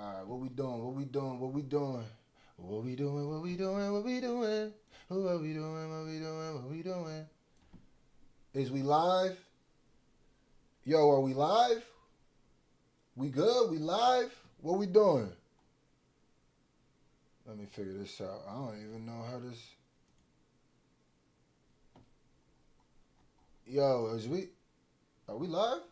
All right, what we doing? What we doing? What we doing? What we doing? What we doing? What we doing? What we doing? What we doing? What we doing? Is we live? Yo, are we live? We good? We live? What we doing? Let me figure this out. I don't even know how this. Yo, are we live?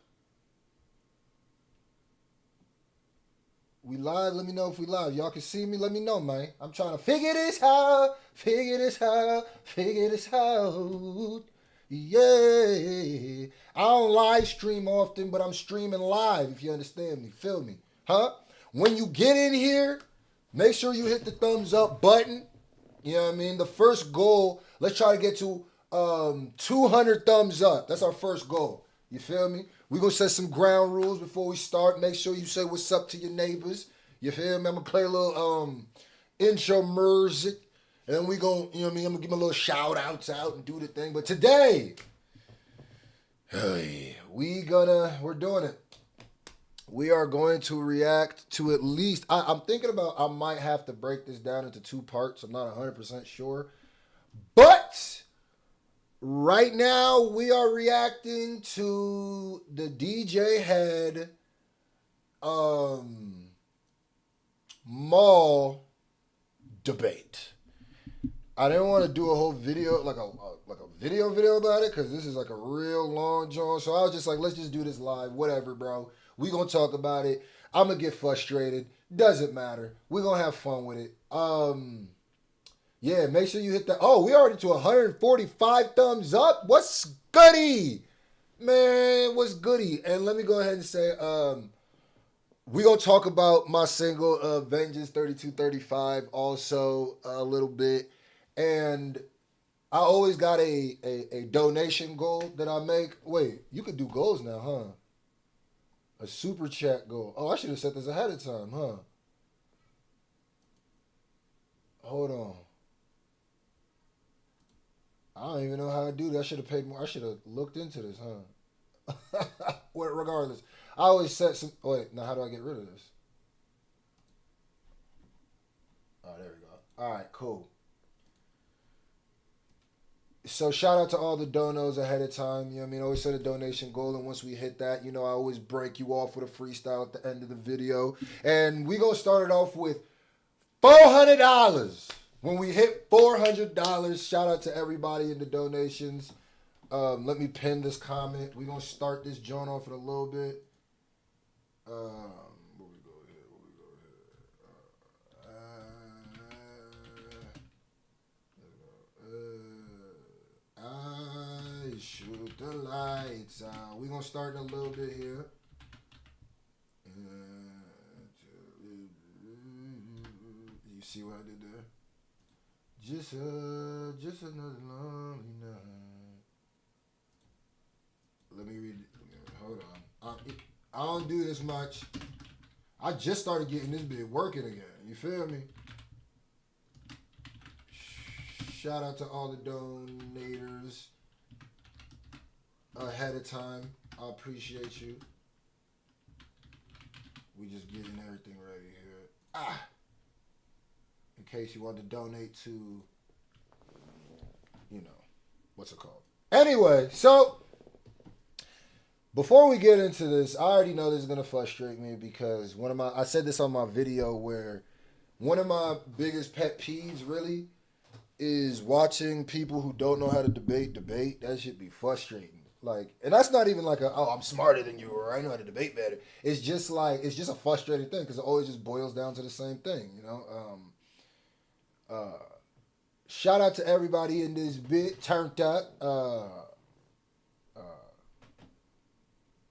We live? Let me know if we live. Y'all can see me? Let me know, man. I'm trying to figure this out. Figure this out. Figure this out. Yeah. I don't live stream often, but I'm streaming live, if you understand me. Feel me? Huh? When you get in here, make sure you hit the thumbs up button. You know what I mean? The first goal, let's try to get to 200 thumbs up. That's our first goal. You feel me? We're going to set some ground rules before we start. Make sure you say what's up to your neighbors. You feel me? I'm going to play a little intro music. And we going to, you know what I mean? I'm going to give them a little shout outs out and do the thing. But today, we're doing it. We are going to react to at least, I'm thinking about, I might have to break this down into 2 parts. I'm not 100% sure. But right now, we are reacting to the DJ Head mall debate. I didn't want to do a whole video, like a video about it, because this is like a real long joint. So I was just like, let's just do this live. Whatever, bro. We gonna talk about it. I'm gonna get frustrated. Doesn't matter. We're gonna have fun with it. Yeah, make sure you hit that. Oh, we already to 145 thumbs up. What's goody? Man, what's goody? And let me go ahead and say, we gonna talk about my single, Vengeance 3235, also a little bit. And I always got a donation goal that I make. Wait, you could do goals now, huh? A super chat goal. Oh, I should have set this ahead of time, huh? Hold on. I don't even know how to do that. I should have paid more. I should have looked into this, huh? Well, regardless, I always set some. Oh, wait, now how do I get rid of this? Oh, there we go. All right, cool. So shout out to all the donos ahead of time. You know what I mean? I always set a donation goal, and once we hit that, you know, I always break you off with a freestyle at the end of the video. And we gonna start it off with $400. When we hit $400, shout out to everybody in the donations. Let me pin this comment. We're gonna start this joint off in a little bit. Where we go here? I shoot the lights out. We're gonna start in a little bit here. You see what I did there? Just another lonely night. Let me read it. Hold on. I don't do this much. I just started getting this bit working again. You feel me? Shout out to all the donators ahead of time. I appreciate you. We just getting everything ready here. In case you want to donate to, you know, what's it called? Anyway, so before we get into this, I already know this is going to frustrate me because I said this on my video where one of my biggest pet peeves really is watching people who don't know how to debate. That should be frustrating. Like, and that's not even like I'm smarter than you or I know how to debate better. It's just a frustrating thing because it always just boils down to the same thing, you know? Shout out to everybody in this bit. Turned up.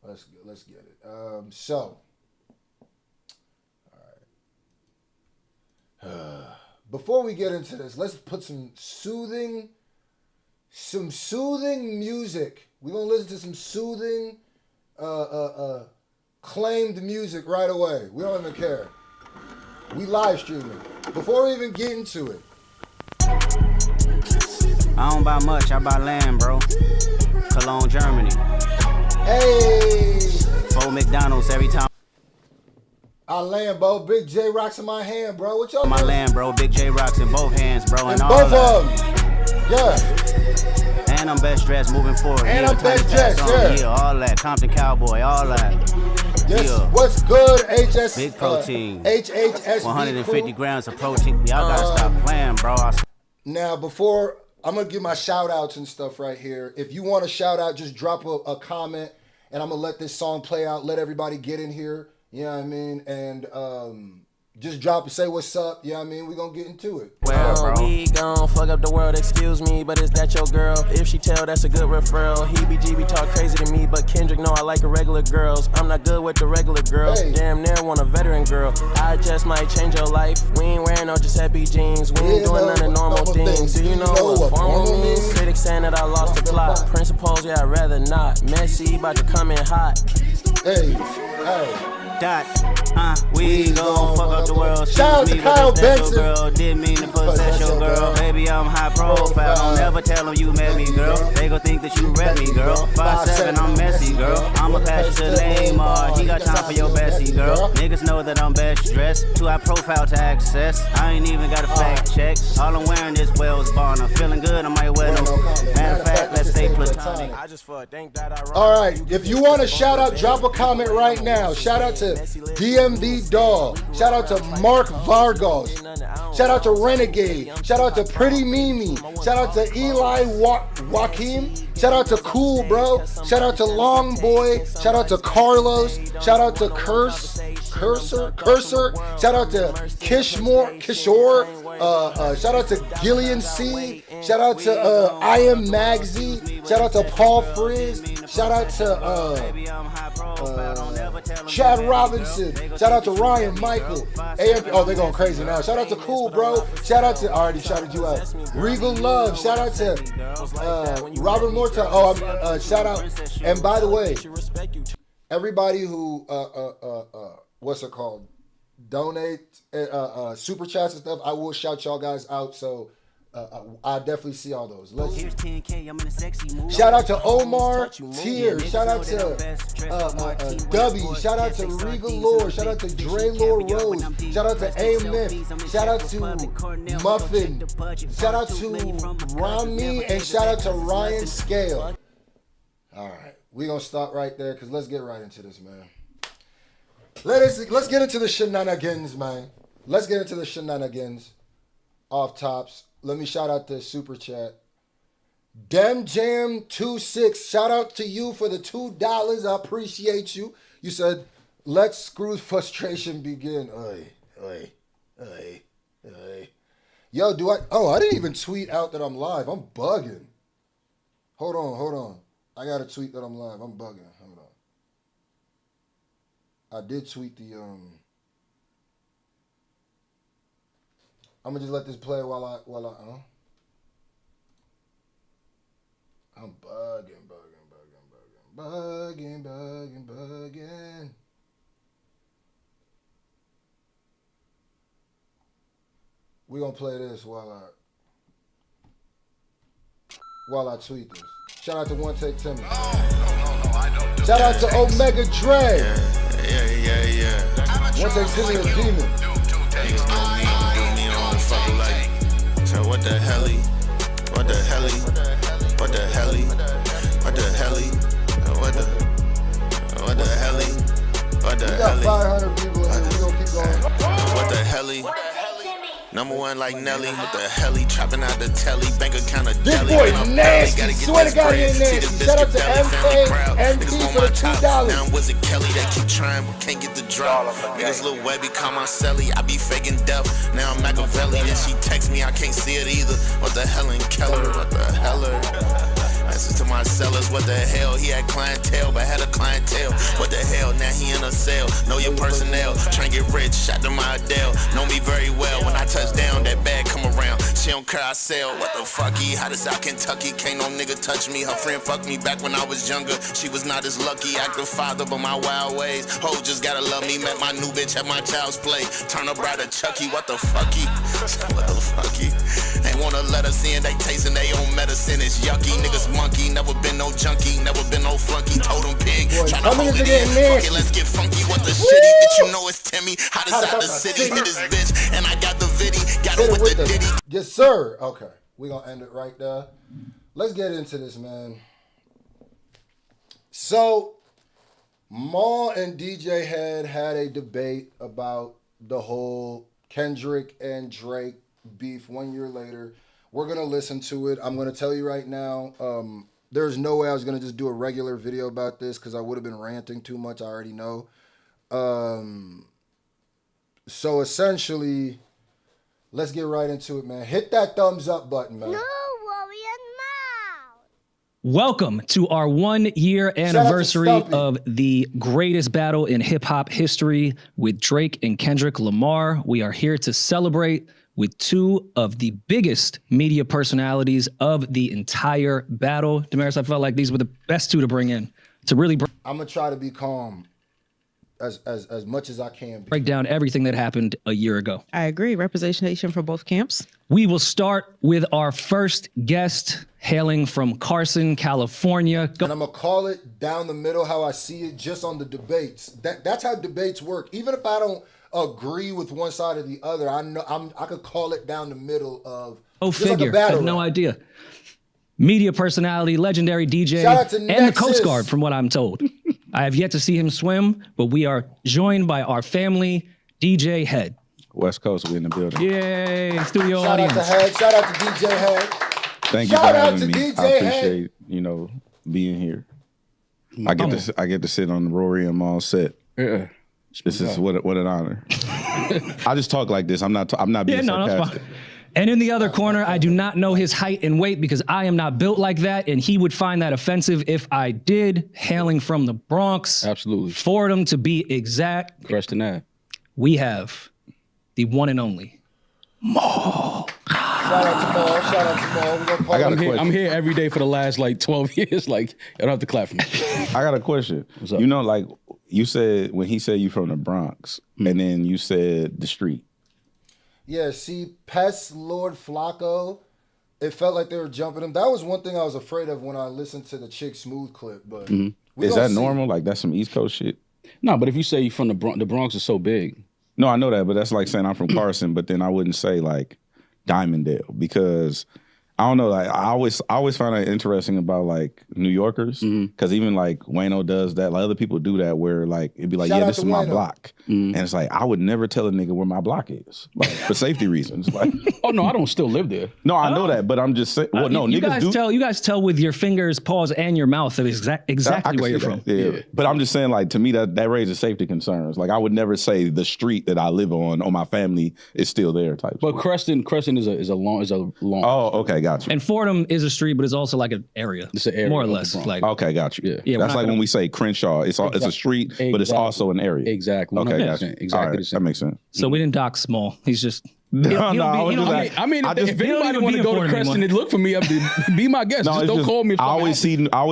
Let's get it. So, all right. Before we get into this, let's put some soothing music. We're gonna listen to some soothing, claimed music right away. We don't even care. We live streaming. Before we even get into it. I don't buy much, I buy land, bro. Cologne, Germany. Hey! 4 McDonald's every time. I land, bro. Big J Rocks in my hand, bro. What y'all My doing? land, bro. Big J Rocks in both hands, bro. And all both that. of them. Yeah. And I'm best dressed moving forward. And yeah, I'm best dressed, yeah. Yeah, all that. Compton Cowboy, all that. Yes. Yeah. What's good, HS? Big protein. HHSB 150 crew. grams of protein. Y'all gotta stop playing, bro. Now, before I'm gonna give my shout outs and stuff right here. If you want a shout out, just drop a comment, and I'm gonna let this song play out. Let everybody get in here. You know what I mean? And just drop and say what's up. You know what I mean? We're gonna get into it. We gon' fuck up the world, excuse me, but is that your girl? If she tell, that's a good referral. Heebie-jeebie talk crazy to me, but Kendrick know I like regular girls. I'm not good with the regular girls. Hey. Damn near want a veteran girl. I just might change your life. We ain't wearing no Giuseppe jeans. We ain't doing none of normal things. Do you know what formal means? Critics saying that I lost the plot. Principles, yeah, I'd rather not. Messy, about to come in hot. Hey, hey. We gon' fuck up the world. Shout out to Kyle Benson. Girl. Didn't mean to possess your girl. Baby, I'm high profile. Don't never tell them you met me, girl. They gon' think that you read me, girl. 5'7", I'm messy, girl. I'ma pass you to Neymar. He got time for your bestie, girl. Niggas know that I'm best dressed. Too high profile to access. I ain't even got a fact check. All I'm wearing is Wells Bonner. Feeling good, I might wear them. Matter of fact, let's stay platonic. I just think that I All right, if you want a shout out, drop a comment right now. Shout out to DMV Dog. Shout out to Mark Vargas. Shout out to Renegade. Shout out to Pretty Mimi. Shout out to Eli Joaquim. Shout out to Cool Bro. Shout out to Long Boy. Shout out to Carlos. Shout out to Cursor. Shout out to Kishore. Shout out to Gillian C. Shout out to I Am Magsy. Shout out to Paul Frizz. Shout out to Chad Robinson. Shout out to Ryan Michael. Oh, they're going crazy now. Shout out to Cool Bro. Shout out to, I already shouted you out. Regal Love. Shout out to Robert Morton. Oh, shout out. And by the way, everybody who, what's it called? Donate, super chats and stuff. I will shout y'all guys out. So I definitely see all those. Shout out to Omar Tears. Shout out to Dubby. Shout out to Regal Lord. Shout out to Dre Lord Rose. Shout out to A-Myth. Shout out to Muffin. Shout out to Rami. And shout out to Ryan Scale. All right. We're going to stop right there because let's get right into this, man. Let's get into the shenanigans, man. Let's get into the shenanigans. Off tops. Let me shout out the super chat. DemJam26. Shout out to you for the $2. I appreciate you. You said, let's screw frustration begin. Oy. Yo, I didn't even tweet out that I'm live. I'm bugging. Hold on. I got to tweet that I'm live. I'm bugging. Hold on. I did tweet the, I'm gonna just let this play while I I'm bugging. We gonna play this while I tweet this. Shout out to One Take Timmy. No, I don't do Shout out to Omega Dre. Yeah. One Take Timmy is demon. So what the hell? We got 500 people in here. We gonna keep going. What the hell? Number one like Nelly, what the hell he trapping out the telly, bank account of This deli. boy Man, I'm nasty, barely gotta get swear to this God he bread. ain't See nasty. the Shout out biscuit to belly, family MK crowd. and Niggas T want for my the top. $2. Now was it Kelly that keep trying but can't get the drop. Niggas Lil Webby call my celly, I be faking death. Now I'm Machiavelli, then she text me, I can't see it either. What the hell in Keller, what the heller? Message to my sellers, what the hell? He had clientele, but had a clientele. What the hell? Now he in a cell. Know your personnel. Trying to get rich, shot to my Adele. Know me very well. When I touch down, that bag come around. She don't care, I sell. What the fuck? He hot as out Kentucky. Can't no nigga touch me. Her friend fucked me back when I was younger. She was not as lucky. Active father, but my wild ways. Ho, just gotta love me. Met my new bitch at my child's play. Turn up right at Chucky. What the fucky? What the fucky? Ain't wanna let us in, they tasting their own medicine. It's yucky, niggas monkey, never been no junkie, never been no flunky. Told them pig, tryna hold it in. Fuck it, let's get funky. What the shitty? Did you know it's Timmy? How out the city hit this bitch, and I got the viddy, got it with the diddy. Yes, sir. Okay, we're gonna end it right there. Let's get into this, man. So, Maul and DJ Head had a debate about the whole Kendrick and Drake beef 1 year later. We're gonna listen to it. I'm gonna tell you right now, there's no way I was gonna just do a regular video about this because I would have been ranting too much. I already know. So essentially, let's get right into it, man. Hit that thumbs up button, man. No worrying mouth. Welcome to our 1 year anniversary of the greatest battle in hip hop history with Drake and Kendrick Lamar. We are here to celebrate with two of the biggest media personalities of the entire battle. Damaris, I felt like these were the best two to bring in to really I'm gonna try to be calm as much as I can. Break down everything that happened a year ago. I agree. Representation for both camps. We will start with our first guest, hailing from Carson, California. And I'm gonna call it down the middle how I see it, just on the debates. That's how debates work. Even if I don't agree with one side or the other, I know I could call it down the middle of. Oh, figure. Like I have no idea. Media personality, legendary DJ, and the Coast Guard, from what I'm told. I have yet to see him swim, but we are joined by our family, DJ Head. West Coast, we in the building. Yay, studio Shout audience. Out to Head. Shout out to DJ Head. Thank you for having me. I appreciate, being here. I get to sit on the Rory and Maul set. Yeah. This is what an honor. I just talk like this. I'm not being sarcastic. And in the other corner, I do not know his height and weight because I am not built like that, and he would find that offensive if I did. Hailing from the Bronx. Absolutely. Fordham, to be exact. Preston Ave. We have the one and only Maul. Shout out to Maul. I'm here every day for the last 12 years. You don't have to clap for me. I got a question. What's up? You said when he said you from the Bronx, and then you said the street. Yeah, see, Pest, Lord Flacco, it felt like they were jumping him. That was one thing I was afraid of when I listened to the Chick Smooth clip. But is that normal? That's some East Coast shit? No, but if you say you're from the Bronx is so big. No, I know that, but that's like saying I'm from Carson, but then I wouldn't say Diamonddale because I don't know. I always find that interesting about New Yorkers because even Wayno does that. Other people do that where it'd be Shout this is my block, and it's I would never tell a nigga where my block is for safety reasons. Oh no, I don't still live there. No, I know that, but I'm just saying. Well, no, you niggas guys do. You guys tell with your fingers, paws, and your mouth exactly where you're from. Yeah. But I'm just saying, to me, that raises safety concerns. I would never say the street that I live on or my family is still there type. But Creston is a long. Oh, okay, gotcha. And Fordham is a street, but it's also an area. It's an area, more or less. Okay, got you. Yeah, that's when we say Crenshaw. It's a street, but it's also an area. Exactly. Okay, got you. Exactly. That makes sense. So we didn't dock Small. He's just. If anybody want to go to Creston and look for me, be my guest. Just don't call me. I always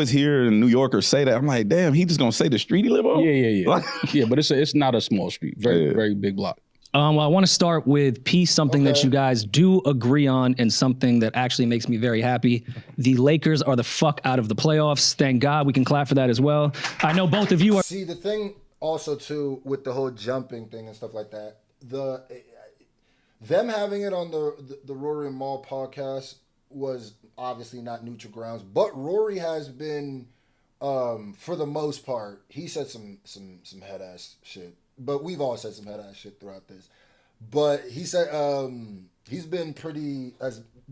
hear New Yorkers say that. I'm like, damn, he just gonna say the street he live on. Yeah. Yeah, but it's not a small street. Very big block. Well, I want to start with something that you guys do agree on and something that actually makes me very happy. The Lakers are the fuck out of the playoffs. Thank God. We can clap for that as well. I know both of you are. See, the thing also, too, with the whole jumping thing and stuff like that, them having it on the Rory and Maul podcast was obviously not neutral grounds, but Rory has been, for the most part, he said some head-ass shit. But we've all said some head-ass shit throughout this. But he said he's been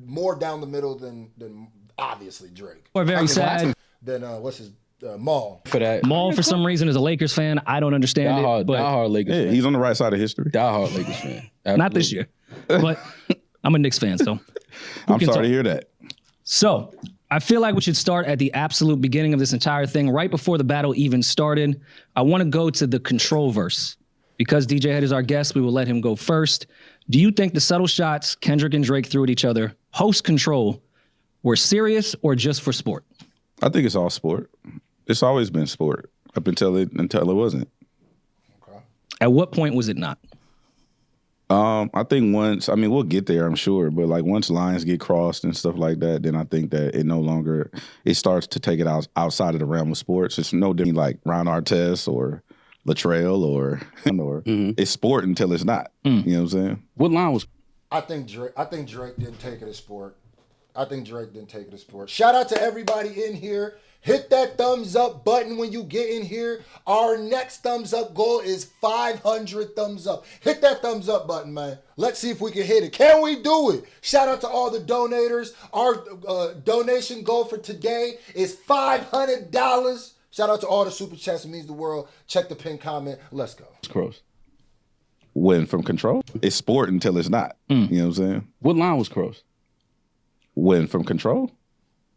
more down the middle than obviously Drake. We're very sad. Then what's his Maul? For that, Maul for some reason is a Lakers fan. I don't understand it. But diehard Lakers fan. He's on the right side of history. Diehard Lakers fan. Absolutely. Not this year, but I'm a Knicks fan, so I'm sorry to hear that. So I feel like we should start at the absolute beginning of this entire thing, right before the battle even started. I want to go to the control verse. Because DJ Head is our guest, we will let him go first. Do you think the subtle shots Kendrick and Drake threw at each other post-control were serious or just for sport? I think it's all sport. It's always been sport up until it wasn't. Okay. At what point was it not? I think once, I mean, we'll get there, I'm sure, but like once lines get crossed and stuff like that, then I think that it no longer, it starts to take it outside of the realm of sports. It's no different like Ron Artest or Latrell or it's sport until it's not. You know what I'm saying? What line was? I think Drake didn't take it as sport. Shout out to everybody in here. Hit that thumbs up button when you get in here. Our next thumbs up goal is 500 thumbs up. Hit that thumbs up button, man. Let's see if we can hit it. Can we do it? Shout out to all the donators. Our donation goal for today is $500. Shout out to all the super chats. It means the world. Check the pinned comment. Let's go. It's Crows. When from Control, it's sport until it's not. You know what I'm saying? What line was Crows? When from Control?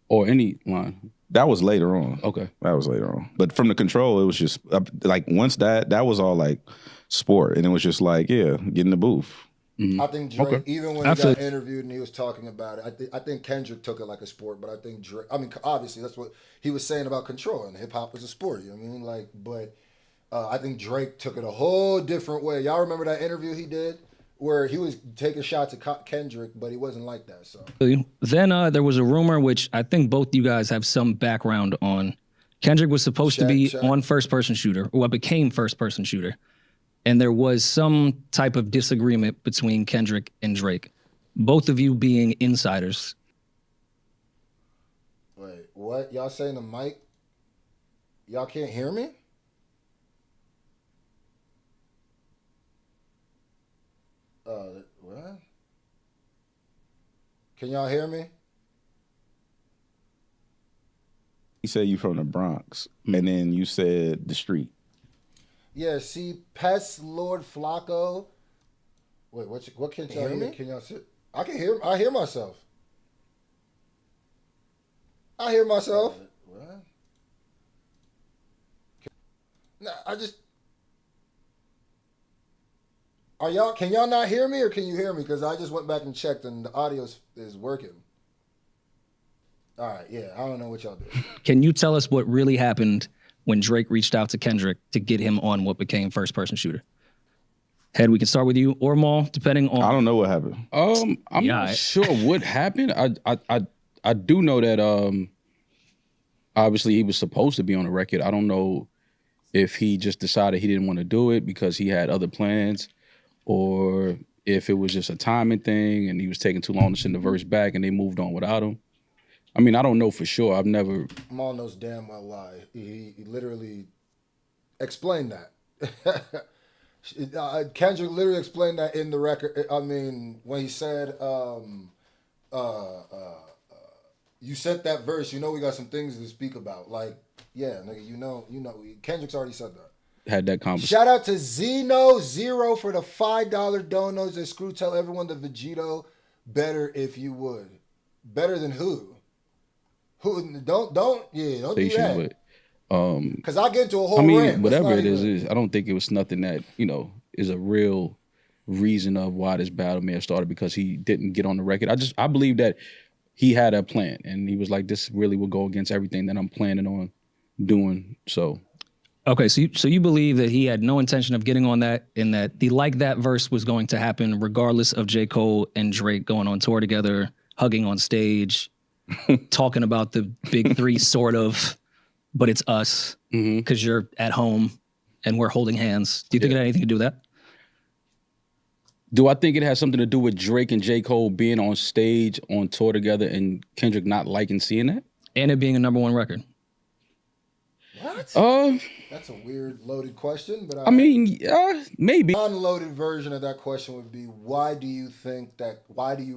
Or any line? That was later on. Okay. That was later on. But from the Control, it was just like once that was all like sport. And it was just like, yeah, get in the booth. I think Drake, even when he got interviewed and he was talking about it, I think Kendrick took it like a sport, but I think Drake, I mean, obviously that's what he was saying about Control, and hip hop is a sport, you know what I mean? Like, but I think Drake took it a whole different way. Y'all remember that interview he did where he was taking shots at Kendrick, but he wasn't like that, so. Then there was a rumor, which I think both you guys have some background on. Kendrick was supposed to be on first-person shooter, or what became first-person shooter. And there was some type of disagreement between Kendrick and Drake. Both of you being insiders. Wait, what? Y'all saying the mic? Y'all can't hear me? What? Can y'all hear me? You said you from the Bronx, and then you said the street. Yeah, see, Pest Lord Flacco. Wait, what can y'all hear me? Can y'all sit? I hear myself. I hear myself. What? Can y'all not hear me, or can you hear me? Because I just went back and checked and the audio is working. All right, yeah, I don't know what y'all did. Can you tell us what really happened when Drake reached out to Kendrick to get him on what became first-person shooter? Head, we can start with you or Maul, depending on. I don't know what happened. I'm not sure what happened. I do know that obviously he was supposed to be on the record. I don't know if he just decided he didn't want to do it because he had other plans, or if it was just a timing thing and he was taking too long to send the verse back and they moved on without him. I mean, I don't know for sure. I've never. Maul knows damn well why. He literally explained that. Kendrick literally explained that in the record. I mean, when he said, you sent that verse, you know we got some things to speak about. Like, yeah, nigga, you know, Kendrick's already said that. Had that conversation. Shout out to Zeno0 for the $5 donos. And Screw, tell everyone the Vegito better if you would. Better than who? Who? Don't do that. Because I get into a whole rant. Whatever it is, I don't think it was nothing that, is a real reason of why this battle may have started because he didn't get on the record. I believe that he had a plan and he was like, this really will go against everything that I'm planning on doing. So. Okay, so you believe that he had no intention of getting on that, and that the Like That verse was going to happen regardless of J. Cole and Drake going on tour together, hugging on stage, talking about the big three, sort of, but it's us because you're at home and we're holding hands. Do you think it had anything to do with that? Do I think it has something to do with Drake and J. Cole being on stage on tour together and Kendrick not liking seeing that? And it being a #1 record. What? That's a weird loaded question, but I mean, maybe. The unloaded version of that question would be, why do you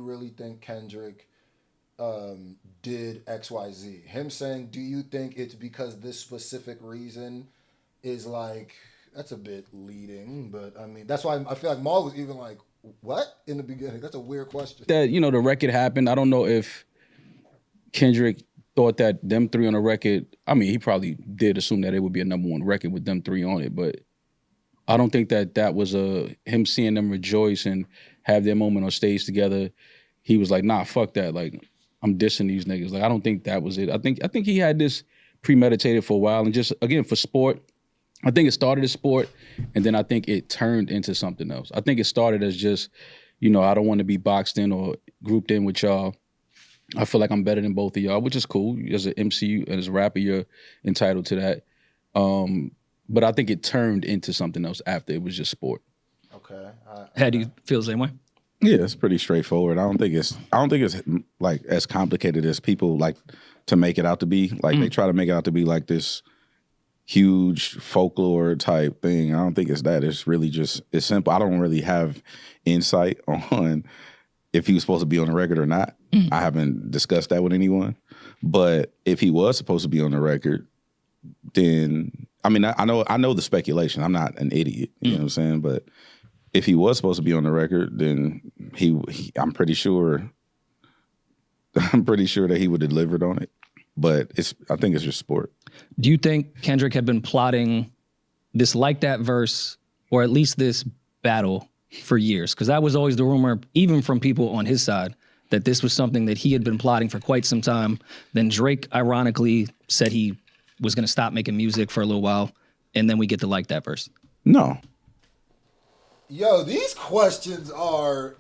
really think Kendrick did XYZ? Him saying, do you think it's because this specific reason is like, that's a bit leading, but I mean, that's why I feel like Maul was even like, what? In the beginning. That's a weird question. That, the record happened. I don't know if Kendrick thought that them three on a record, I mean, he probably did assume that it would be a #1 record with them three on it, but I don't think that was him seeing them rejoice and have their moment on stage together. He was like, nah, fuck that. Like, I'm dissing these niggas. Like, I don't think that was it. I think he had this premeditated for a while, and just, again, for sport, I think it started as sport, and then I think it turned into something else. I think it started as just, I don't want to be boxed in or grouped in with y'all. I feel like I'm better than both of y'all, which is cool. As an MC and as a rapper, you're entitled to that. But I think it turned into something else after it was just sport. Okay. How do you feel the same way? Yeah, it's pretty straightforward. I don't think it's like as complicated as people like to make it out to be. Like they try to make it out to be like this huge folklore type thing. I don't think it's that. It's really just, it's simple. I don't really have insight on if he was supposed to be on the record or not. I haven't discussed that with anyone. But if he was supposed to be on the record, then I mean I know the speculation. I'm not an idiot, you know what I'm saying? But if he was supposed to be on the record, then I'm pretty sure that he would have delivered on it. But I think it's just sport. Do you think Kendrick had been plotting this like that verse, or at least this battle, for years? Because that was always the rumor, even from people on his side, that this was something that he had been plotting for quite some time. Then Drake ironically said he was going to stop making music for a little while, and then we get to like that verse. No. Yo, these questions are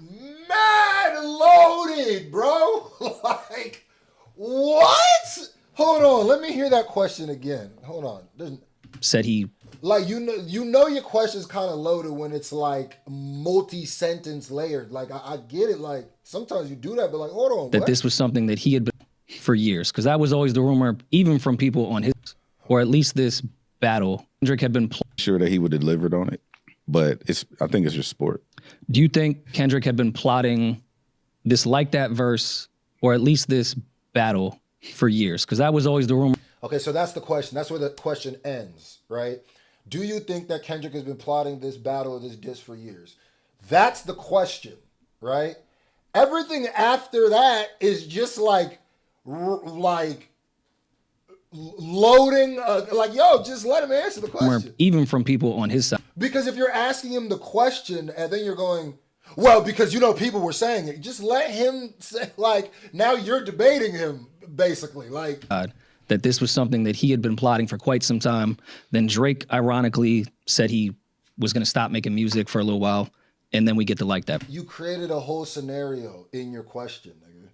mad loaded, bro. Like, what? Hold on, let me hear that question again. Hold on. Said he... Like, you know your question's kind of loaded when it's, like, multi-sentence layered. Like, I get it. Like, sometimes you do that, but, like, hold on, that this was something that he had been for years. Because that was always the rumor, even from people on his... Or at least this battle. Kendrick had been... Sure that he would have delivered on it. But I think it's just sport. Do you think Kendrick had been plotting this like that verse, or at least this battle, for years? Because that was always the rumor. Okay, so that's the question. That's where the question ends, right? Do you think that Kendrick has been plotting this battle or this diss for years? That's the question, right? Everything after that is just like loading, like, yo, just let him answer the question. Even from people on his side. Because if you're asking him the question and then you're going, well, because people were saying it, just let him say, like, now you're debating him, basically. Like, that this was something that he had been plotting for quite some time. Then Drake ironically said he was going to stop making music for a little while, and then we get to like that. You created a whole scenario in your question, nigga.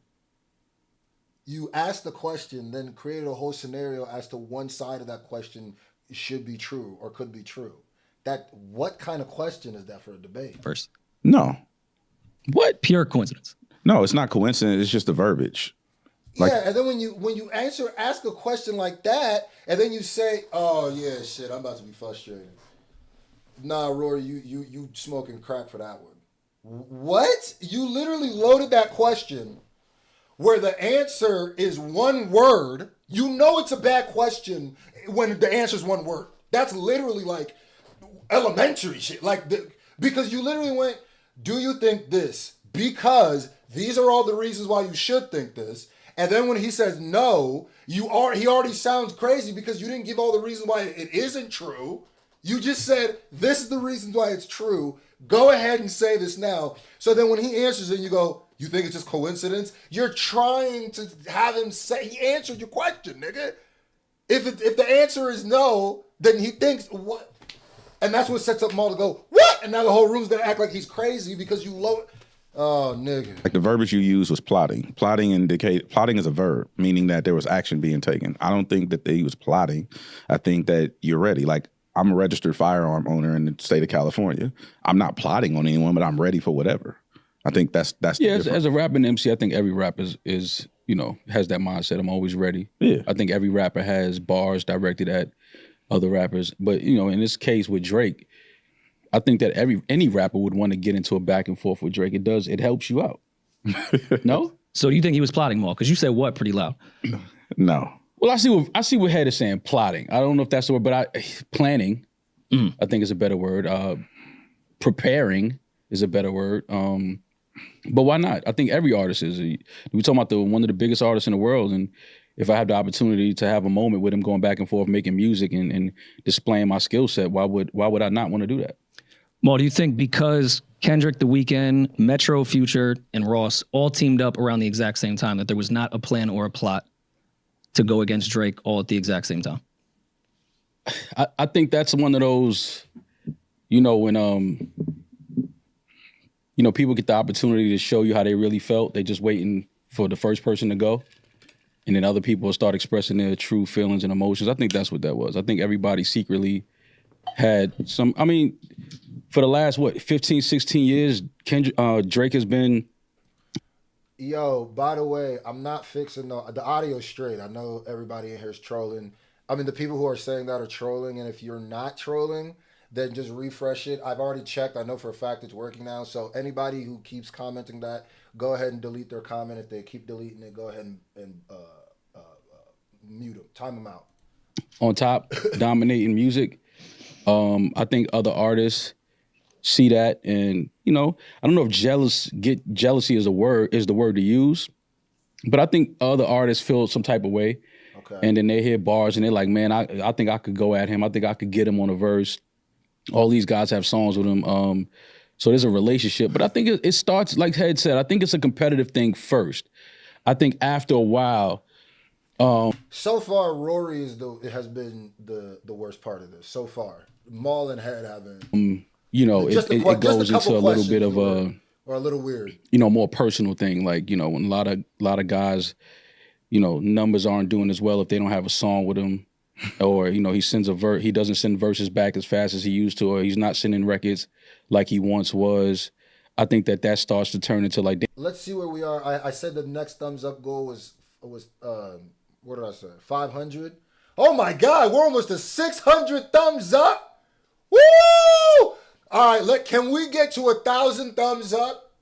You asked the question, then created a whole scenario as to one side of that question should be true or could be true. What kind of question is that for a debate? First. No. What? Pure coincidence. No, it's not coincidence. It's just the verbiage. Like, yeah, and then when you ask a question like that, and then you say, "Oh yeah, shit, I'm about to be frustrated." Nah, Rory, you smoking crack for that one. What? You literally loaded that question where the answer is one word. You know it's a bad question when the answer is one word. That's literally like elementary shit. Like, because you literally went, "Do you think this? Because these are all the reasons why you should think this." And then when he says no, he already sounds crazy because you didn't give all the reasons why it isn't true. You just said, this is the reasons why it's true. Go ahead and say this now. So then when he answers it, you go, you think it's just coincidence? You're trying to have him say, he answered your question, nigga. If the answer is no, then he thinks, what? And that's what sets up them all to go, what? And now the whole room's going to act like he's crazy because you load... Oh, nigga. Like the verbiage you used was plotting. Plotting is a verb, meaning that there was action being taken. I don't think that he was plotting. I think that you're ready. Like, I'm a registered firearm owner in the state of California. I'm not plotting on anyone, but I'm ready for whatever. I think that's yeah. As a rapping MC, I think every rapper is has that mindset. I'm always ready. Yeah. I think every rapper has bars directed at other rappers, but in this case with Drake, I think that any rapper would want to get into a back and forth with Drake. It helps you out. No? So do you think he was plotting more? Because you said what pretty loud. No. Well, I see what Head is saying, plotting. I don't know if that's the word, but planning, I think is a better word. Preparing is a better word. But why not? I think every artist is. We're talking about one of the biggest artists in the world, and if I have the opportunity to have a moment with him going back and forth, making music and displaying my skill set, why would I not want to do that? Well, do you think because Kendrick, The Weeknd, Metro, Future, and Ross all teamed up around the exact same time that there was not a plan or a plot to go against Drake all at the exact same time? I think that's one of those, you know, when you know, people get the opportunity to show you how they really felt. They just waiting for the first person to go. And then other people will start expressing their true feelings and emotions. I think that's what that was. I think everybody secretly had some, I mean, for the last, 15, 16 years, Drake has been. Yo, by the way, I'm not fixing the audio straight. I know everybody in here is trolling. I mean, the people who are saying that are trolling. And if you're not trolling, then just refresh it. I've already checked. I know for a fact it's working now. So anybody who keeps commenting that, go ahead and delete their comment. If they keep deleting it, go ahead and mute them, time them out. On top, dominating music. I think other artists see that, and you know, I don't know if jealousy is the word to use, but I think other artists feel some type of way, and then they hear bars and they're like, man, I think I could go at him. I think I could get him on a verse. All these guys have songs with him. So there's a relationship, but I think it starts, like Head said, I think it's a competitive thing first. I think after a while. So far, Rory has been the worst part of this. So far, Maul and Head haven't. You know, it goes into a little bit of or a little weird. You know, more personal thing. Like, you know, when a lot of guys, you know, numbers aren't doing as well if they don't have a song with him, or you know, he doesn't send verses back as fast as he used to, or he's not sending records like he once was. I think that starts to turn into like. Let's see where we are. I said the next thumbs up goal was what did I say? 500. Oh my God, we're almost to 600 thumbs up. Woo! All right, can we get to 1,000 thumbs up?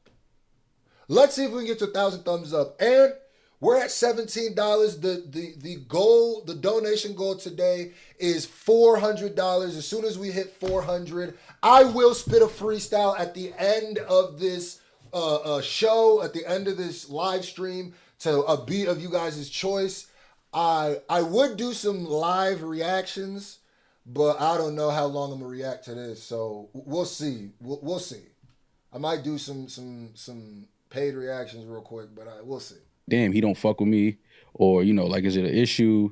Let's see if we can get to 1,000 thumbs up. And we're at $17. The goal, the donation goal today is $400. As soon as we hit 400, I will spit a freestyle at the end of this show, at the end of this live stream, to a beat of you guys' choice. I would do some live reactions, but I don't know how long I'm gonna react to this. So we'll see. We'll see. I might do some paid reactions real quick, but we'll see. Damn, he don't fuck with me, or you know, like, is it an issue?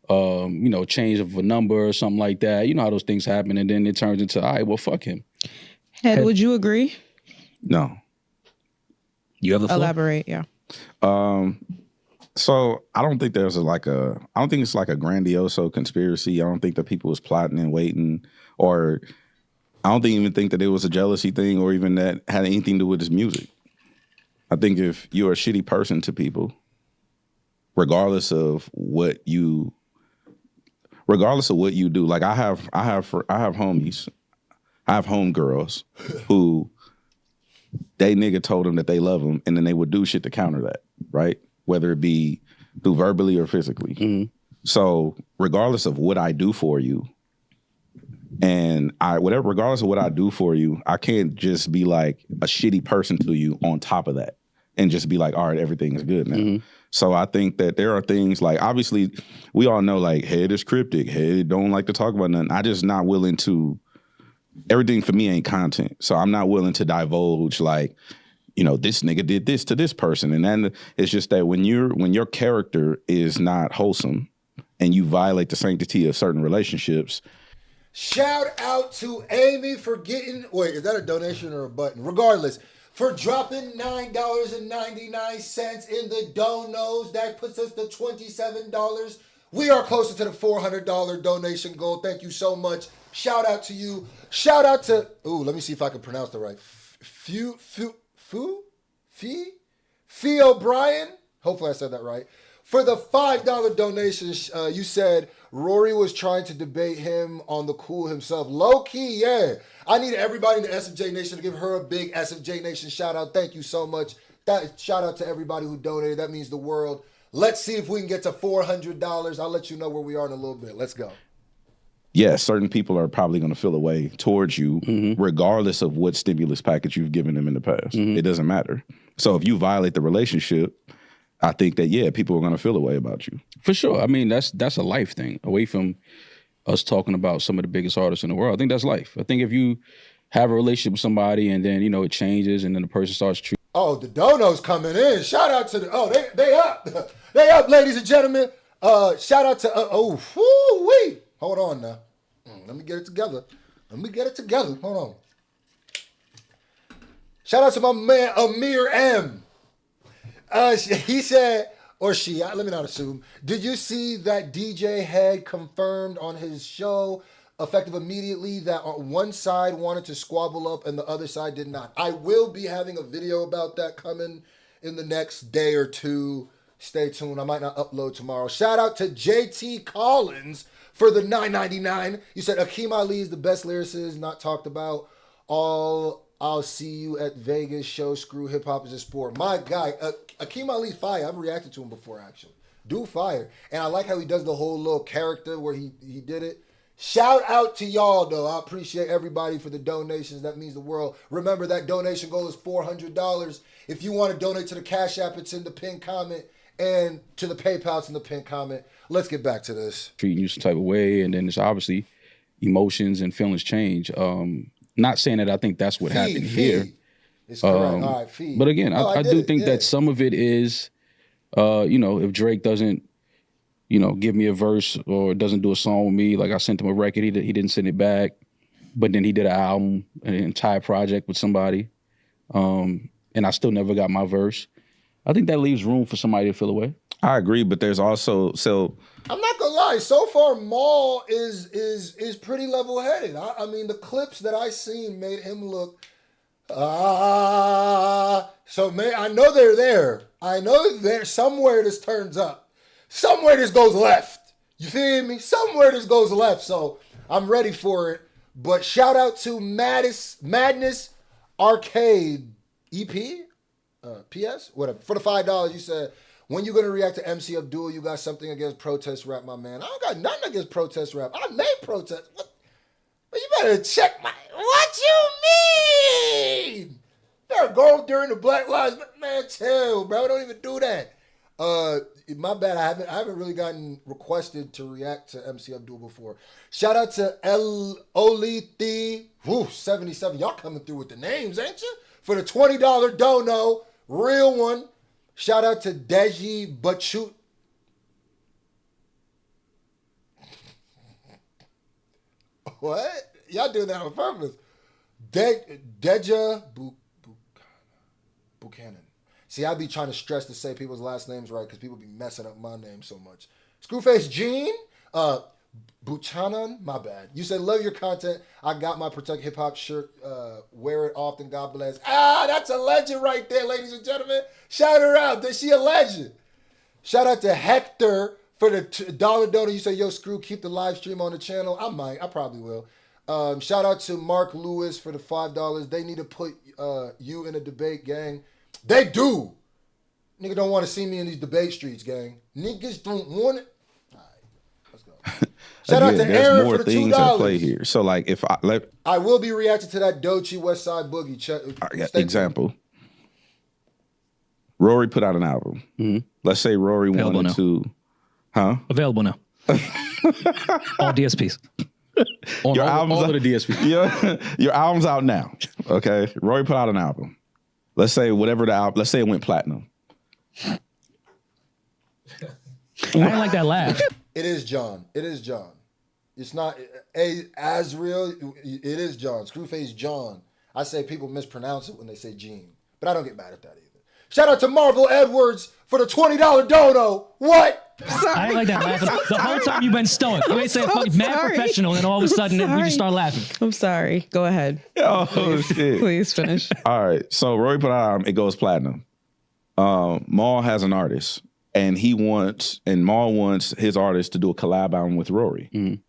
You know, change of a number or something like that. You know how those things happen, and then it turns into, all right, well, fuck him. Head, would you agree? No. You have the floor? Elaborate, yeah. So I don't think I don't think it's like a grandioso conspiracy. I don't think that people was plotting and waiting, or I don't even think that it was a jealousy thing, or even that had anything to do with his music. I think if you're a shitty person to people, regardless of what you do, like I have homies, I have homegirls who they nigga told them that they love them, and then they would do shit to counter that, right? Whether it be through verbally or physically. Mm-hmm. So regardless of what I do for you, and regardless of what I do for you, I can't just be like a shitty person to you on top of that and just be like, all right, everything is good now. Mm-hmm. So I think that there are things like, obviously we all know like Head is cryptic, Head don't like to talk about nothing. I just not willing to, everything for me ain't content. So I'm not willing to divulge like, you know, this nigga did this to this person. And then it's just that when your character is not wholesome and you violate the sanctity of certain relationships. Shout out to Amy for getting, wait, is that a donation or a button? Regardless, for dropping $9.99 in the donos. That puts us to $27. We are closer to the $400 donation goal. Thank you so much. Shout out to you. Shout out to, let me see if I can pronounce the right. Fee O'Brien, hopefully I said that right. For the $5 donation, you said Rory was trying to debate him on the cool himself. Low key, yeah. I need everybody in the SFJ Nation to give her a big SFJ Nation shout out. Thank you so much. Shout out to everybody who donated. That means the world. Let's see if we can get to $400. I'll let you know where we are in a little bit. Let's go. Yeah, certain people are probably going to feel a way towards you, mm-hmm. regardless of what stimulus package you've given them in the past. Mm-hmm. It doesn't matter. So if you violate the relationship, I think that, yeah, people are going to feel a way about you. For sure. I mean, that's a life thing, away from us talking about some of the biggest artists in the world. I think that's life. I think if you have a relationship with somebody and then, you know, it changes and then the person starts treating. Oh, the donos coming in. Shout out to they up. They up, ladies and gentlemen. Shout out to, woo-wee. Hold on now. Let me get it together. Hold on. Shout out to my man Amir M. He said, or she, let me not assume. Did you see that DJ had confirmed on his show, effective immediately, that one side wanted to squabble up and the other side did not? I will be having a video about that coming in the next day or two. Stay tuned. I might not upload tomorrow. Shout out to JT Collins for the $9.99. You said Akeem Ali is the best lyricist not talked about. I'll see you at Vegas show. Screw hip hop is a sport. My guy, Akeem Ali fire. I've reacted to him before, actually. Dude fire. And I like how he does the whole little character where he did it. Shout out to y'all, though. I appreciate everybody for the donations. That means the world. Remember, that donation goal is $400. If you want to donate to the Cash App, it's in the pinned comment. And to the PayPal, it's in the pinned comment. Let's get back to this. Treating you some type of way, and then it's obviously emotions and feelings change. Not saying that I think that's what happened here. It's correct. All right, feed. But again, I do think that some of it is, if Drake doesn't, give me a verse or doesn't do a song with me, like I sent him a record, he didn't send it back, but then he did an album, an entire project with somebody, and I still never got my verse. I think that leaves room for somebody to feel away. I agree, but there's also I'm not gonna lie. So far, Maul is pretty level-headed. I mean, the clips that I seen made him look. So man, I know they're there. I know there somewhere this turns up. Somewhere this goes left. You feel me? Somewhere this goes left. So I'm ready for it. But shout out to Madness Arcade EP. PS? Whatever. For the $5, you said, when you going to react to MC Abdul, you got something against protest rap, my man. I don't got nothing against protest rap. I made protest. What? Well, you better check my... What you mean? You better go during the Black Lives... Man, chill, bro. Don't even do that. My bad. I haven't really gotten requested to react to MC Abdul before. Shout out to El Olithi. 77. Y'all coming through with the names, ain't you? For the $20 dono. Real one. Shout out to Deji Bachut. What? Y'all doing that on purpose. Deja Buchanan. See, I be trying to stress to say people's last names right because people be messing up my name so much. Screwface Gene. Buchanan, my bad. You said, love your content. I got my Protect Hip Hop shirt. Wear it often. God bless. That's a legend right there, ladies and gentlemen. Shout her out. She a legend. Shout out to Hector for the $1 donor. You say, yo, Screw, keep the live stream on the channel. I might. I probably will. Shout out to Mark Lewis for the $5. They need to put you in a debate, gang. They do. Nigga don't want to see me in these debate streets, gang. Niggas don't want it. Shout out to Aaron for the $2. There's more things at play here. So, like, if I will be reacting to that Doechii West Side Boogie. Example. Rory put out an album. Mm-hmm. Let's say Rory wanted to, Available now. All DSPs. Your album's all of the DSPs. Your album's out now. Okay, Rory put out an album. Let's say whatever the album. Let's say it went platinum. I didn't like that laugh. It is John. It's not as real. It is John. Screwface John. I say people mispronounce it when they say Gene. But I don't get mad at that either. Shout out to Marvel Edwards for the $20 dono. What? I didn't like that laughing. The whole time you've been stoic. You ain't saying fucking mad professional, and all of a sudden we just start laughing. I'm sorry. Go ahead. Oh, shit. Please finish. All right. So Rory put out, it goes platinum. Maul has an artist. And Maul wants his artist to do a collab album with Rory. Mm-hmm.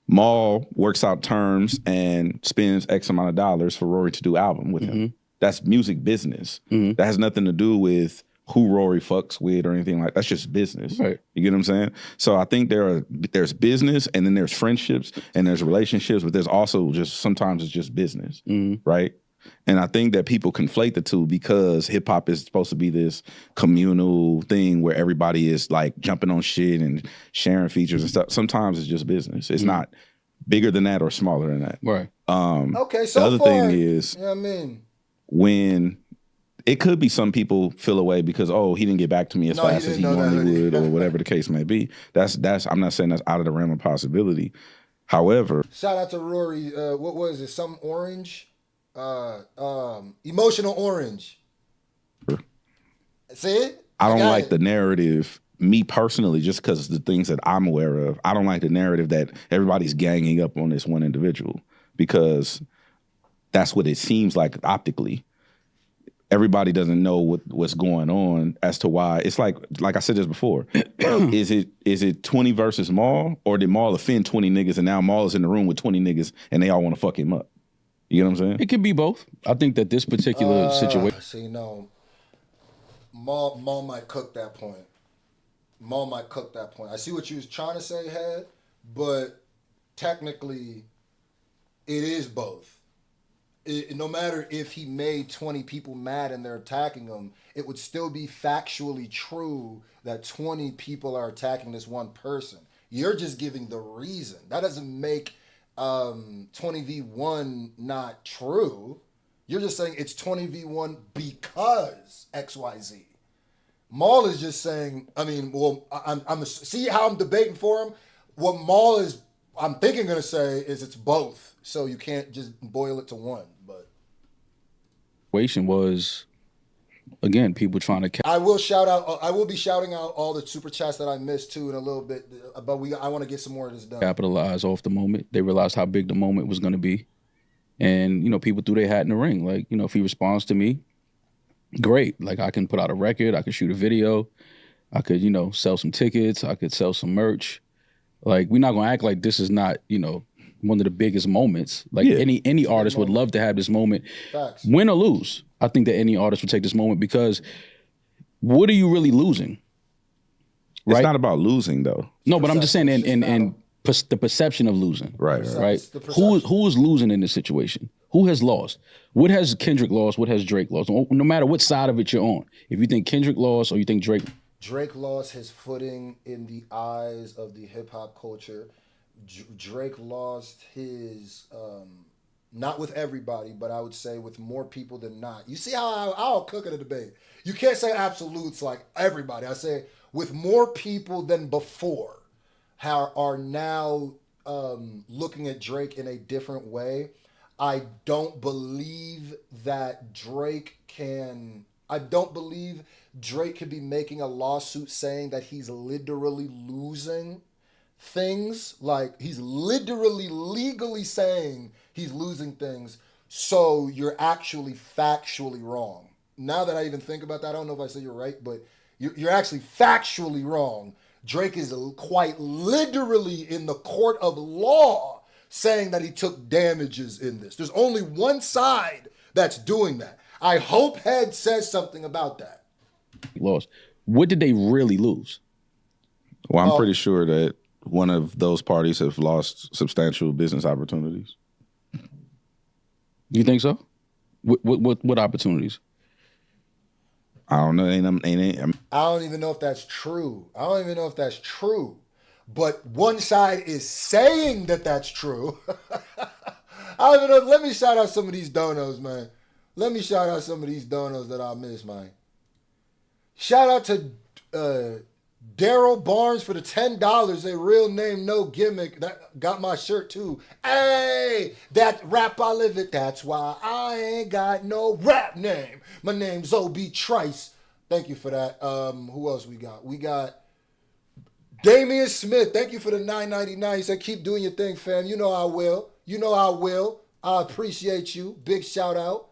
Maul works out terms and spends X amount of dollars for Rory to do album with him. That's music business. Mm-hmm. That has nothing to do with who Rory fucks with or anything like that. That's just business. Right. You get what I'm saying? So I think there's business and then there's friendships and there's relationships, but there's also sometimes it's just business, right? And I think that people conflate the two because hip hop is supposed to be this communal thing where everybody is like jumping on shit and sharing features and stuff. Sometimes it's just business. It's not bigger than that or smaller than that. Right. Okay. So the other thing is, when it could be some people feel away because he didn't get back to me as fast as he normally would or whatever the case may be. That's I'm not saying that's out of the realm of possibility. However, shout out to Rory. What was it? Something orange? Emotional orange. See it? I don't like it. the narrative, me personally, just because the things that I'm aware of. I don't like the narrative that everybody's ganging up on this one individual, because that's what it seems like optically. Everybody doesn't know what's going on as to why. It's like I said this before. Is it 20 versus Maul, or did Maul offend 20 niggas and now Maul is in the room with 20 niggas and they all want to fuck him up? You know what I'm saying? It could be both. I think that this particular situation. See, no. Maul might cook that point. Maul might cook that point. I see what you was trying to say, Head, but technically, it is both. No matter if he made 20 people mad and they're attacking him, it would still be factually true that 20 people are attacking this one person. You're just giving the reason. That doesn't make 20v1 not true. You're just saying it's 20v1 because XYZ. Maul is just saying, I'm see how I'm debating for him? What Maul is, I'm thinking going to say is it's both. So you can't just boil it to one. But Situation was, again, people trying to. I will be shouting out all the super chats that I missed too in a little bit. But I want to get some more of this done. Capitalize off the moment. They realized how big the moment was going to be. And, people threw their hat in the ring. Like, if he responds to me, great. Like, I can put out a record. I can shoot a video. I could, sell some tickets. I could sell some merch. Like, we're not going to act like this is not, one of the biggest moments. Like, any artist would love to have this moment. Facts. Win or lose. I think that any artist would take this moment, because what are you really losing? Right? It's not about losing, though. No, but I'm just saying in the perception of losing. Right. Who is losing in this situation? Who has lost? What has Kendrick lost? What has Drake lost? No matter what side of it you're on. If you think Kendrick lost or you think Drake lost his footing in the eyes of the hip hop culture. Drake lost his, not with everybody, but I would say with more people than not. You see how I'll cook in a debate. You can't say absolutes like everybody. I say with more people than before are now looking at Drake in a different way. I don't believe Drake could be making a lawsuit saying that he's literally losing things. Like, he's literally legally saying he's losing things. So you're actually factually wrong. Now that I even think about that, I don't know if I said you're right, but you're actually factually wrong. Drake is quite literally in the court of law saying that he took damages in this. There's only one side that's doing that. I hope Head says something about that. Lost. What did they really lose? Well, I'm pretty sure that one of those parties have lost substantial business opportunities. You think so? What opportunities? I don't know. I don't even know if that's true. But one side is saying that that's true. I don't even know. Let me shout out some of these donos, man. That I miss, man. Shout out to Daryl Barnes for the $10. A real name, no gimmick. That got my shirt too. Hey, that rap I live it. That's why I ain't got no rap name. My name's O.B. Trice. Thank you for that. Who else we got? We got Damian Smith. Thank you for the $9.99. He said, keep doing your thing, fam. You know I will. I appreciate you. Big shout out.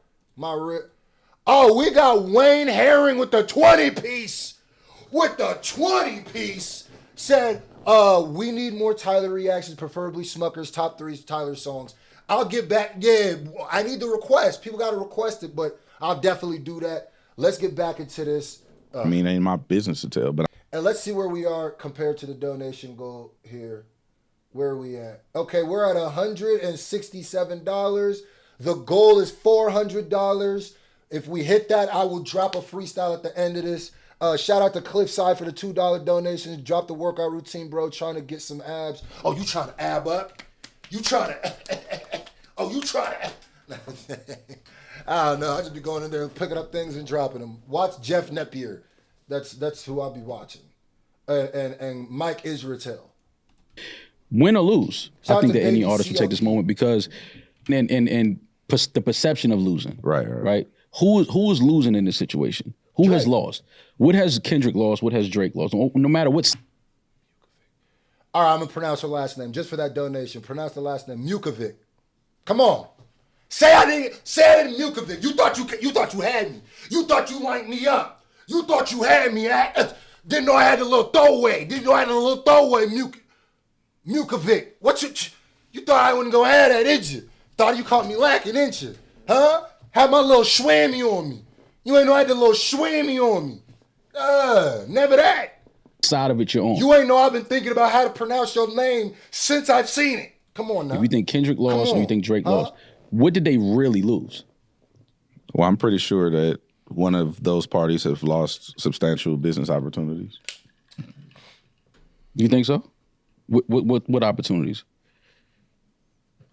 Oh, we got Wayne Herring with the 20-piece. Said, we need more Tyler reactions, preferably Smucker's top 3 Tyler songs. I'll get back. Yeah, I need the request. People got to request it, but I'll definitely do that. Let's get back into this. It ain't my business to tell, but. And let's see where we are compared to the donation goal here. Where are we at? Okay, we're at $167. The goal is $400. If we hit that, I will drop a freestyle at the end of this. Shout out to Cliffside for the $2 donations. Drop the workout routine, bro. Trying to get some abs. Oh, you trying to ab up? You trying to... I don't know. I just be going in there and picking up things and dropping them. Watch Jeff Napier. That's who I'll be watching. And Mike Israel. Win or lose, Shout I out think to that any Baby artist should take this CLB. moment because, the perception of losing. Right. Who is losing in this situation? Who has lost? What has Kendrick lost? What has Drake lost? No matter what. All right, I'm gonna pronounce her last name just for that donation. Pronounce the last name, Mukovic. Come on, say I didn't Mukovic. You thought you had me. You thought you lined me up. You thought you had me. Didn't know I had a little throwaway. Mukovic. You thought I wouldn't go ahead at, did you? Thought you caught me lacking, didn't you? Huh? Had my little schwammy on me. You ain't know I had the little schwammy on me. Never that. Side of it you're on. You ain't know I've been thinking about how to pronounce your name since I've seen it. Come on now. If you think Kendrick lost and you think Drake lost, what did they really lose? Well, I'm pretty sure that one of those parties have lost substantial business opportunities. You think so? What opportunities?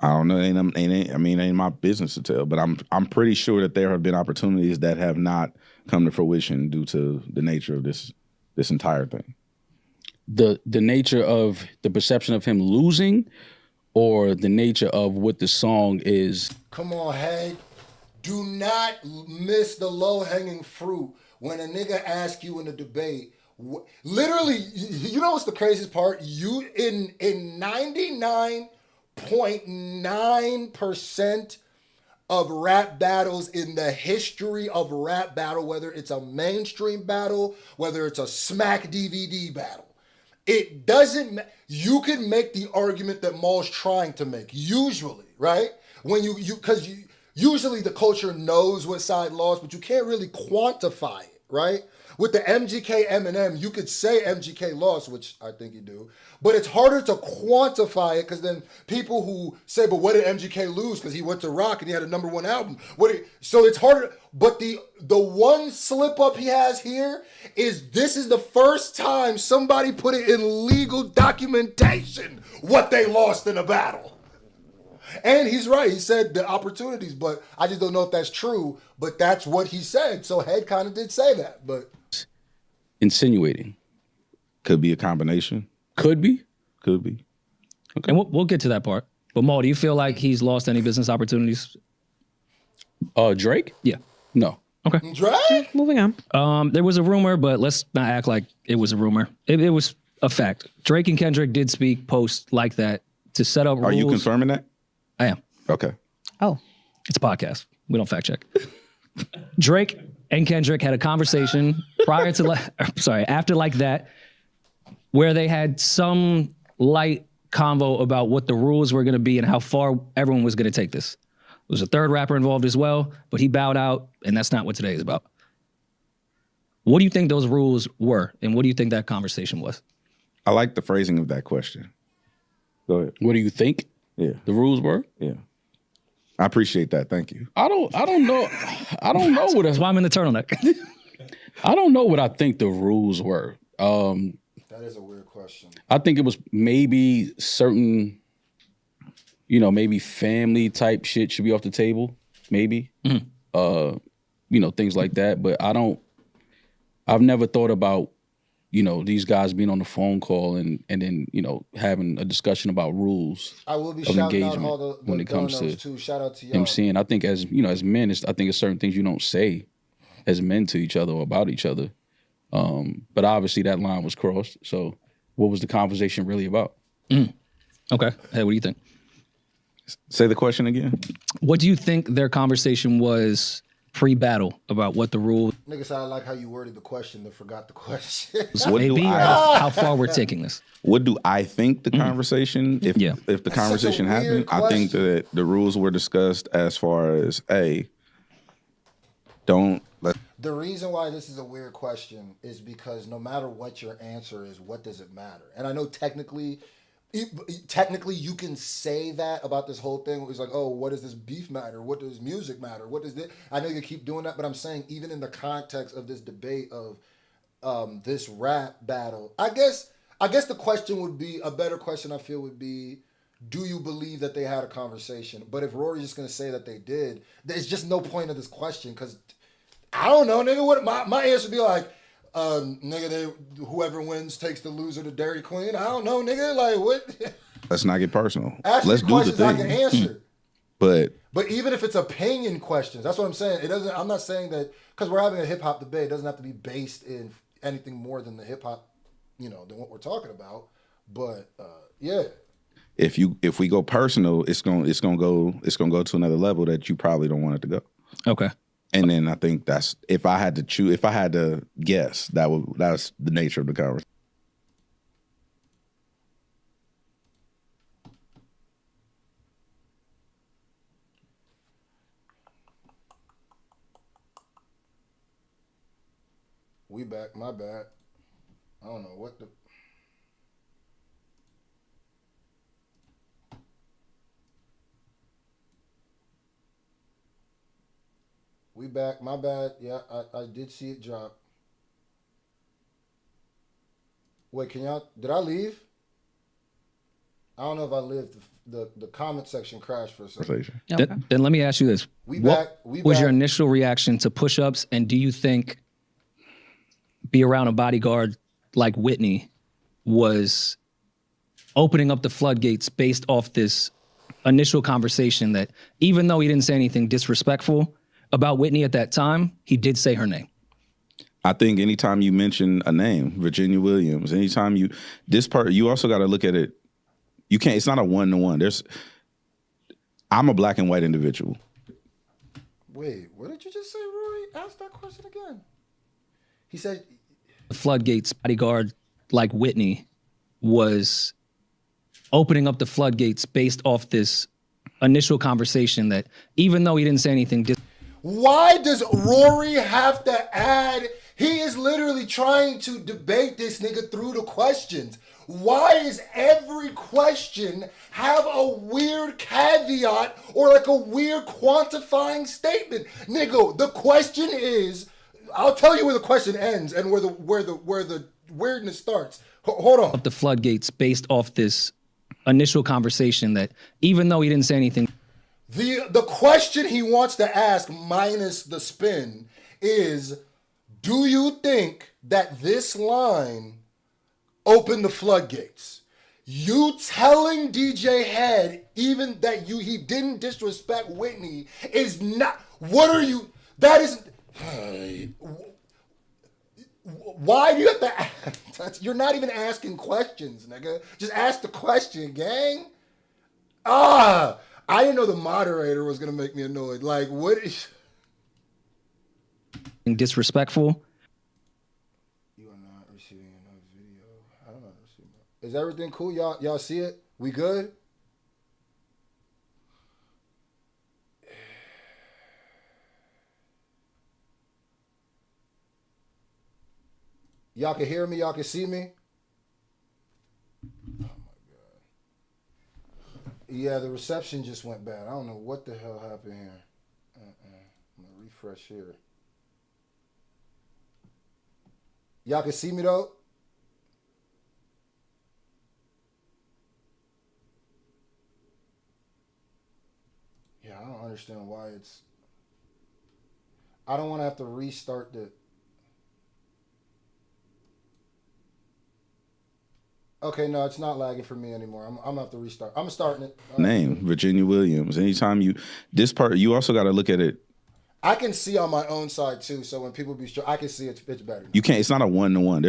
I don't know. Ain't my business to tell. But I'm pretty sure that there have been opportunities that have not come to fruition due to the nature of this entire thing. The nature of the perception of him losing, or the nature of what the song is. Come on, hey. Do not miss the low-hanging fruit when a nigga asks you in a debate. Literally, you know what's the craziest part? You in 99.9% of rap battles in the history of rap battle, whether it's a mainstream battle, whether it's a smack DVD battle, it doesn't. You can make the argument that Maul's trying to make. Usually, right? When because usually the culture knows what side lost, but you can't really quantify it, right? With the MGK Eminem, you could say MGK lost, which I think you do, but it's harder to quantify it because then people who say, but what did MGK lose? Because he went to rock and he had a #1 album. So it's harder. But the one slip up he has here is this is the first time somebody put it in legal documentation what they lost in a battle. And he's right. He said the opportunities, but I just don't know if that's true. But that's what he said. So Head kind of did say that, but insinuating. Could be a combination. Could be. Okay. And we'll get to that part. But Mo, do you feel like he's lost any business opportunities? Drake? Yeah. No. Okay. Drake? Moving on. There was a rumor, but let's not act like it was a rumor. It was a fact. Drake and Kendrick did speak post like that to set up rules. Are you confirming that? I am. Okay. Oh. It's a podcast. We don't fact check. Drake and Kendrick had a conversation after like that, where they had some light convo about what the rules were going to be and how far everyone was going to take this. There was a third rapper involved as well, but he bowed out, and that's not what today is about. What do you think those rules were, and what do you think that conversation was? I like the phrasing of that question. Go ahead. What do you think? Yeah. The rules were? Yeah. I appreciate that. Thank you. I don't know. I don't know what. That's why I'm in the turtleneck. I don't know what I think the rules were. That is a weird question. I think it was maybe certain, maybe family type shit should be off the table. Maybe. Mm-hmm. Things like that. But I've never thought about, these guys being on the phone call and then, having a discussion about rules. I will be of shouting out engagement all the when it comes to too. Shout out to y'all. MCing. I think as men, I think it's certain things you don't say as men to each other or about each other. But obviously that line was crossed. So what was the conversation really about? Okay. Hey, what do you think? Say the question again. What do you think their conversation was pre-battle about what the rules? Nigga said I like how you worded the question, but forgot the question. Maybe how far we're taking this. What do I think the conversation, if the conversation happened, I think that the rules were discussed as far as, The reason why this is a weird question is because no matter what your answer is, what does it matter? And I know technically you can say that about this whole thing. It's like, oh, what does this beef matter? What does music matter? What does this? I know you keep doing that, but I'm saying even in the context of this debate of this rap battle, I guess the question would be, a better question I feel would be, do you believe that they had a conversation? But if Rory's just gonna say that they did, there's just no point of this question because I don't know, nigga. What my answer would be like, nigga, whoever wins takes the loser to Dairy Queen. I don't know, nigga. Like what? Let's not get personal. Ask Let's me do the questions I thing. can answer. But even if it's opinion questions, that's what I'm saying. It doesn't. I'm not saying that because we're having a hip hop debate. It doesn't have to be based in anything more than the hip hop, than what we're talking about. But yeah. If we go personal, it's gonna go to another level that you probably don't want it to go. Okay. And then I think that's if I had to guess, that's the nature of the conversation. We back. My bad. I don't know what the. We back. My bad. Yeah, I did see it drop. Wait, did I leave? I don't know if I lived. The comment section crashed for a second. Okay. Then let me ask you this. What was your initial reaction to push-ups, and do you think be around a bodyguard like Whitney was opening up the floodgates based off this initial conversation that even though he didn't say anything disrespectful about Whitney at that time, he did say her name? I think anytime you mention a name, Virginia Williams, anytime you also got to look at it. You can't, it's not a one-to-one. I'm a black and white individual. Wait, what did you just say, Rory? Ask that question again. He said, the floodgates bodyguard like Whitney was opening up the floodgates based off this initial conversation that even though he didn't say anything. Why does Rory have to add? He is literally trying to debate this nigga through the questions. Why is every question have a weird caveat or like a weird quantifying statement? Nigga, the question is, I'll tell you where the question ends and where the weirdness starts. Hold on. Up the floodgates based off this initial conversation that even though he didn't say anything. The question he wants to ask minus the spin is, do you think that this line opened the floodgates? You telling DJ Head even that he didn't disrespect Whitney is not, what are you, that is, why do you have to ask? You're not even asking questions, nigga. Just ask the question, gang. I didn't know the moderator was going to make me annoyed. Like, what is... disrespectful? You are not receiving another video. I don't know. Is everything cool? Y'all see it? We good? Y'all can hear me? Y'all can see me? Oh, my God. Yeah, the reception just went bad. I don't know what the hell happened here. I'm going to refresh here. Y'all can see me, though? Yeah, I don't understand why it's... I don't want to have to restart the... Okay, no, it's not lagging for me anymore. I'm gonna have to restart. I'm starting it. Name, Virginia Williams. Anytime you also got to look at it. I can see on my own side too, so when people be I can see it's better. You can't, it's not a one-to-one.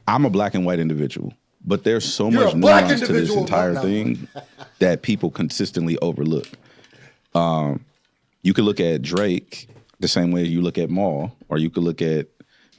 I'm a black and white individual, but there's so much nuance to this entire thing that people consistently overlook. You could look at Drake the same way you look at Maul, or you could look at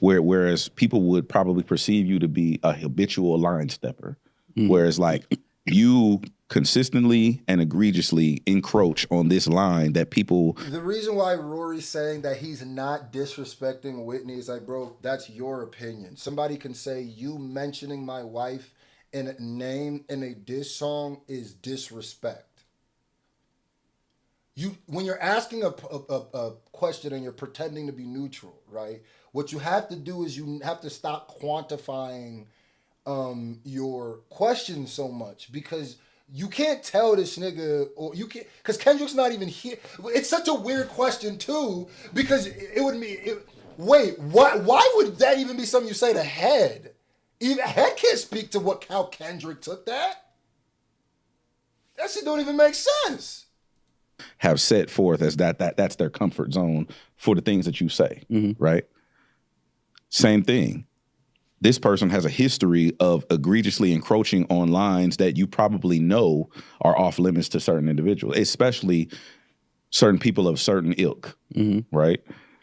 whereas people would probably perceive you to be a habitual line stepper, whereas like you consistently and egregiously encroach on this line that people... The reason why Rory's saying that he's not disrespecting Whitney is like, bro, that's your opinion. Somebody can say you mentioning my wife in a name in a diss song is disrespect. When you're asking a question and you're pretending to be neutral, right? What you have to do is you have to stop quantifying your question so much, because you can't tell this nigga, or you can't, because Kendrick's not even here. It's such a weird question too, because it would be, wait, why would that even be something you say to Head? Even Head can't speak to how Kendrick took that. That shit don't even make sense. Have set forth as that's their comfort zone for the things that you say, right? Same thing. This person has a history of egregiously encroaching on lines that you probably know are off limits to certain individuals, especially certain people of certain ilk, right?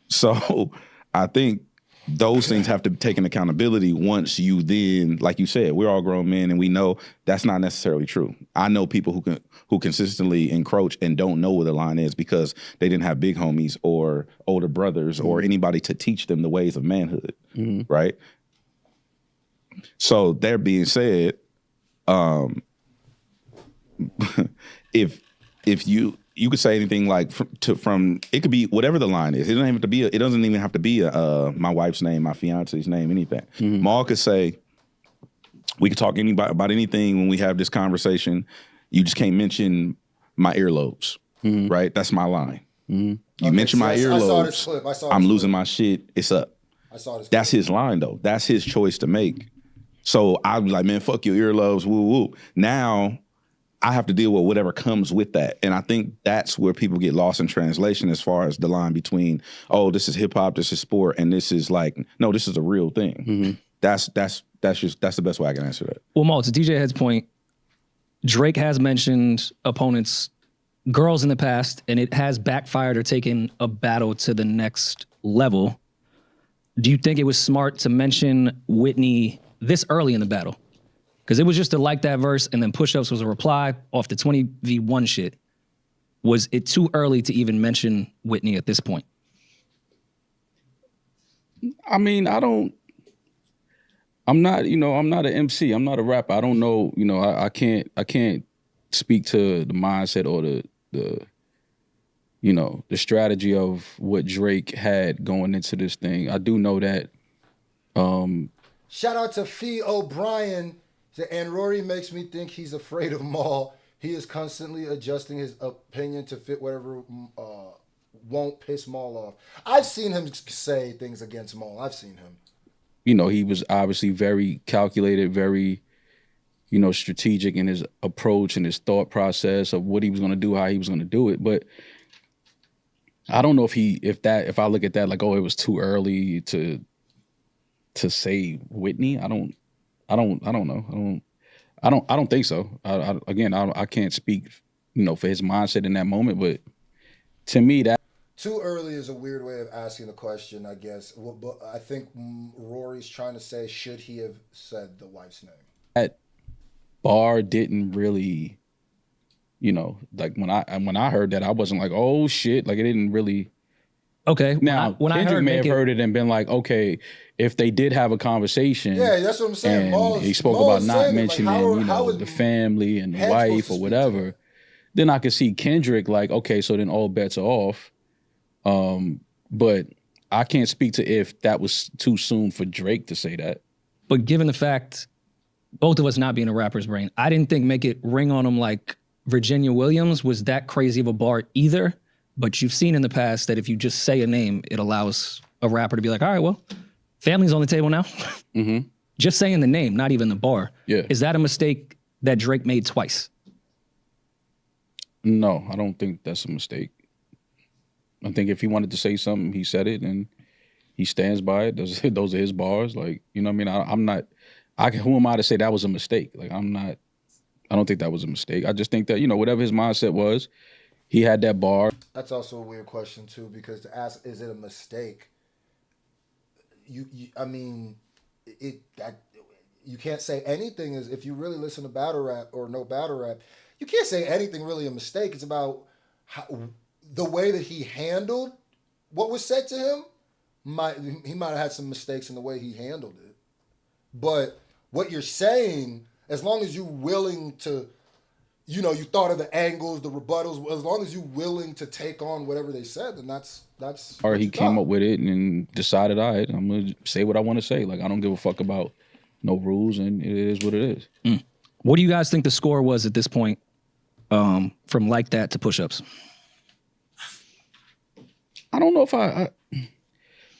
So I think those things have to be taken accountability once you then, like you said, we're all grown men and we know that's not necessarily true. I know people who consistently encroach and don't know where the line is because they didn't have big homies or older brothers or anybody to teach them the ways of manhood, right? So that being said, if you could say anything like from it could be whatever the line is. It doesn't have to be. It doesn't even have to be my wife's name, my fiance's name, anything. Maul could say we could talk about anything when we have this conversation. You just can't mention my earlobes, right? That's my line. You mention my earlobes, I saw this clip. I'm losing my shit. It's up. I saw this. That's his line though. That's his choice to make. So I was like, man, fuck your earlobes, woo woo. Now I have to deal with whatever comes with that. And I think that's where people get lost in translation as far as the line between, oh, this is hip hop, this is sport, and this is like, no, this is a real thing. That's the best way I can answer that. Well, Mo, to DJ Head's point, Drake has mentioned opponents, girls in the past, and it has backfired or taken a battle to the next level. Do you think it was smart to mention Whitney this early in the battle? Because it was just to like that verse and then push-ups was a reply off the 20v1 shit. Was it too early to even mention Whitney at this point? I mean, I'm not an MC. I'm not a rapper. I don't know, I can't speak to the mindset or the strategy of what Drake had going into this thing. I do know that. Shout out to Fee O'Brien. And Rory makes me think he's afraid of Maul. He is constantly adjusting his opinion to fit whatever won't piss Maul off. I've seen him say things against Maul. I've seen him. He was obviously very calculated, very, strategic in his approach and his thought process of what he was going to do, how he was going to do it. But I don't know if I look at that like, oh, it was too early to say Whitney. I don't know. I don't think so. I can't speak, for his mindset in that moment. But to me, that too early is a weird way of asking the question, I guess. But I think Rory's trying to say, should he have said the wife's name? That bar didn't really, like when I heard that, I wasn't like, oh shit, like it didn't really. Okay. Now, when Kendrick I heard may have heard it and been like, okay, if they did have a conversation, yeah, that's what I'm saying. And he spoke about not mentioning, the family and the wife or whatever, then I could see Kendrick like, okay, so then all bets are off. But I can't speak to if that was too soon for Drake to say that. But given the fact, both of us not being a rapper's brain, I didn't think Make It Ring on him like Virginia Williams was that crazy of a bar either. But you've seen in the past that if you just say a name, it allows a rapper to be like, all right, well, family's on the table now. Just saying the name, not even the bar. Yeah. Is that a mistake that Drake made twice? No, I don't think that's a mistake. I think if he wanted to say something, he said it and he stands by it. Those are his bars. Like, you know what I mean? Who am I to say that was a mistake? Like, I don't think that was a mistake. I just think that, whatever his mindset was, he had that bar. That's also a weird question too, because to ask, is it a mistake? You can't say anything is, if you really listen to battle rap or know battle rap, you can't say anything really a mistake. It's about the way that he handled what was said to him. He might have had some mistakes in the way he handled it. But what you're saying, as long as you're willing to, you thought of the angles, the rebuttals, as long as you're willing to take on whatever they said, then that's. Or he came up with it and decided, all right, I'm going to say what I want to say. Like, I don't give a fuck about no rules, and it is what it is. What do you guys think the score was at this point from Like That to Push-Ups? I don't know if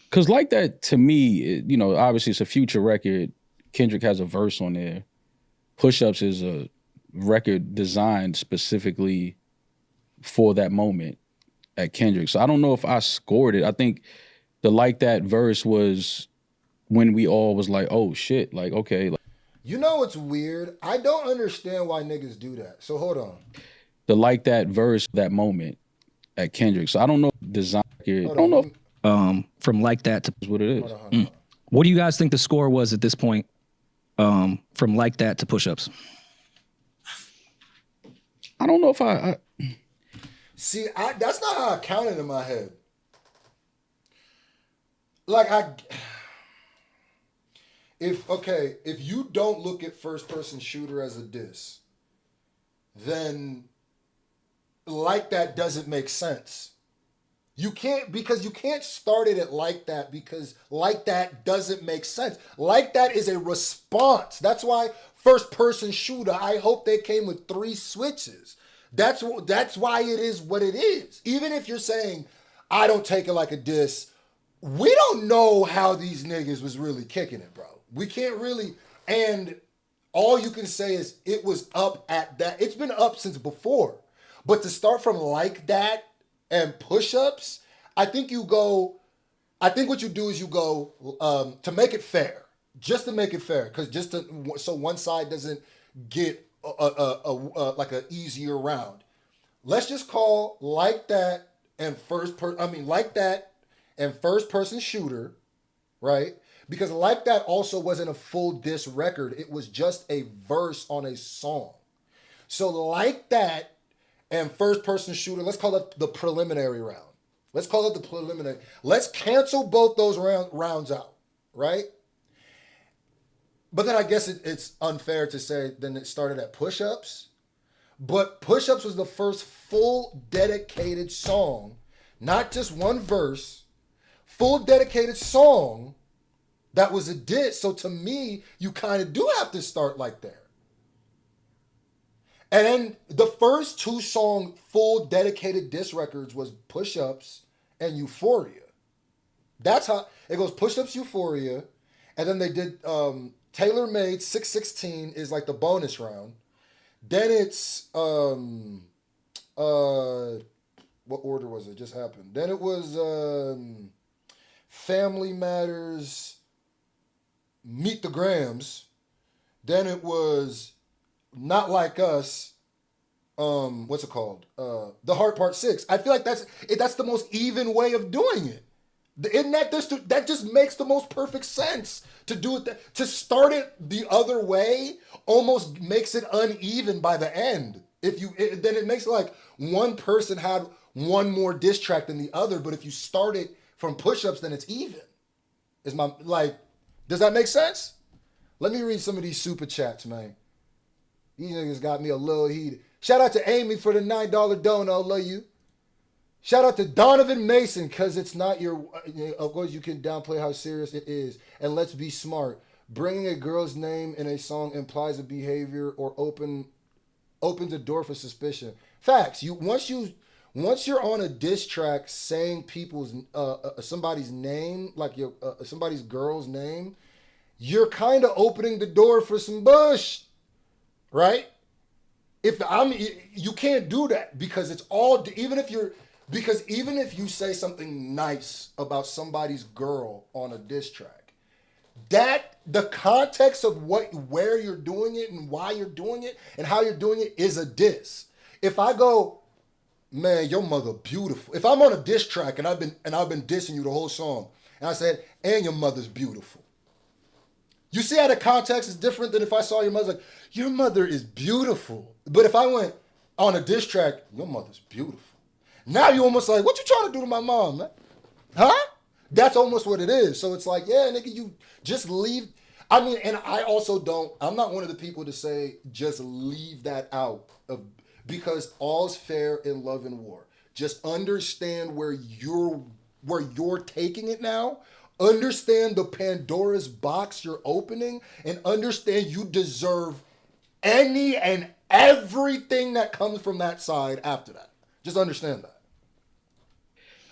because Like That, to me, obviously it's a Future record. Kendrick has a verse on there. Push-Ups is record designed specifically for that moment at Kendrick. So I don't know if I scored it. I think the Like That verse was when we all was like, oh shit, like, okay. You know what's weird? I don't understand why niggas do that. So hold on. The Like That verse, that moment at Kendrick. So I don't know design. I don't know. From Like That to what it is. Hold on. What do you guys think the score was at this point? From Like That to Push-Ups. I don't know if I see. That's not how I counted in my head. Like if you don't look at first person shooter as a diss, then Like That doesn't make sense. You can't start it at Like That because Like That doesn't make sense. Like That is a response. That's why first person shooter, I hope they came with 3 switches. That's why it is what it is. Even if you're saying, I don't take it like a diss, we don't know how these niggas was really kicking it, bro. We can't really, and all you can say is it was up at that. It's been up since before. But to start from Like That and Push-Ups, I think what you do is you go, to make it fair, just to make it fair, because so one side doesn't get like an easier round. Let's just call Like That and Like That and first person shooter, right? Because Like That also wasn't a full diss record. It was just a verse on a song. So Like That and first person shooter, let's call it the preliminary round. Let's call it the preliminary. Let's cancel both those rounds out, right? But then I guess it's unfair to say then it started at Push-Ups. But Push-Ups was the first full dedicated song, not just one verse, full dedicated song that was a diss. So to me, you kind of do have to start like there. And then the first 2 song full dedicated diss records was Push-Ups and Euphoria. That's how it goes. Push-Ups, Euphoria. And then they did Tailor Made 616 is like the bonus round. Then it's what order was it? Just happened. Then it was Family Matters, Meet the Grams. Then it was Not Like Us. What's it called? The Hard Part 6. I feel like that's the most even way of doing it. That just makes the most perfect sense to do it. To start it the other way almost makes it uneven by the end. Then it makes it like one person had one more diss track than the other. But if you start it from Push-Ups, then it's even. Does that make sense? Let me read some of these super chats, man. These niggas got me a little heated. Shout out to Amy for the $9 dono. Love you. Shout out to Donovan Mason, because it's not your... Of course, you can downplay how serious it is. And let's be smart. Bringing a girl's name in a song implies a behavior or opens a door for suspicion. Facts. Once you're on a diss track saying people's somebody's name, like your somebody's girl's name, you're kind of opening the door for some bush, right? You can't do that because it's all because even if you say something nice about somebody's girl on a diss track, that the context of where you're doing it and why you're doing it and how you're doing it is a diss. If I go, man, your mother beautiful. If I'm on a diss track and I've been dissing you the whole song, and I said, and your mother's beautiful. You see how the context is different than if I saw your mother like, your mother is beautiful. But if I went on a diss track, your mother's beautiful. Now you almost like, what you trying to do to my mom, man? Huh? That's almost what it is. So it's like, yeah, nigga, you just leave. I mean, and I also I'm not one of the people to say just leave that out because all's fair in love and war. Just understand where you're taking it now. Understand the Pandora's box you're opening and understand you deserve any and everything that comes from that side after that. Just understand that.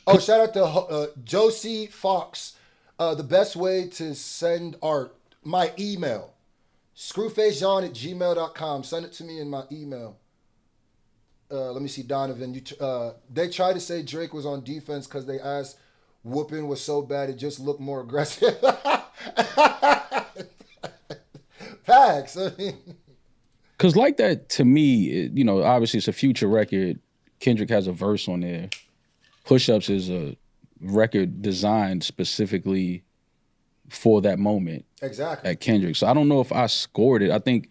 Oh, shout out to Josie Fox. The best way to send art, my email. Screwfacejohn@gmail.com. Send it to me in my email. Let me see, Donovan. They tried to say Drake was on defense because they asked whooping was so bad it just looked more aggressive. Facts. I mean. Cause like that to me, obviously it's a Future record. Kendrick has a verse on there. Push Ups is a record designed specifically for that moment. Exactly. At Kendrick. So I don't know if I scored it. I think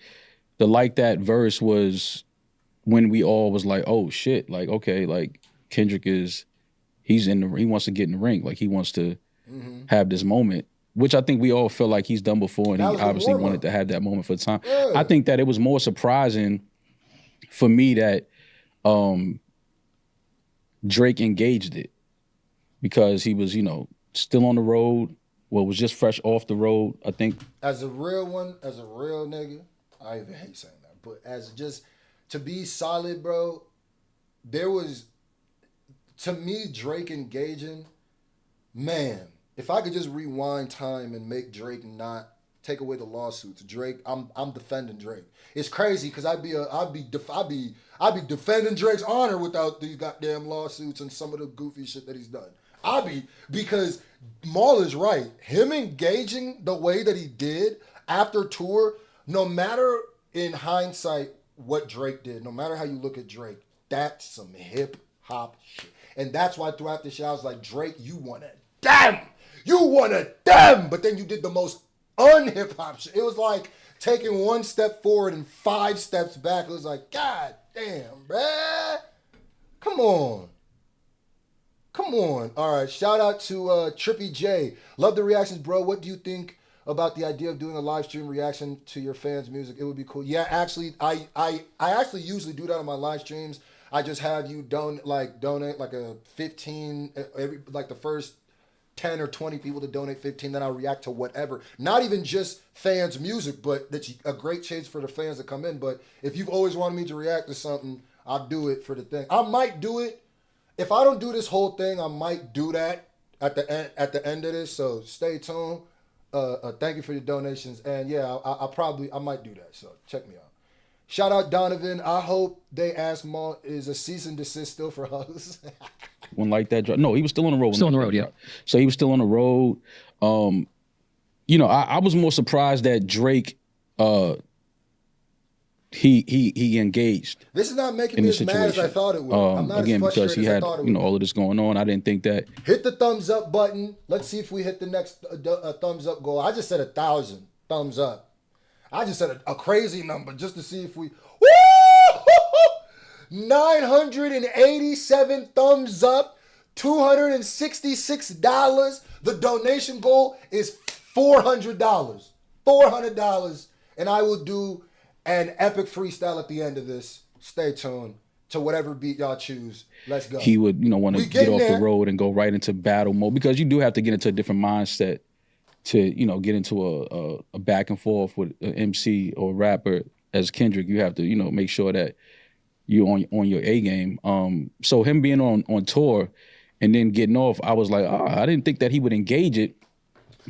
the Like That verse was when we all was like, oh shit, like, okay, like Kendrick he wants to get in the ring. Like he wants to have this moment, which I think we all feel like he's done before, and he obviously wanted to have that moment for the time. Yeah. I think that it was more surprising for me that Drake engaged it because he was, still on the road. Well, was just fresh off the road. I think as a real nigga, I even hate saying that, but as just to be solid, bro, there was, to me, Drake engaging, man, if I could just rewind time and make Drake not take away the lawsuits, Drake, I'm defending Drake. It's crazy because I'd be defending Drake's honor without these goddamn lawsuits and some of the goofy shit that he's done. Because Maul is right. Him engaging the way that he did after tour, no matter in hindsight what Drake did, no matter how you look at Drake, that's some hip hop shit. And that's why throughout the show I was like, Drake, you want to damn. You want to damn. But then you did the most un-hip hop shit. It was like taking one step forward and 5 steps back. It was like, God damn, bruh. Come on. All right. Shout out to Trippy J. Love the reactions, bro. What do you think about the idea of doing a live stream reaction to your fans' music? It would be cool. Yeah, actually, I actually usually do that on my live streams. I just have you donate like a 15 the first 10 or 20 people to donate 15, then I'll react to whatever. Not even just fans' music, but that's a great chance for the fans to come in. But if you've always wanted me to react to something, I'll do it for the thing. I might do it. If I don't do this whole thing, I might do that at the end of this. So stay tuned. Thank you for your donations. And yeah, I might do that. So check me out. Shout out Donovan. I hope they ask Maul, is a cease and desist still for us? When Like That dropped. No, he was still on the road. Still on the road, yeah. So he was still on the road. I was more surprised that Drake he engaged. This is not making me as mad as I thought it would. I'm not again as because he had as I thought it would. all of this going on. I didn't think that. Hit the thumbs up button. Let's see if we hit the next thumbs up goal. I just said 1,000 thumbs up. I just said a crazy number just to see if we. Woo! 987 thumbs up. $266. The donation goal is $400. $400, and I will do an epic freestyle at the end of this. Stay tuned to whatever beat y'all choose. Let's go. He would, want to get off the road and go right into battle mode because you do have to get into a different mindset to, get into a back and forth with an MC or a rapper. As Kendrick, you have to, make sure that you're on your A game. So him being on tour and then getting off, I was like, I didn't think that he would engage it,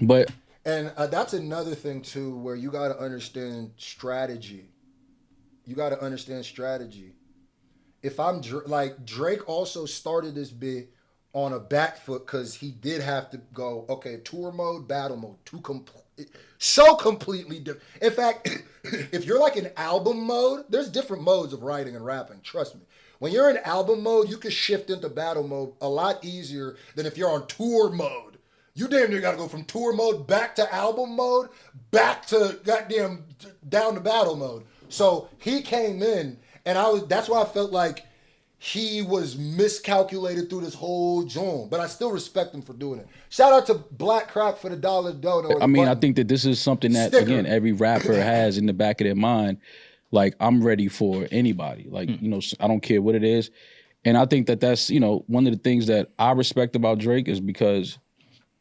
but. And that's another thing, too, where you got to understand strategy. If I'm Drake also started this bit on a back foot because he did have to go, okay, tour mode, battle mode, so completely different. In fact, if you're like in album mode, there's different modes of writing and rapping, trust me. When you're in album mode, you can shift into battle mode a lot easier than if you're on tour mode. You damn near got to go from tour mode back to album mode, back to goddamn down to battle mode. So he came in, and that's why I felt like he was miscalculated through this whole joint. But I still respect him for doing it. Shout out to Black Crack for the $1 dono. I think that this is something that, again, every rapper has in the back of their mind. Like, I'm ready for anybody. Like, I don't care what it is. And I think that that's, one of the things that I respect about Drake is because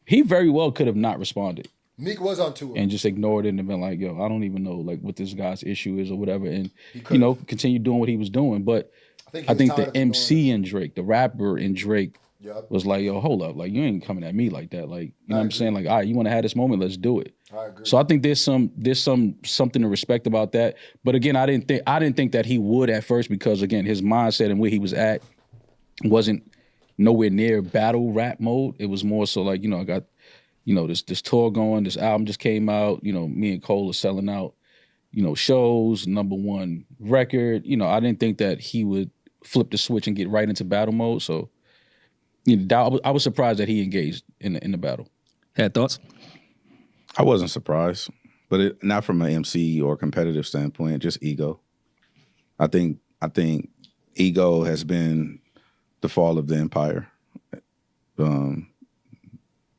he very well could have not responded. Meek was on tour. And just ignored it and been like, yo, I don't even know what this guy's issue is or whatever. And, continue doing what he was doing. But I think the MC in Drake, the rapper in Drake, was like, yo, hold up, like you ain't coming at me like that, like you know what I'm saying, like all right, you want to have this moment, let's do it. I agree. So I think there's something to respect about that. But again, I didn't think that he would at first because again, his mindset and where he was at wasn't nowhere near battle rap mode. It was more so like, I got, this tour going, this album just came out, me and Cole are selling out, shows, #1 record. I didn't think that he would flip the switch and get right into battle mode. So I was surprised that he engaged in the battle. Had thoughts? I wasn't surprised, but not from an MC or competitive standpoint, just ego. I think ego has been the fall of the empire.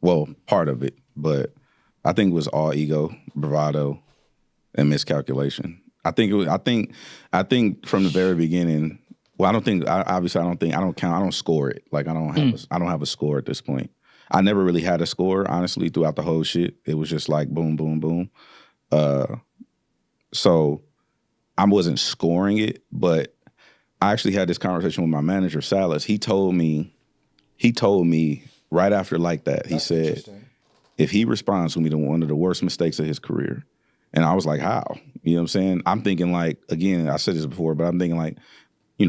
Well, part of it, but I think it was all ego, bravado, and miscalculation. I think from the very beginning. Well, I don't score it. Like I don't have a score at this point. I never really had a score, honestly, throughout the whole shit. It was just like boom, boom, boom. So I wasn't scoring it, but I actually had this conversation with my manager, Salas. He told me right after like that, he said, if he responds to me to one of the worst mistakes of his career. And I was like, how? You know what I'm saying? I'm thinking like, again, I said this before, but I'm thinking like,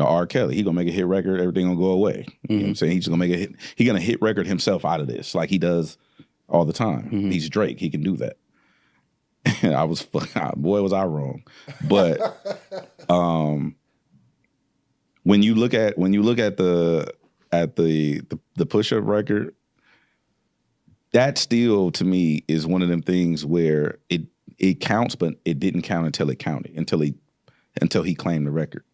R. Kelly, he gonna make a hit record, everything gonna go away. You know what I'm saying? He's gonna make a hit. He gonna hit record himself out of this like he does all the time. He's Drake. He can do that. And I was, boy, was I wrong. But when you look at the push-up record, that still to me is one of them things where it counts, but it didn't count until it counted, until he claimed the record.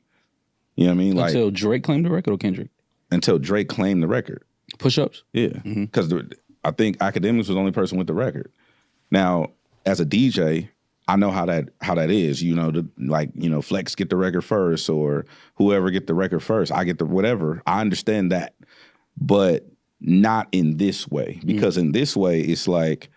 You know what I mean? Like until Drake claimed the record or Kendrick? Until Drake claimed the record. Push-ups? Yeah. Because I think Academics was the only person with the record. Now, as a DJ, I know how that is. Flex get the record first or whoever get the record first. I get the whatever. I understand that. But not in this way. Because in this way, it's like,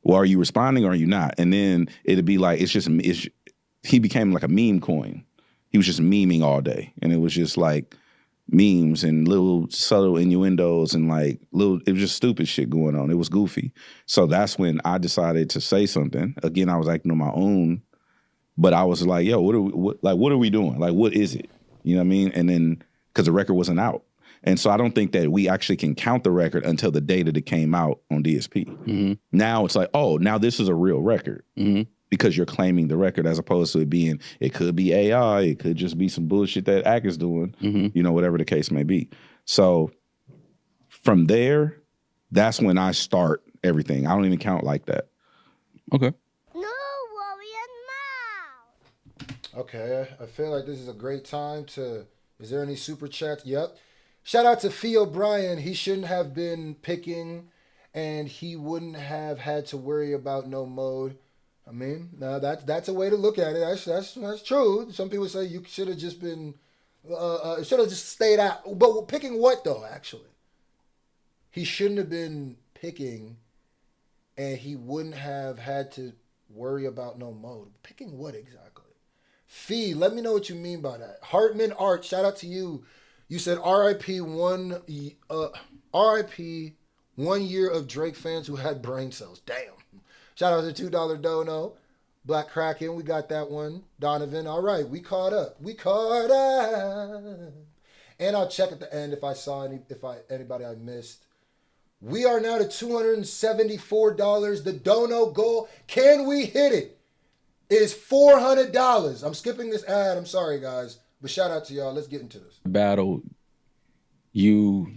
well, are you responding or are you not? And then it'd be like, he became like a meme coin. He was just memeing all day. And it was just like memes and little subtle innuendos and like it was just stupid shit going on. It was goofy. So that's when I decided to say something. Again, I was acting on my own, but I was like, yo, what are we doing? Like, what is it? You know what I mean? And then, because the record wasn't out. And so I don't think that we actually can count the record until the day that it came out on DSP. Now it's like, oh, now this is a real record. Because you're claiming the record as opposed to it could be AI, it could just be some bullshit that Ack is doing, whatever the case may be. So from there, that's when I start everything. I don't even count like that. Okay. No worrying mouth. Okay, I feel like this is a great time to, is there any super chats? Yep. Shout out to Fee O'Brien. He shouldn't have been picking and he wouldn't have had to worry about no mode. I mean, now that's a way to look at it. That's true. Some people say you should have just been, should have just stayed out. But picking what though? Actually, he shouldn't have been picking, and he wouldn't have had to worry about no mode. Picking what exactly? Fee, let me know what you mean by that. Hartman Art, shout out to you. You said R.I.P. 1 year of Drake fans who had brain cells. Damn. Shout out to $2 Dono. Black Kraken, we got that one. Donovan, all right, we caught up. And I'll check at the end if I saw anybody I missed. We are now to $274. The Dono goal, can we hit it? It is $400. I'm skipping this ad. I'm sorry, guys. But shout out to y'all. Let's get into this. Battle, you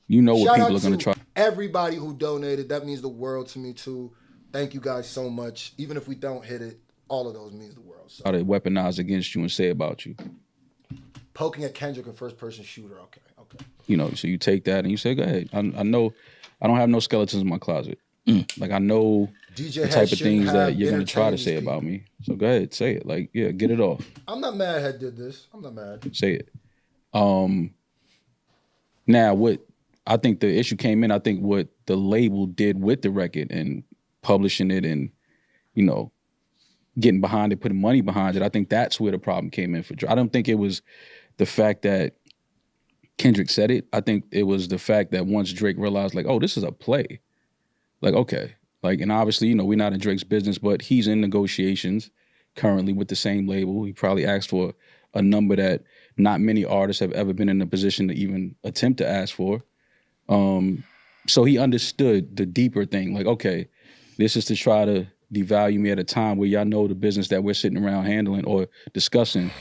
know what people are going to try. Everybody who donated, that means the world to me too. Thank you guys so much. Even if we don't hit it, all of those means the world. So. How they weaponize against you and say about you. Poking at Kendrick in first-person shooter. Okay. So you take that and you say, go ahead. I know I don't have no skeletons in my closet. Like I know DJ the type of things that you're going to try to say about me. So go ahead, say it. Like, yeah, get it off. I'm not mad Head did this. I'm not mad. Say it. Now, what I think the issue came in, I think what the label did with the record and publishing it and, getting behind it, putting money behind it, I think that's where the problem came in for Drake. I don't think it was the fact that Kendrick said it. I think it was the fact that once Drake realized, like, oh, this is a play. Like, okay. Like, and obviously, you know, we're not in Drake's business, but he's in negotiations currently with the same label. He probably asked for a number that not many artists have ever been in a position to even attempt to ask for. So he understood the deeper thing. Like, okay, this is to try to devalue me at a time where y'all know the business that we're sitting around handling or discussing.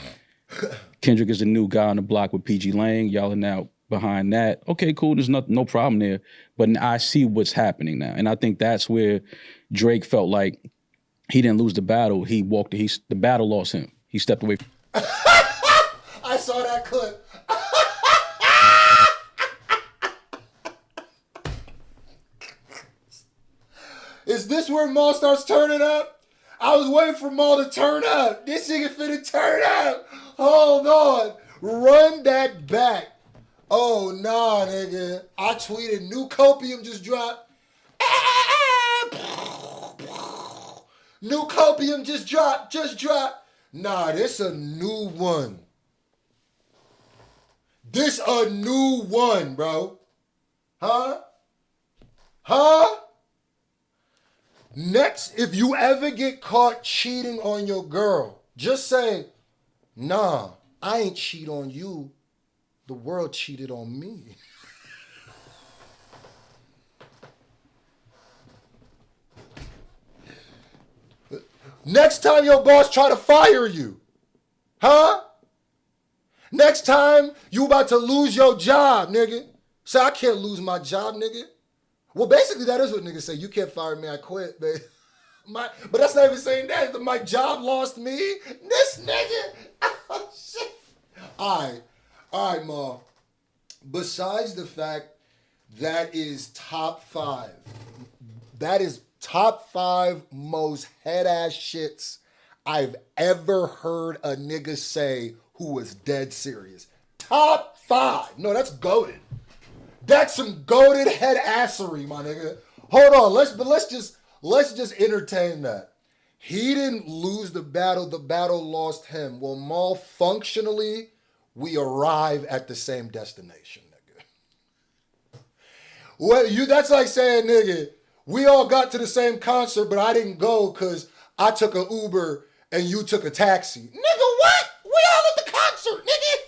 Kendrick is the new guy on the block with PG Lang. Y'all are now behind that. Okay, cool. There's no problem there. But I see what's happening now. And I think that's where Drake felt like he didn't lose the battle. The battle lost him. He stepped away. I saw that clip. Is this where Maul starts turning up? I was waiting for Maul to turn up. This nigga finna turn up. Hold on. Run that back. Oh, nah, nigga. I tweeted, new copium just dropped. New copium just dropped. Nah, this a new one. This a new one, bro. Huh? Next, if you ever get caught cheating on your girl, just say, nah, I ain't cheat on you. The world cheated on me. Next time your boss try to fire you, huh? Next time you about to lose your job, nigga. Say, I can't lose my job, nigga. Well, basically, that is what niggas say. You can't fire me, I quit, babe. But that's not even saying that. My job lost me. This nigga. Oh, shit. All right, Ma. Besides the fact that is top 5. That is top 5 most head-ass shits I've ever heard a nigga say who was dead serious. Top 5. No, that's goated. That's some goated head assery, my nigga. Hold on, let's just entertain that. He didn't lose the battle lost him. Well, Maul, functionally, we arrive at the same destination, nigga. Well, that's like saying, nigga, we all got to the same concert, but I didn't go because I took an Uber and you took a taxi. Nigga, what? We all at the concert, nigga.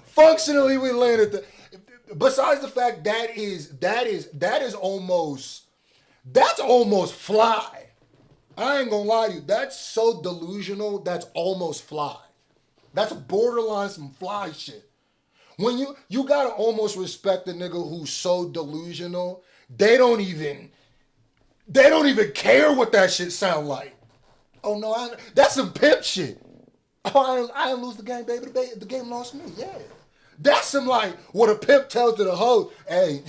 Functionally, we landed the. Besides the fact that's almost fly. I ain't gonna lie to you. That's so delusional. That's almost fly. That's borderline some fly shit. When you gotta almost respect the nigga who's so delusional. They don't even care what that shit sound like. Oh no, that's some pimp shit. Oh, I didn't lose the game, baby. The game lost me. Yeah. That's some like what a pimp tells to the hoe. Hey,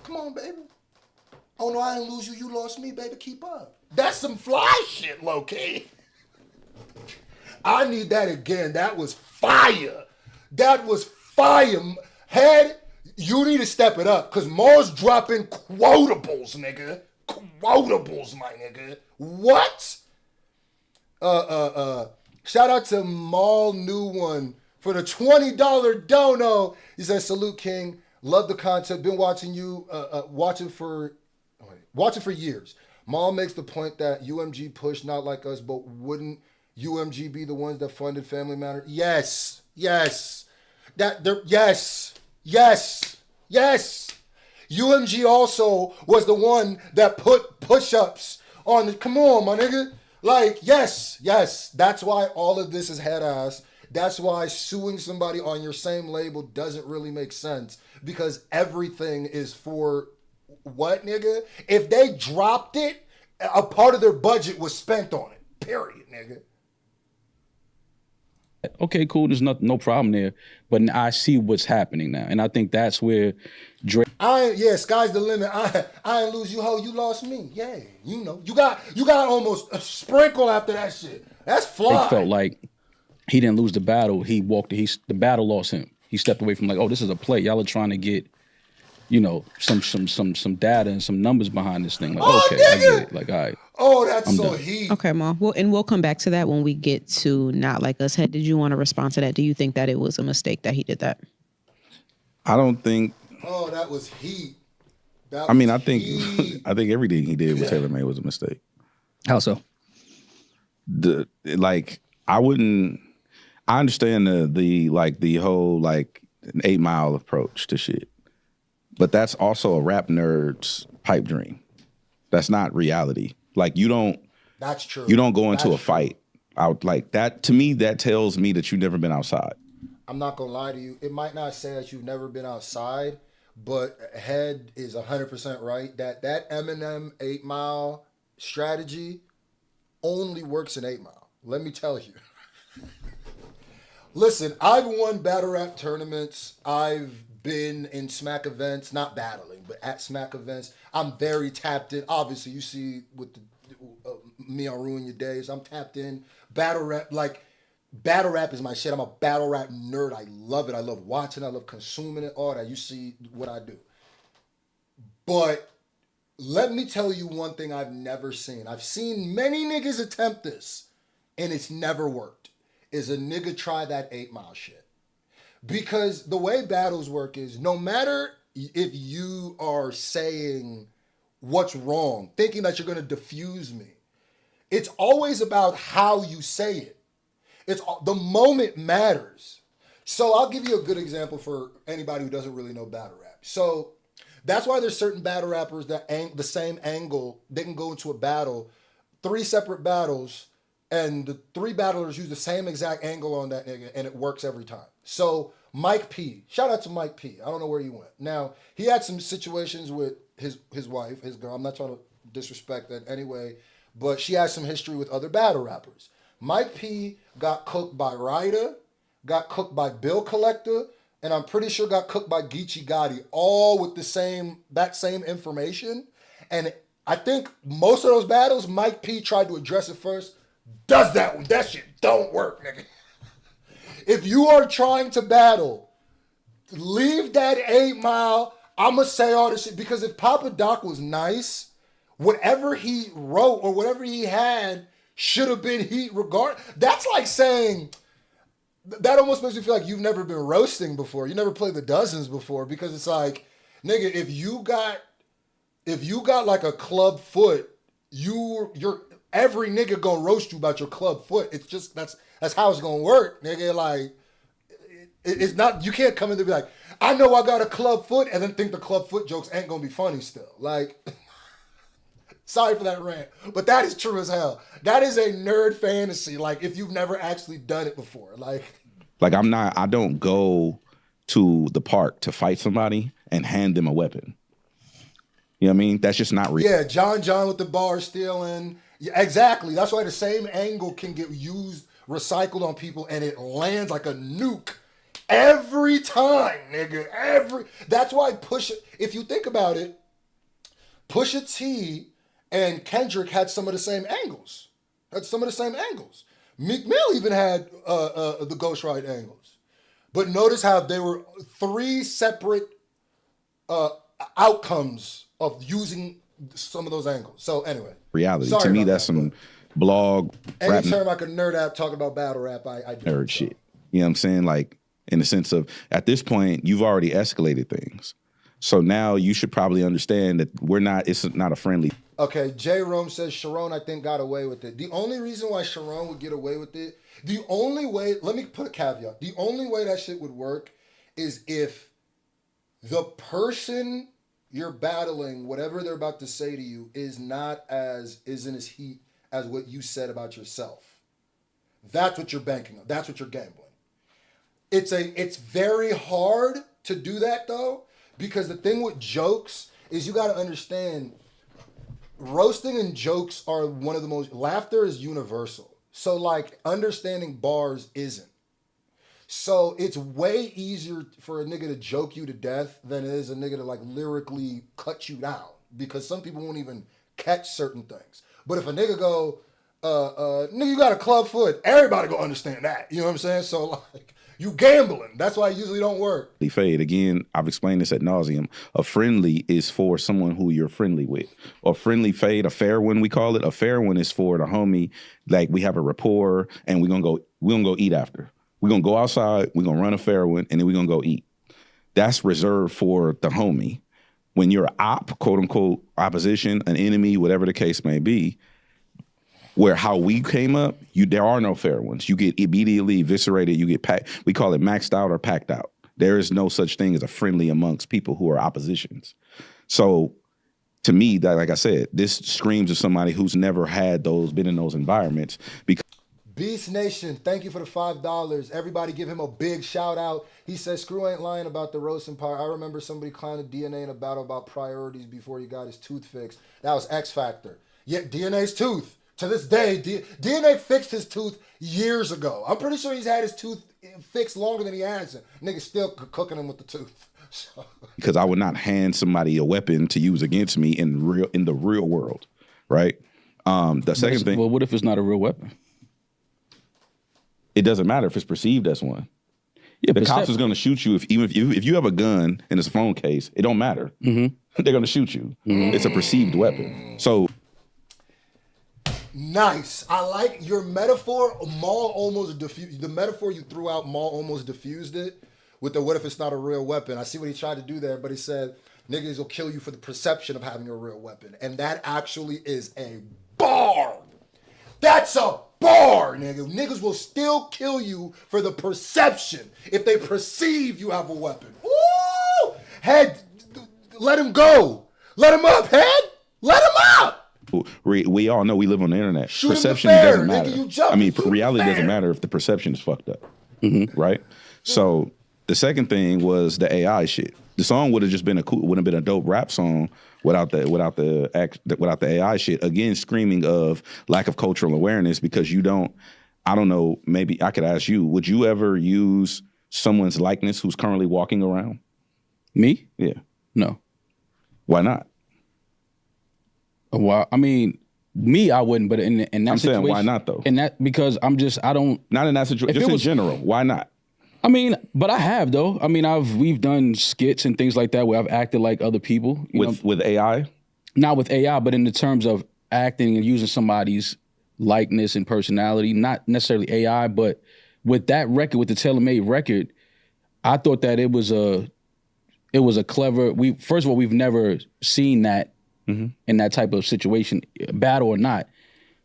come on, baby. Oh no, I didn't lose you. You lost me, baby. Keep up. That's some fly shit, low-key. I need that again. That was fire. Head, you need to step it up because Maul's dropping quotables, nigga. Quotables, my nigga. What? Shout out to Maul New One for the $20 dono. He says, salute, King. Love the content. Been watching you, watching for years. Maul makes the point that UMG pushed Not Like Us, but wouldn't UMG be the ones that funded Family Matters? Yes. UMG also was the one that put push-ups on the, come on, my nigga. Like, yes. That's why all of this is head-ass. That's why suing somebody on your same label doesn't really make sense because everything is for what, nigga? If they dropped it, a part of their budget was spent on it. Period, nigga. Okay, cool. There's no problem there. But I see what's happening now. And I think that's where Drake. Sky's the limit. I ain't lose you, ho. You lost me. Yeah, you know. You got almost a sprinkle after that shit. That's fly. It felt like he didn't lose the battle. The battle lost him. He stepped away from like, oh, this is a play. Y'all are trying to get some data and some numbers behind this thing. Like, Oh, okay, I nigga! get it. Like, all right. Oh, that's I'm so done. heat. Okay, Ma. Well, and we'll come back to that when we get to Not Like Us. Did you want to respond to that? Do you think that it was a mistake that he did that? I don't think. Oh, that was heat. I think everything he did with Taylor May was a mistake. How so? I understand the whole like 8 Mile approach to shit, but that's also a rap nerd's pipe dream. That's not reality. Like That's true. You don't go into a fight out like that. To me, that tells me that you've never been outside. I'm not gonna lie to you. It might not say that you've never been outside, but Head is 100% right. That Eminem 8 Mile strategy only works in 8 Mile. Let me tell you. Listen, I've won battle rap tournaments. I've been in smack events, not battling, but at smack events. I'm very tapped in. Obviously, you see with me on Ruin Your Days, I'm tapped in. Battle rap is my shit. I'm a battle rap nerd. I love it. I love watching. I love consuming it. All that. You see what I do. But let me tell you one thing I've never seen. I've seen many niggas attempt this, and it's never worked. Is a nigga try that 8 Mile shit. Because the way battles work is no matter if you are saying what's wrong, thinking that you're going to diffuse me, it's always about how you say it. The moment matters. So I'll give you a good example for anybody who doesn't really know battle rap. So that's why there's certain battle rappers that the same angle, they can go into a battle, 3 separate battles, and the 3 battlers use the same exact angle on that nigga, and it works every time. So Mike P, shout out to Mike P. I don't know where you went. Now, he had some situations with his wife, his girl. I'm not trying to disrespect that anyway, but she has some history with other battle rappers. Mike P got cooked by Ryder, got cooked by Bill Collector, and I'm pretty sure got cooked by Geechee Gotti, all with that same information. And I think most of those battles, Mike P tried to address it first. That shit don't work, nigga. If you are trying to battle, leave that 8 Mile. I'ma say all this shit because if Papa Doc was nice, whatever he wrote or whatever he had should have been heat regard. That's like saying that almost makes me feel like you've never been roasting before. You never played the dozens before because it's like, nigga, if you got like a club foot, you're every nigga gonna roast you about your club foot. It's just that's how it's gonna work, nigga. Like it's not, you can't come in there and be like, I know I got a club foot, and then think the club foot jokes ain't gonna be funny still. Like, sorry for that rant, but that is true as hell. That is a nerd fantasy. Like if you've never actually done it before, like I don't go to the park to fight somebody and hand them a weapon. You know what I mean? That's just not real. Yeah, John with the bar stealing. Yeah, exactly. That's why the same angle can get used, recycled on people, and it lands like a nuke every time, nigga. That's why if you think about it, Pusha T and Kendrick had some of the same angles. Meek Mill even had the Ghost Ride angles. But notice how there were 3 separate outcomes of using some of those angles. So anyway. Reality. To me, that's some blog rap. Anytime I could nerd out talking about battle rap, I do. Nerd shit. You know what I'm saying? Like, in the sense of, at this point, you've already escalated things. So now you should probably understand that it's not a friendly. Okay, J. Rome says Sharon, I think, got away with it. The only reason why Sharon would get away with it, let me put a caveat. The only way that shit would work is if the person you're battling, whatever they're about to say to you, isn't as heat as what you said about yourself. That's what you're banking on. That's what you're gambling. It's very hard to do that though, because the thing with jokes is you got to understand, roasting and jokes are one of the most, laughter is universal. So like understanding bars isn't. So it's way easier for a nigga to joke you to death than it is a nigga to like lyrically cut you down, because some people won't even catch certain things. But if a nigga go, nigga, you got a club foot, everybody gonna understand that. You know what I'm saying? So like, You gambling. That's why it usually don't work. Fade. Again, I've explained this ad nauseum. A friendly is for someone who you're friendly with. A friendly fade, a fair one we call it. A fair one is for the homie. Like we have a rapport and we're gonna go eat after. We're gonna go outside, we're gonna run a fair one, and then we're gonna go eat. That's reserved for the homie. When you're op, quote unquote, opposition, an enemy, whatever the case may be, where how we came up, there are no fair ones. You get immediately eviscerated, you get packed. We call it maxed out or packed out. There is no such thing as a friendly amongst people who are oppositions. So to me, that, like I said, this screams of somebody who's never been in those environments. Because Beast Nation, thank you for the $5. Everybody give him a big shout out. He says, Screw ain't lying about the roast empire. I remember somebody clowning DNA in a battle about priorities before he got his tooth fixed. That was X Factor. Yet DNA's tooth. To this day, DNA fixed his tooth years ago. I'm pretty sure he's had his tooth fixed longer than he has it. Niggas still cooking him with the tooth. So. Because I would not hand somebody a weapon to use against me in the real world, right? The second thing. Well, what if it's not a real weapon? It doesn't matter if it's perceived as one. Yeah, the cops is going to shoot you if you have a gun and it's a phone case. It don't matter. Mm-hmm. They're going to shoot you. Mm-hmm. It's a perceived weapon. So. Nice. I like your metaphor. Maul almost diffused. The metaphor you threw out, Maul almost diffused it with the what if it's not a real weapon. I see what he tried to do there, but he said niggas will kill you for the perception of having a real weapon. And that actually is a bar. That's a bar, nigga. Niggas will still kill you for the perception if they perceive you have a weapon. Woo! Head, let him go. Let him up, head. Let him up. We all know we live on the internet. Shoot perception fair, doesn't matter. Nigga, reality doesn't matter if the perception is fucked up, right? So the second thing was the AI shit. The song would have just been wouldn't have been a dope rap song without the AI shit. Again, screaming of lack of cultural awareness because you don't. I don't know. Maybe I could ask you: would you ever use someone's likeness who's currently walking around? Me? Yeah. No. Why not? Well, I mean, me, I wouldn't, but in that I'm situation, saying, why not though? In that because I don't. Not in that situation. Just in general, why not? I mean, but I have though. I mean, we've done skits and things like that where I've acted like other people with AI. Not with AI, but in the terms of acting and using somebody's likeness and personality, not necessarily AI, but with that record, with the tailor-made record, I thought that it was a clever. First of all, we've never seen that. Mm-hmm. In that type of situation, battle or not.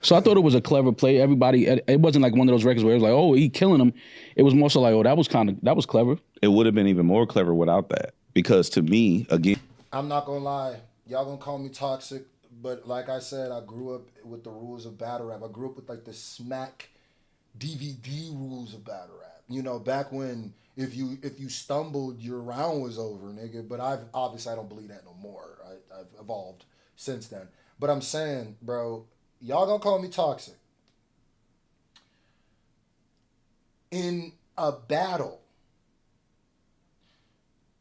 So I thought it was a clever play. Everybody, it wasn't like one of those records where it was like, oh, he killing him. It was more so like, oh, that was clever. It would have been even more clever without that. Because to me, again. I'm not gonna lie. Y'all gonna call me toxic, but like I said, I grew up with the rules of battle rap. I grew up with like the smack DVD rules of battle rap. You know, back when if you stumbled, your round was over, nigga. But I don't believe that no more. I've evolved since then. But I'm saying, bro, y'all gonna call me toxic. In a battle.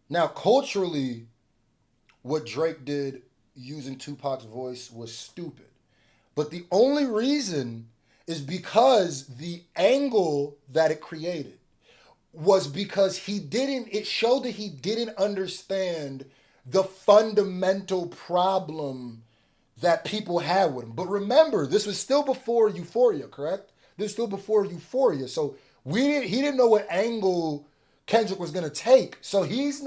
Now, culturally, what Drake did using Tupac's voice was stupid. But the only reason is because the angle that it created was because it showed that he didn't understand the fundamental problem that people had with him. But remember, this was still before Euphoria, correct? This was still before Euphoria. So he didn't know what angle Kendrick was gonna take. So he's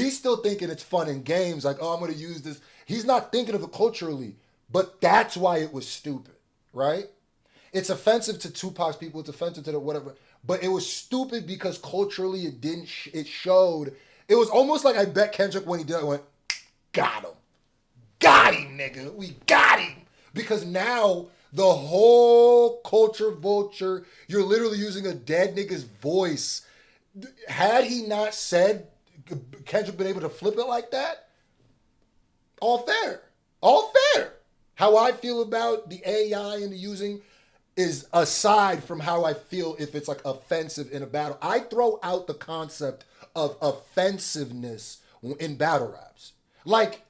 still thinking it's fun and games, like, oh, I'm gonna use this. He's not thinking of it culturally, but that's why it was stupid, right? It's offensive to Tupac's people, it's offensive to the whatever, but it was stupid because culturally it showed. It was almost like I bet Kendrick when he did it, I went, got him. Got him, nigga. We got him. Because now the whole culture vulture, you're literally using a dead nigga's voice. Had he not said, Kendrick been able to flip it like that, all fair. All fair. How I feel about the AI and the using is aside from how I feel if it's like offensive in a battle. I throw out the concept of offensiveness in battle raps. Like,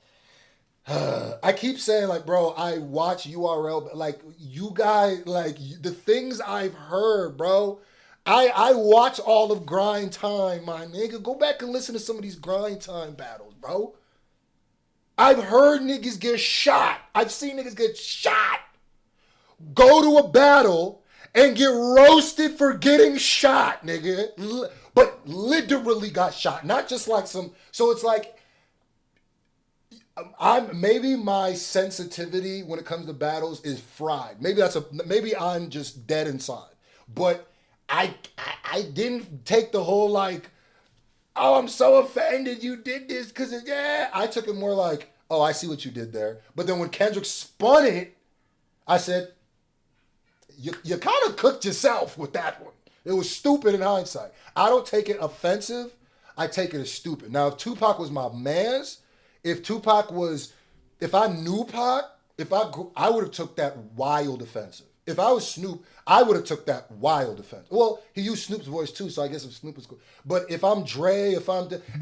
I keep saying, like, bro, I watch URL, like, you guys, like, the things I've heard, bro, I watch all of Grind Time, my nigga. Go back and listen to some of these Grind Time battles, bro. I've heard niggas get shot. I've seen niggas get shot. Go to a battle and get roasted for getting shot, nigga. But literally got shot. Not just like some... So it's like... maybe my sensitivity when it comes to battles is fried. Maybe I'm just dead inside. But I didn't take the whole like, oh, I'm so offended you did this because I took it more like, oh, I see what you did there. But then when Kendrick spun it, I said, you kind of cooked yourself with that one. It was stupid in hindsight. I don't take it offensive. I take it as stupid. Now, if Tupac was my man's, if I knew Pac, I would have took that wild offensive. If I was Snoop, I would have took that wild offensive. Well, he used Snoop's voice too, so I guess if Snoop was cool. But if I'm Dre,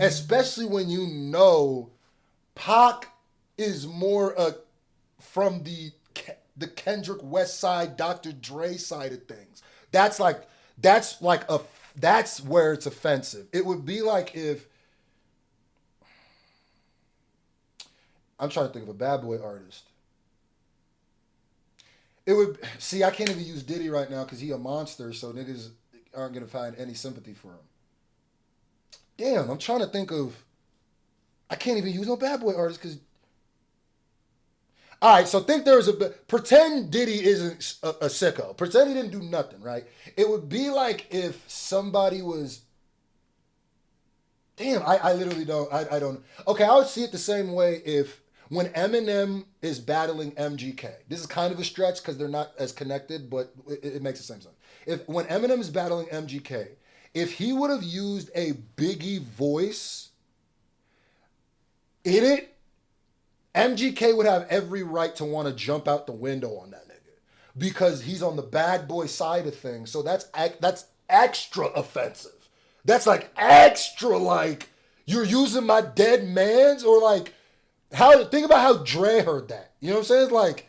especially when you know Pac is more from the Kendrick West Side, Dr. Dre side of things. That's where it's offensive. It would be like if, I'm trying to think of a bad boy artist. It would, see, I can't even use Diddy right now because he a monster, so niggas aren't going to find any sympathy for him. Damn, I'm trying to think of, I can't even use no bad boy artist because, all right, so think there's pretend Diddy isn't a sicko. Pretend he didn't do nothing, right? It would be like if somebody was, damn, I literally don't, I don't, okay, I would see it the same way if, when Eminem is battling MGK, this is kind of a stretch because they're not as connected, but it makes the same sense. When Eminem is battling MGK, if he would have used a Biggie voice in it, MGK would have every right to want to jump out the window on that nigga because he's on the bad boy side of things. So that's extra offensive. That's like extra like you're using my dead man's or like. Think about how Dre heard that. You know what I'm saying? It's like,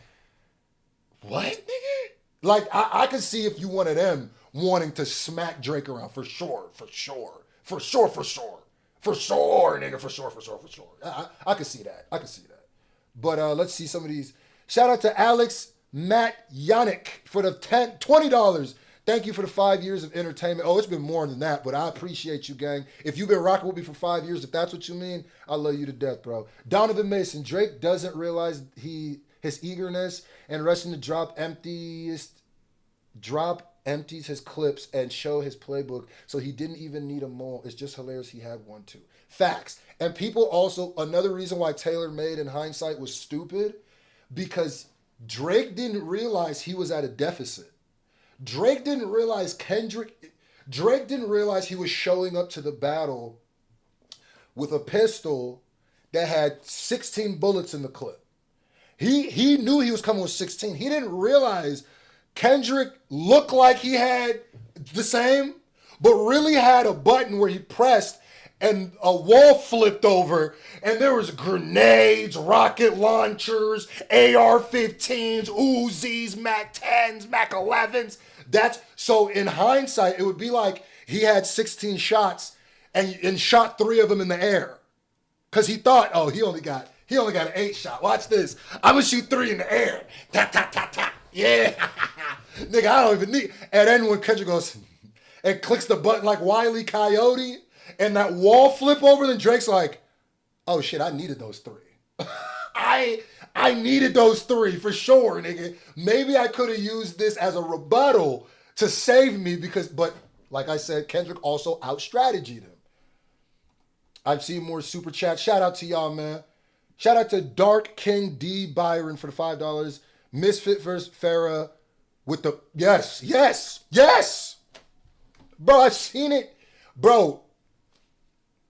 what, nigga? Like, I could see if you one of them wanting to smack Drake around for sure, nigga, for sure. I could see that. But let's see some of these. Shout out to Alex Matt Yannick for the $20. Thank you for the 5 years of entertainment. Oh, it's been more than that, but I appreciate you, gang. If you've been rocking with me for 5 years, if that's what you mean, I love you to death, bro. Donovan Mason, Drake doesn't realize his eagerness and rushing to drop empties his clips and show his playbook, so he didn't even need a mole. It's just hilarious he had one too. Facts. And people also, another reason why Taylor made in hindsight was stupid, because Drake didn't realize he was at a deficit. Drake didn't realize he was showing up to the battle with a pistol that had 16 bullets in the clip. He knew he was coming with 16. He didn't realize Kendrick looked like he had the same, but really had a button where he pressed and a wall flipped over and there was grenades, rocket launchers, AR-15s, Uzis, MAC-10s, MAC-11s. So in hindsight, it would be like he had 16 shots and shot 3 of them in the air. Cause he thought, oh, he only got an 8 shot. Watch this. I'm gonna shoot 3 in the air. Ta ta ta ta. Yeah. Nigga, I don't even need. And then when Kendrick goes and clicks the button like Wile E. Coyote, and that wall flip over, then Drake's like, oh shit, I needed those 3. I needed those 3 for sure, nigga. Maybe I could have used this as a rebuttal to save me but like I said, Kendrick also out-strategied him. I've seen more super chats. Shout out to y'all, man. Shout out to Dark King D. Byron for the $5. Misfit vs. Farrah with the, yes. Bro, I've seen it. Bro,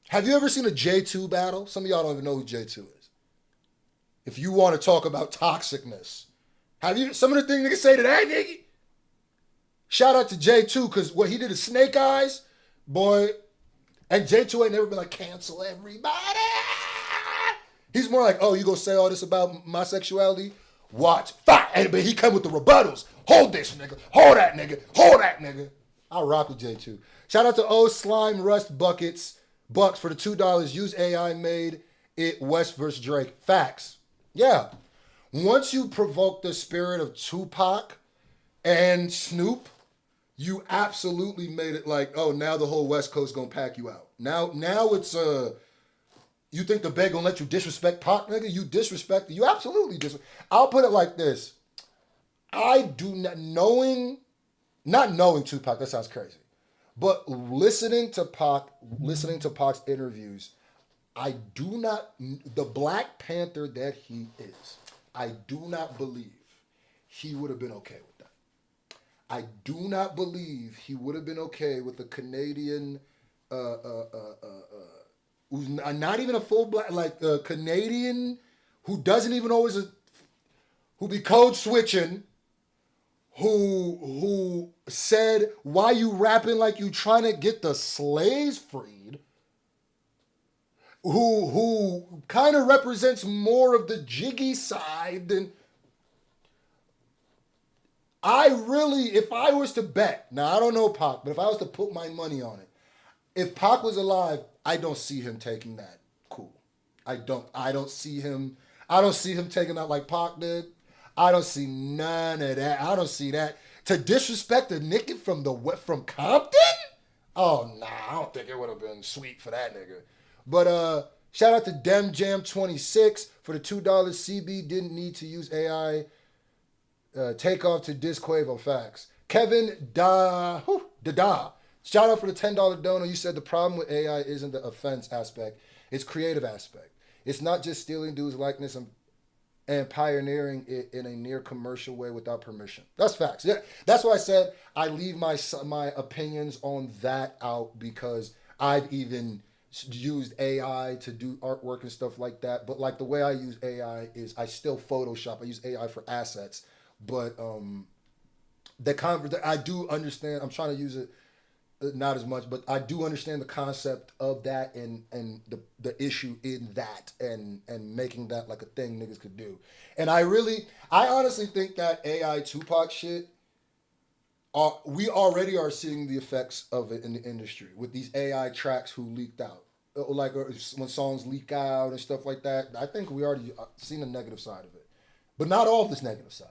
have you ever seen a J2 battle? Some of y'all don't even know who J2 is. If you want to talk about toxicness. Have you, some of the things niggas say today, nigga? Shout out to J2, because what he did is Snake Eyes, boy. And J2 ain't never been like, cancel everybody. He's more like, oh, you gonna say all this about my sexuality? Watch. But he come with the rebuttals. Hold this, nigga. Hold that, nigga. Hold that, nigga. I rock with J too. Shout out to O Slime Rust Bucks for the $2. Use AI made it West versus Drake. Facts. Yeah. Once you provoke the spirit of Tupac and Snoop, you absolutely made it like, oh, now the whole West Coast gonna pack you out. Now it's you think the Bay gonna let you disrespect Pac, nigga? You disrespect, you absolutely disrespect. I'll put it like this. I do not knowing Tupac, that sounds crazy. But listening to Pac's interviews, I do not, the Black Panther that he is, I do not believe he would have been okay with that. I do not believe he would have been okay with a Canadian, who's not even a full black, like a Canadian who doesn't even always, who be code switching, who said, why you rapping like you trying to get the slaves freed? Who kind of represents more of the jiggy side than I really, if I was to bet, now I don't know Pac, but if I was to put my money on it, if Pac was alive, I don't see him taking that cool. I don't see him taking that like Pac did. I don't see none of that. I don't see that. To disrespect a nigga from Compton? Oh, nah, I don't think it would have been sweet for that nigga. But shout out to Dem Jam 26 for the $2. CB didn't need to use AI. Takeoff to Disquavo. Facts. Kevin Dada. Shout out for the $10 donor. You said the problem with AI isn't the offense aspect. It's creative aspect. It's not just stealing dudes' likeness and pioneering it in a near commercial way without permission. That's facts. Yeah, that's why I said I leave my opinions on that out because I've even used AI to do artwork and stuff like that. But like the way I use AI is I still Photoshop. I use AI for assets, but I do understand. I'm trying to use it not as much, but I do understand the concept of that and the issue in that and making that like a thing niggas could do. And I honestly think that AI Tupac shit, we already are seeing the effects of it in the industry with these AI tracks who leaked out. Like when songs leak out and stuff like that. I think we already seen the negative side of it. But not all of this negative side.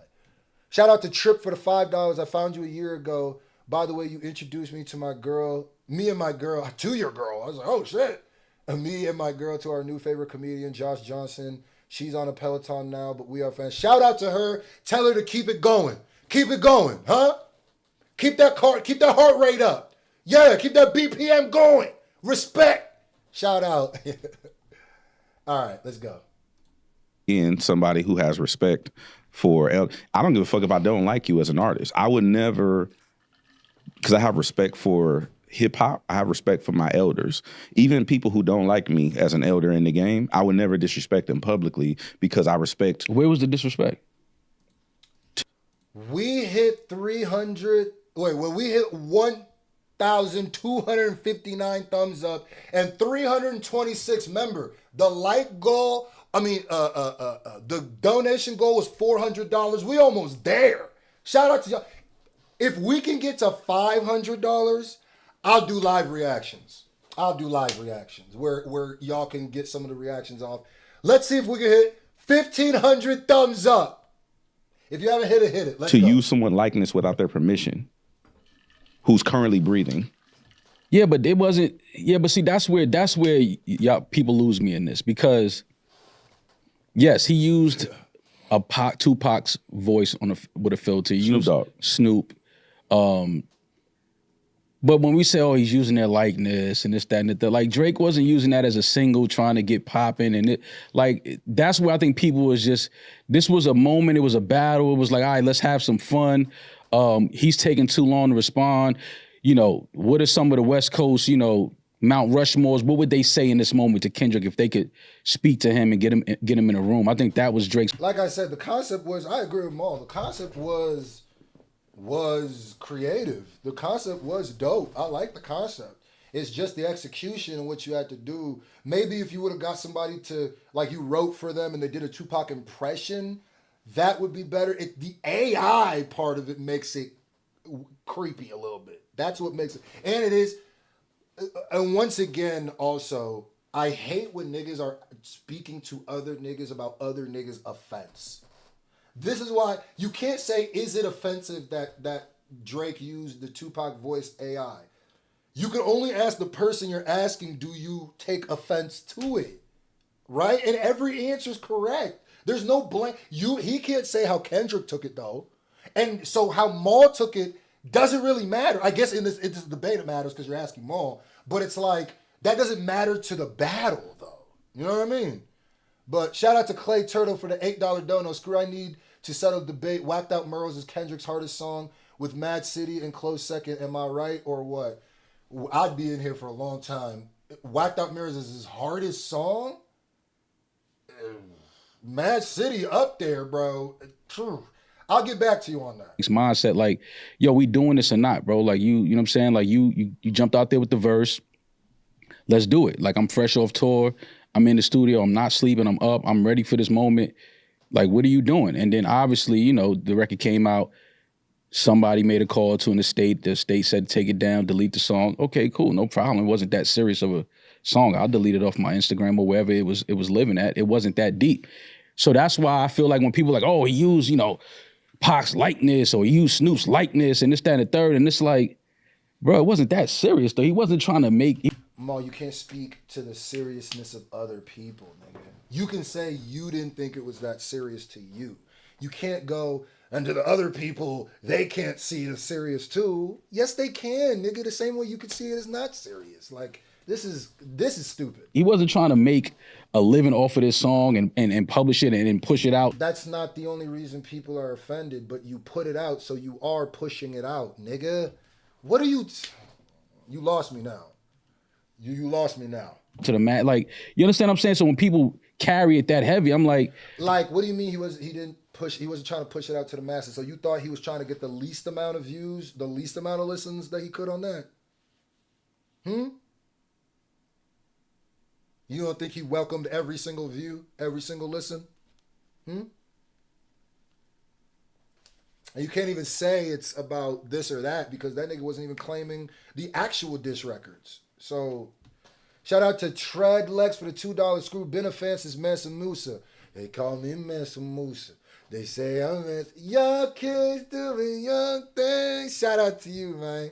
Shout out to Trip for the $5. I found you a year ago. By the way, you introduced me to my girl, to your girl. I was like, oh shit. And me and my girl to our new favorite comedian, Josh Johnson. She's on a Peloton now, but we are fans. Shout out to her. Tell her to keep it going. Keep it going, huh? Keep that heart rate up. Yeah, keep that BPM going. Respect. Shout out. All right, let's go. In somebody who has respect for, I don't give a fuck if I don't like you as an artist. I would never, because I have respect for hip hop, I have respect for my elders. Even people who don't like me as an elder in the game, I would never disrespect them publicly because I respect. Where was the disrespect? We hit 300. When we hit 1,259 thumbs up and 326. Remember, the like goal. The donation goal was $400. We almost there. Shout out to y'all. If we can get to $500, I'll do live reactions. Where y'all can get some of the reactions off. Let's see if we can hit 1,500 thumbs up. If you haven't hit it, hit it. Let's go. Use someone's likeness without their permission, who's currently breathing. Yeah, but it wasn't. Yeah, but see, that's where y'all people lose me in this because, yes, he used Tupac's voice with a filter. Snoop. But when we say, oh, he's using their likeness and this, that, and that, like Drake wasn't using that as a single trying to get popping. And that's where I think people was just, this was a moment, it was a battle. It was like, all right, let's have some fun. He's taking too long to respond. You know, what are some of the West Coast, Mount Rushmores, what would they say in this moment to Kendrick if they could speak to him and get him in a room? I think that was Drake's. Like I said, the concept was, I agree with Maul. The concept was creative. The concept was dope. I like the concept. It's just the execution and what you had to do. Maybe if you would have got somebody to, like you wrote for them and they did a Tupac impression, that would be better. The AI part of it makes it creepy a little bit. That's what makes it. And it is. And once again, also, I hate when niggas are speaking to other niggas about other niggas' offense. This is why you can't say, is it offensive that Drake used the Tupac voice AI? You can only ask the person you're asking, do you take offense to it? Right? And every answer is correct. There's no blame. He can't say how Kendrick took it though. And so how Maul took it doesn't really matter. I guess in this debate it matters because you're asking Maul. But it's like, that doesn't matter to the battle though. You know what I mean? But shout out to Clay Turtle for the $8 dono. Screw I need to settle the debate. Whacked Out Murals is Kendrick's hardest song with Mad City in close second. Am I right or what? I'd be in here for a long time. Whacked Out Mirrors is his hardest song. Mad City up there, bro. I'll get back to you on that. It's mindset like, yo, we doing this or not, bro? Like you know what I'm saying? Like you jumped out there with the verse. Let's do it. Like I'm fresh off tour. I'm in the studio. I'm not sleeping. I'm up. I'm ready for this moment. Like, what are you doing? And then obviously, you know, the record came out. Somebody made a call to an estate. The estate said, take it down, delete the song. Okay, cool, no problem. It wasn't that serious of a song. I'll delete it off my Instagram or wherever it was living at. It wasn't that deep. So that's why I feel like when people are like, oh, he used, you know, Pac's likeness or he used Snoop's likeness and this, that, and the third. And it's like, bro, it wasn't that serious though. He wasn't trying to make... Mo, you can't speak to the seriousness of other people, nigga. You can say you didn't think it was that serious to you. You can't go... And to the other people, they can't see it as serious too. Yes, they can, nigga. The same way you can see it as not serious. Like, this is stupid. He wasn't trying to make a living off of this song and publish it and push it out. That's not the only reason people are offended, but you put it out, so you are pushing it out, nigga. What are you... You lost me now. You lost me now. To the man, like, you understand what I'm saying? So when people carry it that heavy, I'm like... Like, what do you mean he wasn't trying to push it out to the masses? So you thought he was trying to get the least amount of views, the least amount of listens that he could on that? You don't think he welcomed every single view, every single listen? And you can't even say it's about this or that because that nigga wasn't even claiming the actual diss records. So, shout out to Tread Lex for the $2 screw. Been a fan since Mansa Musa. They call me Mansa Musa. They say I'm young kids doing young things. Shout out to you, man.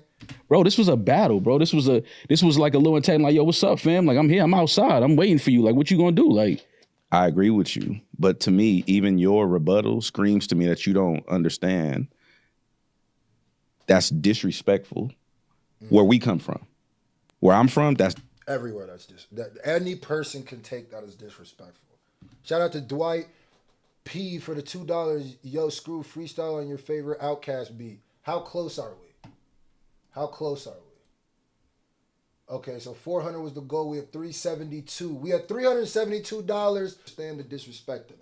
Bro, this was a battle, bro. This was like a little attack. Like, yo, what's up, fam? Like, I'm here. I'm outside. I'm waiting for you. Like, what you gonna do? Like, I agree with you, but to me, even your rebuttal screams to me that you don't understand. That's disrespectful. Where we come from, where I'm from, that's everywhere. Any person can take that as disrespectful. Shout out to Dwight P for the $2. Yo, screw freestyle on your favorite Outkast beat. How close are we? Okay, so 400 was the goal. We had 372. We had $372. Stand the disrespecting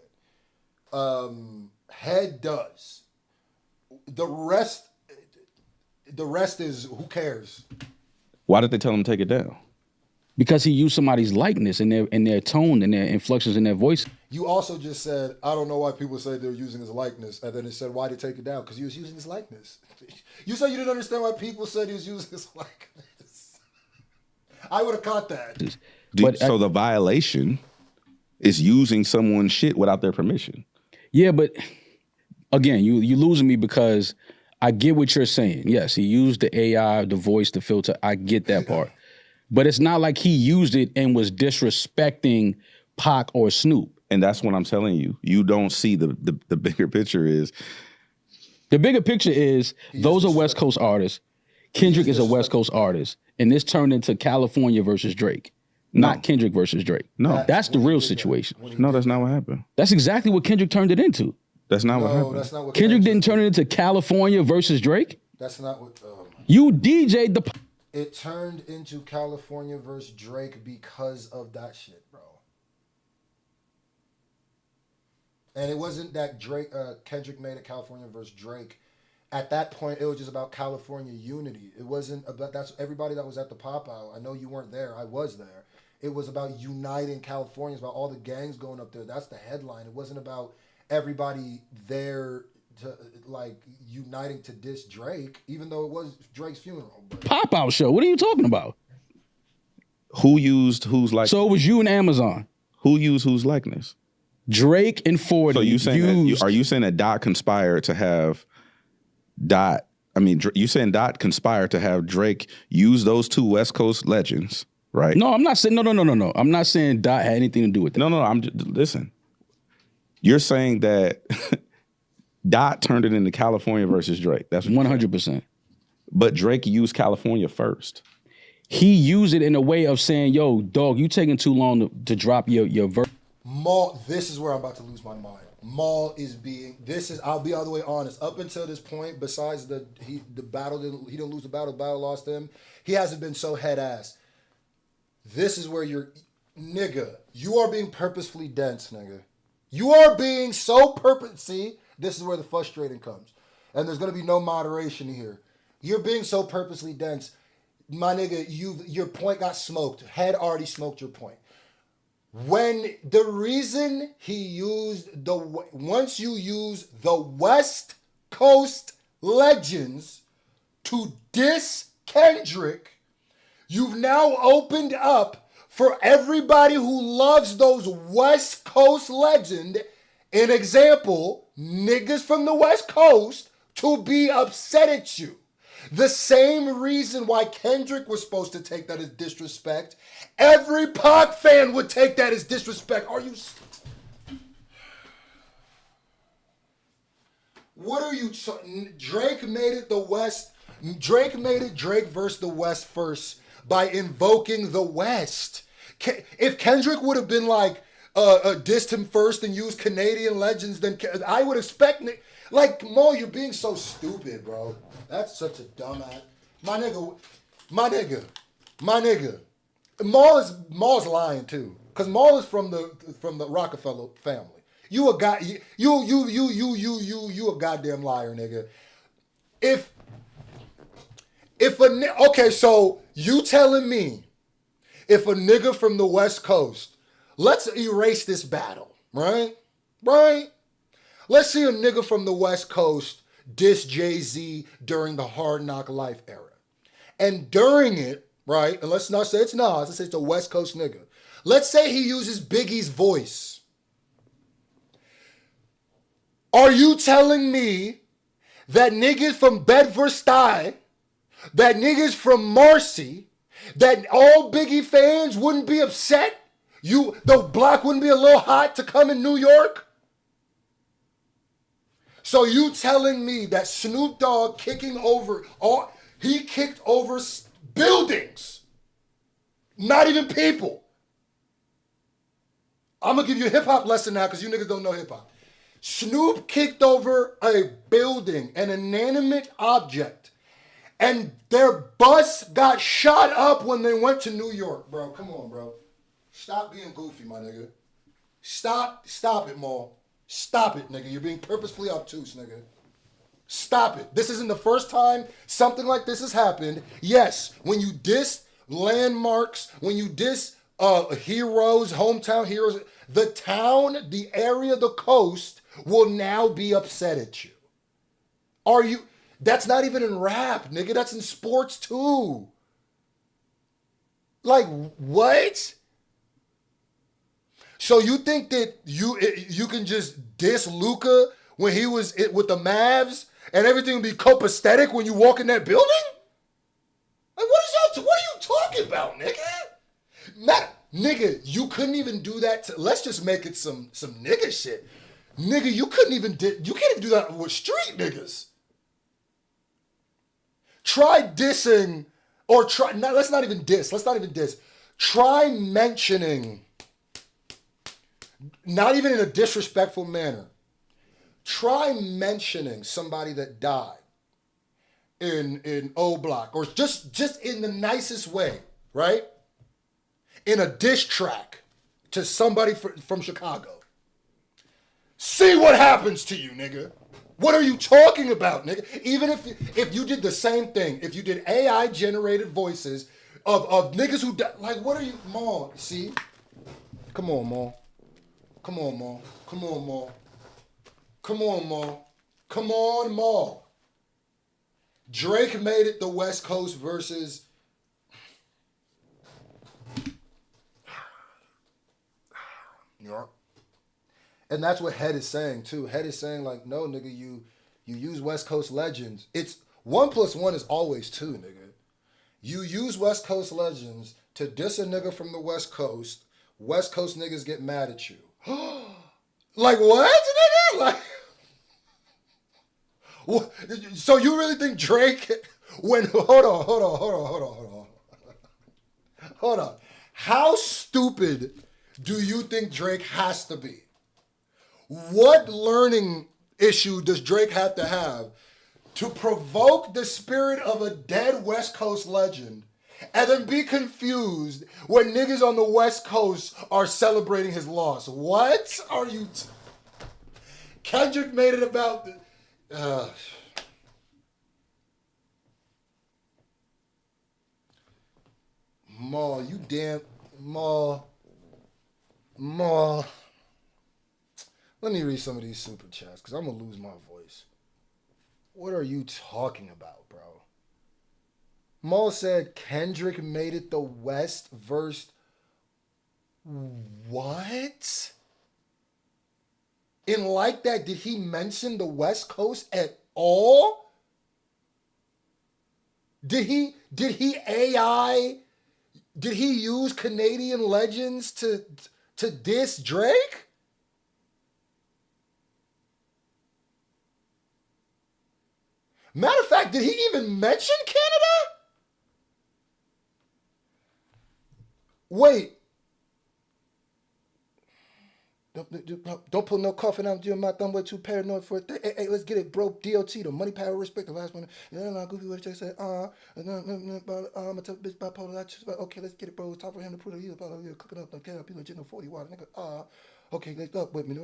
it. Head does. The rest is who cares. Why did they tell him to take it down? Because he used somebody's likeness and their tone and their inflections in their voice. You also just said, I don't know why people say they're using his likeness. And then it said, why did he take it down? Because he was using his likeness. You said you didn't understand why people said he was using his likeness. I would have caught that. So the violation is using someone's shit without their permission. Yeah, but again, you losing me because I get what you're saying. Yes, he used the AI, the voice, the filter. I get that part. But it's not like he used it and was disrespecting Pac or Snoop. And that's what I'm telling you. You don't see the bigger picture is. The bigger picture is those are West Coast artists. Kendrick is a West Coast artist. And this turned into California versus Drake. Not Kendrick versus Drake. No. That's the real situation. No, that's not what happened. That's exactly what Kendrick turned it into. That's not what happened. That's not what Kendrick didn't turn it into California versus Drake. That's not what... You DJ'd the... It turned into California versus Drake because of that shit, bro. And it wasn't that Kendrick made it California versus Drake. At that point, it was just about California unity. It wasn't about... That's everybody that was at the pop-out. I know you weren't there. I was there. It was about uniting Californians, about all the gangs going up there. That's the headline. It wasn't about everybody there to like uniting to diss Drake, even though it was Drake's funeral. But Pop out show. What are you talking about? Who used whose likeness? So it was you and Amazon. Who used whose likeness? Drake and 40. So you saying used, are you saying that Dot conspired to have Dot? I mean, you saying Dot conspired to have Drake use those two West Coast legends, right? No, I'm not saying no. I'm not saying Dot had anything to do with that. No. I'm just, listen. You're saying that Dot turned it into California versus Drake. That's 100%. But Drake used California first. He used it in a way of saying, "Yo, dog, you taking too long to drop your verse." Maul, this is where I'm about to lose my mind. Maul is being. This is. I'll be all the way honest. Up until this point, besides the battle, he didn't lose the battle. Battle lost him. He hasn't been so head ass. This is where you're, nigga. You are being purposefully dense, nigga. You are being so See, this is where the frustrating comes, and there's gonna be no moderation here. You're being so purposely dense. My nigga, your point got smoked. Had already smoked your point. When the reason he used once you use the West Coast legends to diss Kendrick, you've now opened up for everybody who loves those West Coast legend, an example, niggas from the West Coast, to be upset at you. The same reason why Kendrick was supposed to take that as disrespect, every Pac fan would take that as disrespect. Are you? What are you? Drake made it the West. Drake made it Drake versus the West first by invoking the West. If Kendrick would have been like dissed him first and used Canadian legends, then I would expect. Like, Mo, you're being so stupid, bro. That's such a dumbass. My nigga. Maul's lying too. Cause Maul is from the Rockefeller family. You a guy you a goddamn liar, nigga. Okay, so you telling me if a nigga from the West Coast, let's erase this battle, right? Right? Let's see a nigga from the West Coast diss Jay-Z during the Hard Knock Life era. And during it, right, and let's not say it's Nas, let's say it's a West Coast nigga. Let's say he uses Biggie's voice. Are you telling me that niggas from Bedford-Stuyvesant, that niggas from Marcy, that all Biggie fans wouldn't be upset? The block wouldn't be a little hot to come in New York? So you telling me that Snoop Dogg he kicked over buildings, not even people. I'm gonna give you a hip hop lesson now because you niggas don't know hip hop. Snoop kicked over a building, an inanimate object, and their bus got shot up when they went to New York, bro. Come on, bro. Stop being goofy, my nigga. Stop it, Maul. Stop it, nigga. You're being purposefully obtuse, nigga. Stop it. This isn't the first time something like this has happened. Yes, when you diss landmarks, when you diss heroes, hometown heroes, the town, the area, the coast will now be upset at you. That's not even in rap, nigga. That's in sports too. Like, what? So you think that you can just diss Luka when he was with the Mavs and everything would be copacetic when you walk in that building? Like, what are you talking about, nigga? Nigga, you couldn't even do that. Let's just make it some nigga shit. Nigga, you can't even do that with street niggas. Try dissing, let's not even diss. Try mentioning, not even in a disrespectful manner, try mentioning somebody that died in O Block, or just in the nicest way, right? In a diss track to somebody from Chicago. See what happens to you, nigga. What are you talking about, nigga? Even if you did the same thing, if you did AI generated voices of niggas who died, like, what are you, Maul? See? Come on, Maul. Come on, Maul. Come on, Maul. Come on, Maul. Come on, Maul. Drake made it the West Coast versus... New York. And that's what Head is saying, too. Head is saying, like, no, nigga, you use West Coast legends. It's 1 + 1 is always 2, nigga. You use West Coast legends to diss a nigga from the West Coast. West Coast niggas get mad at you. Like, what, nigga? Like, what? So you really think Drake, hold on. How stupid do you think Drake has to be? What learning issue does Drake have to provoke the spirit of a dead West Coast legend and then be confused when niggas on the West Coast are celebrating his loss? What are you... Kendrick made it about... Maul, you damn... Maul. Let me read some of these super chats because I'm going to lose my voice. What are you talking about, bro? Maul said Kendrick made it the West verse. What? And like that, did he mention the West Coast at all? Did he use Canadian legends to diss Drake? Matter of fact, did he even mention Canada? Wait. Don't put no coffin out your mouth. I'm way too paranoid for it. Hey, let's get it, bro. DOT, the money, power, respect. The last one. Yeah, goofy what you say. I'm a tough bitch bipolar. Okay, let's get it, bro. It's time for him to put a heel about here. Cooking up. Okay, I'll be legit no 40 water. Nigga, okay, let's go with me.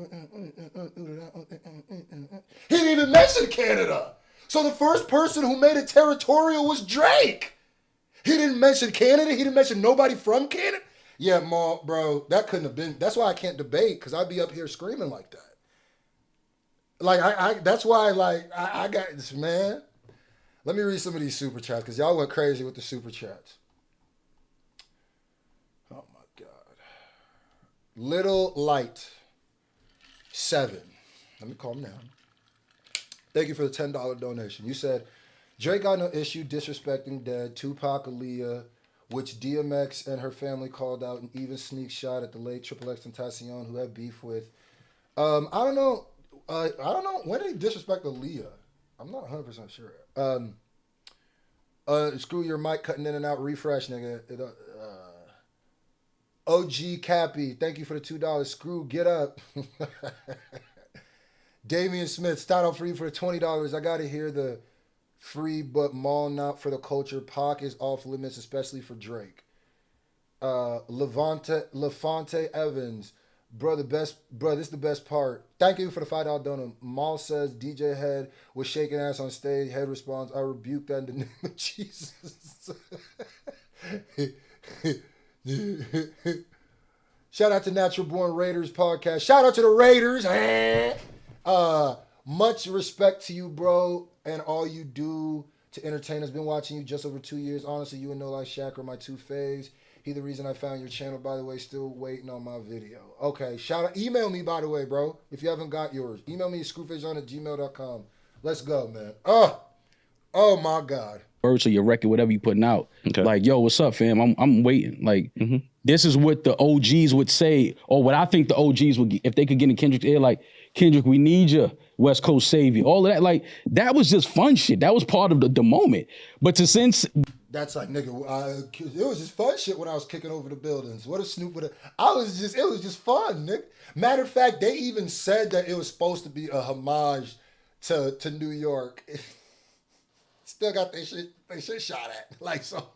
He didn't even mention Canada. So the first person who made it territorial was Drake. He didn't mention Canada. He didn't mention nobody from Canada. Yeah, Ma, bro, that couldn't have been. That's why I can't debate, because I'd be up here screaming like that. Like, that's why, like, I got this, man. Let me read some of these super chats, because y'all went crazy with the super chats. Oh, my God. Little Light 7. Let me calm down. Thank you for the $10 donation. You said, Drake got no issue disrespecting dead Tupac, Aaliyah, which DMX and her family called out and even sneak shot at the late XXX Tentacion, who had beef with. I don't know. When did he disrespect Aaliyah? I'm not 100% sure. Screw your mic cutting in and out. Refresh, nigga. OG Cappy, thank you for the $2. Screw, get up. Damian Smith, start out free for the $20. I gotta hear the free but mall not for the culture. Pac is off limits, especially for Drake. Lafante Evans, this is the best part. Thank you for the $5 donut. Maul says DJ Head was shaking ass on stage. Head responds, I rebuke that in the name of Jesus. Shout out to Natural Born Raiders podcast. Shout out to the Raiders. Much respect to you, bro, and all you do to entertain us. Been watching you just over 2 years. Honestly, you and No Life Shaq are my two faves. He the reason I found your channel, by the way. Still waiting on my video. Okay, shout out. Email me, by the way, bro, if you haven't got yours. Email me at screwfaceon@gmail.com. Let's go, man. Oh my God. Or your record, whatever you putting out. Okay. Like, yo, what's up, fam? I'm waiting. Like, this is what the OGs would say, or what I think the OGs would, if they could get in Kendrick's ear, like, Kendrick, we need you, West Coast savior. All of that, like, that was just fun shit. That was part of the moment. But to sense... That's like, nigga, it was just fun shit when I was kicking over the buildings. What a Snoop would have... it was just fun, nigga. Matter of fact, they even said that it was supposed to be a homage to New York. Still got their shit shot at. Like, so...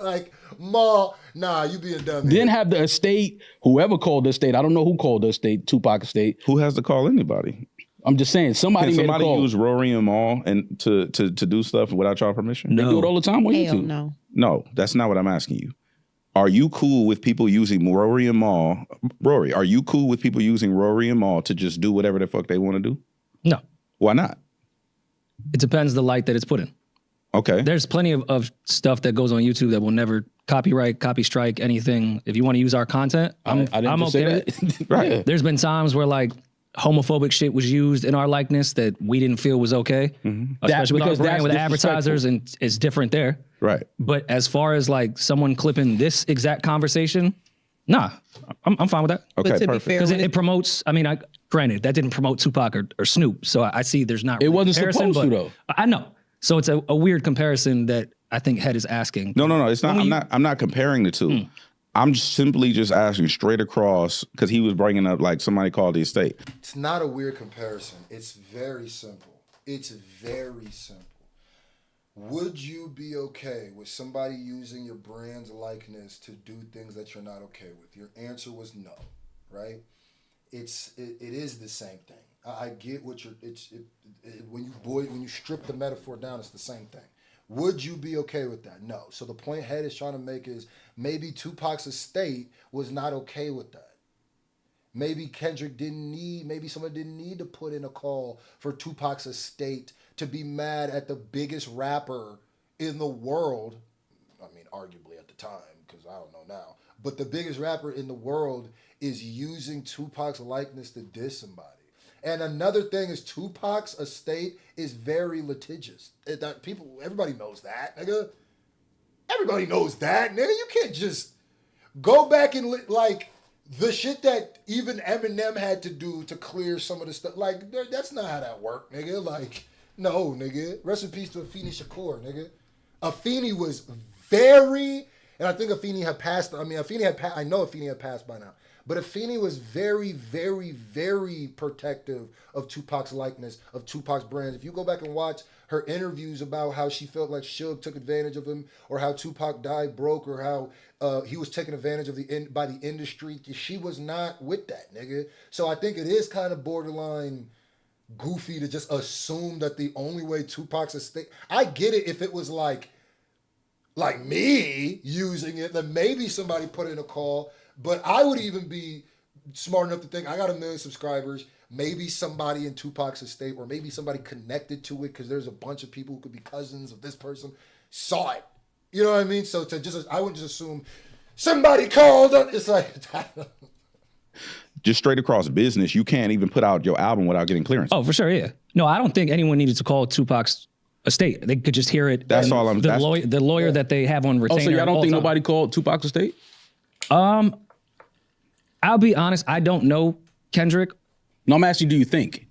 Like, Ma, nah, you being dumb. Then have the estate, whoever called the estate, I don't know who called the estate, Tupac estate. Who has to call anybody? I'm just saying, somebody made a call. Use Rory and Maul and to do stuff without your permission? No. They do it all the time on Hell YouTube. No, that's not what I'm asking you. Are you cool with people using Rory and Maul? Rory, are you cool with people using Rory and Maul to just do whatever the fuck they want to do? No. Why not? It depends the light that it's put in. Okay. There's plenty of stuff that goes on YouTube that will never copyright, copy strike, anything. If you want to use our content, I'm okay with it. Right. Yeah. There's been times where like homophobic shit was used in our likeness that we didn't feel was okay. Especially with our because brand that's with advertisers, and it's different there. Right. But as far as like someone clipping this exact conversation, nah, I'm fine with that. Okay, But to be perfect. fair, Because when it promotes, I mean, granted, that didn't promote Tupac or Snoop. So I see there's not It really wasn't comparison, supposed to, but though. I know. So it's a weird comparison that I think Head is asking. No. It's not. I'm not comparing the two. I'm simply just asking straight across because he was bringing up like somebody called the estate. It's not a weird comparison. It's very simple. It's very simple. Would you be okay with somebody using your brand's likeness to do things that you're not okay with? Your answer was no, right? It is the same thing. I get what when you strip the metaphor down, it's the same thing. Would you be okay with that? No. So the point Head is trying to make is maybe Tupac's estate was not okay with that. Maybe Kendrick maybe someone didn't need to put in a call for Tupac's estate to be mad at the biggest rapper in the world. I mean, arguably at the time, because I don't know now. But the biggest rapper in the world is using Tupac's likeness to diss somebody. And another thing is Tupac's estate is very litigious. Everybody knows that, nigga. Everybody knows that, nigga. You can't just go back and like the shit that even Eminem had to do to clear some of the stuff. Like that's not how that worked, nigga. Like no, nigga. Rest in peace to Afeni Shakur, nigga. Afeni was very, and I think Afeni had passed. I mean, I know Afeni had passed by now. But Afeni was very, very, very protective of Tupac's likeness, of Tupac's brand. If you go back and watch her interviews about how she felt like Suge took advantage of him, or how Tupac died broke, or how he was taken advantage of by the industry, she was not with that, nigga. So I think it is kind of borderline goofy to just assume that the only way Tupac's estate... I get it if it was like me using it, then maybe somebody put in a call... But I would even be smart enough to think, I got 1 million subscribers, maybe somebody in Tupac's estate, or maybe somebody connected to it, because there's a bunch of people who could be cousins of this person, saw it. You know what I mean? So I wouldn't just assume somebody called. It's like... Just straight across business, you can't even put out your album without getting clearance. Oh, for sure, yeah. No, I don't think anyone needed to call Tupac's estate. They could just hear it. That's all I'm... The lawyer that they have on retainer. Oh, so y'all don't think time. nobody called Tupac's estate? I'll be honest, I don't know Kendrick. No, I'm asking, do you think?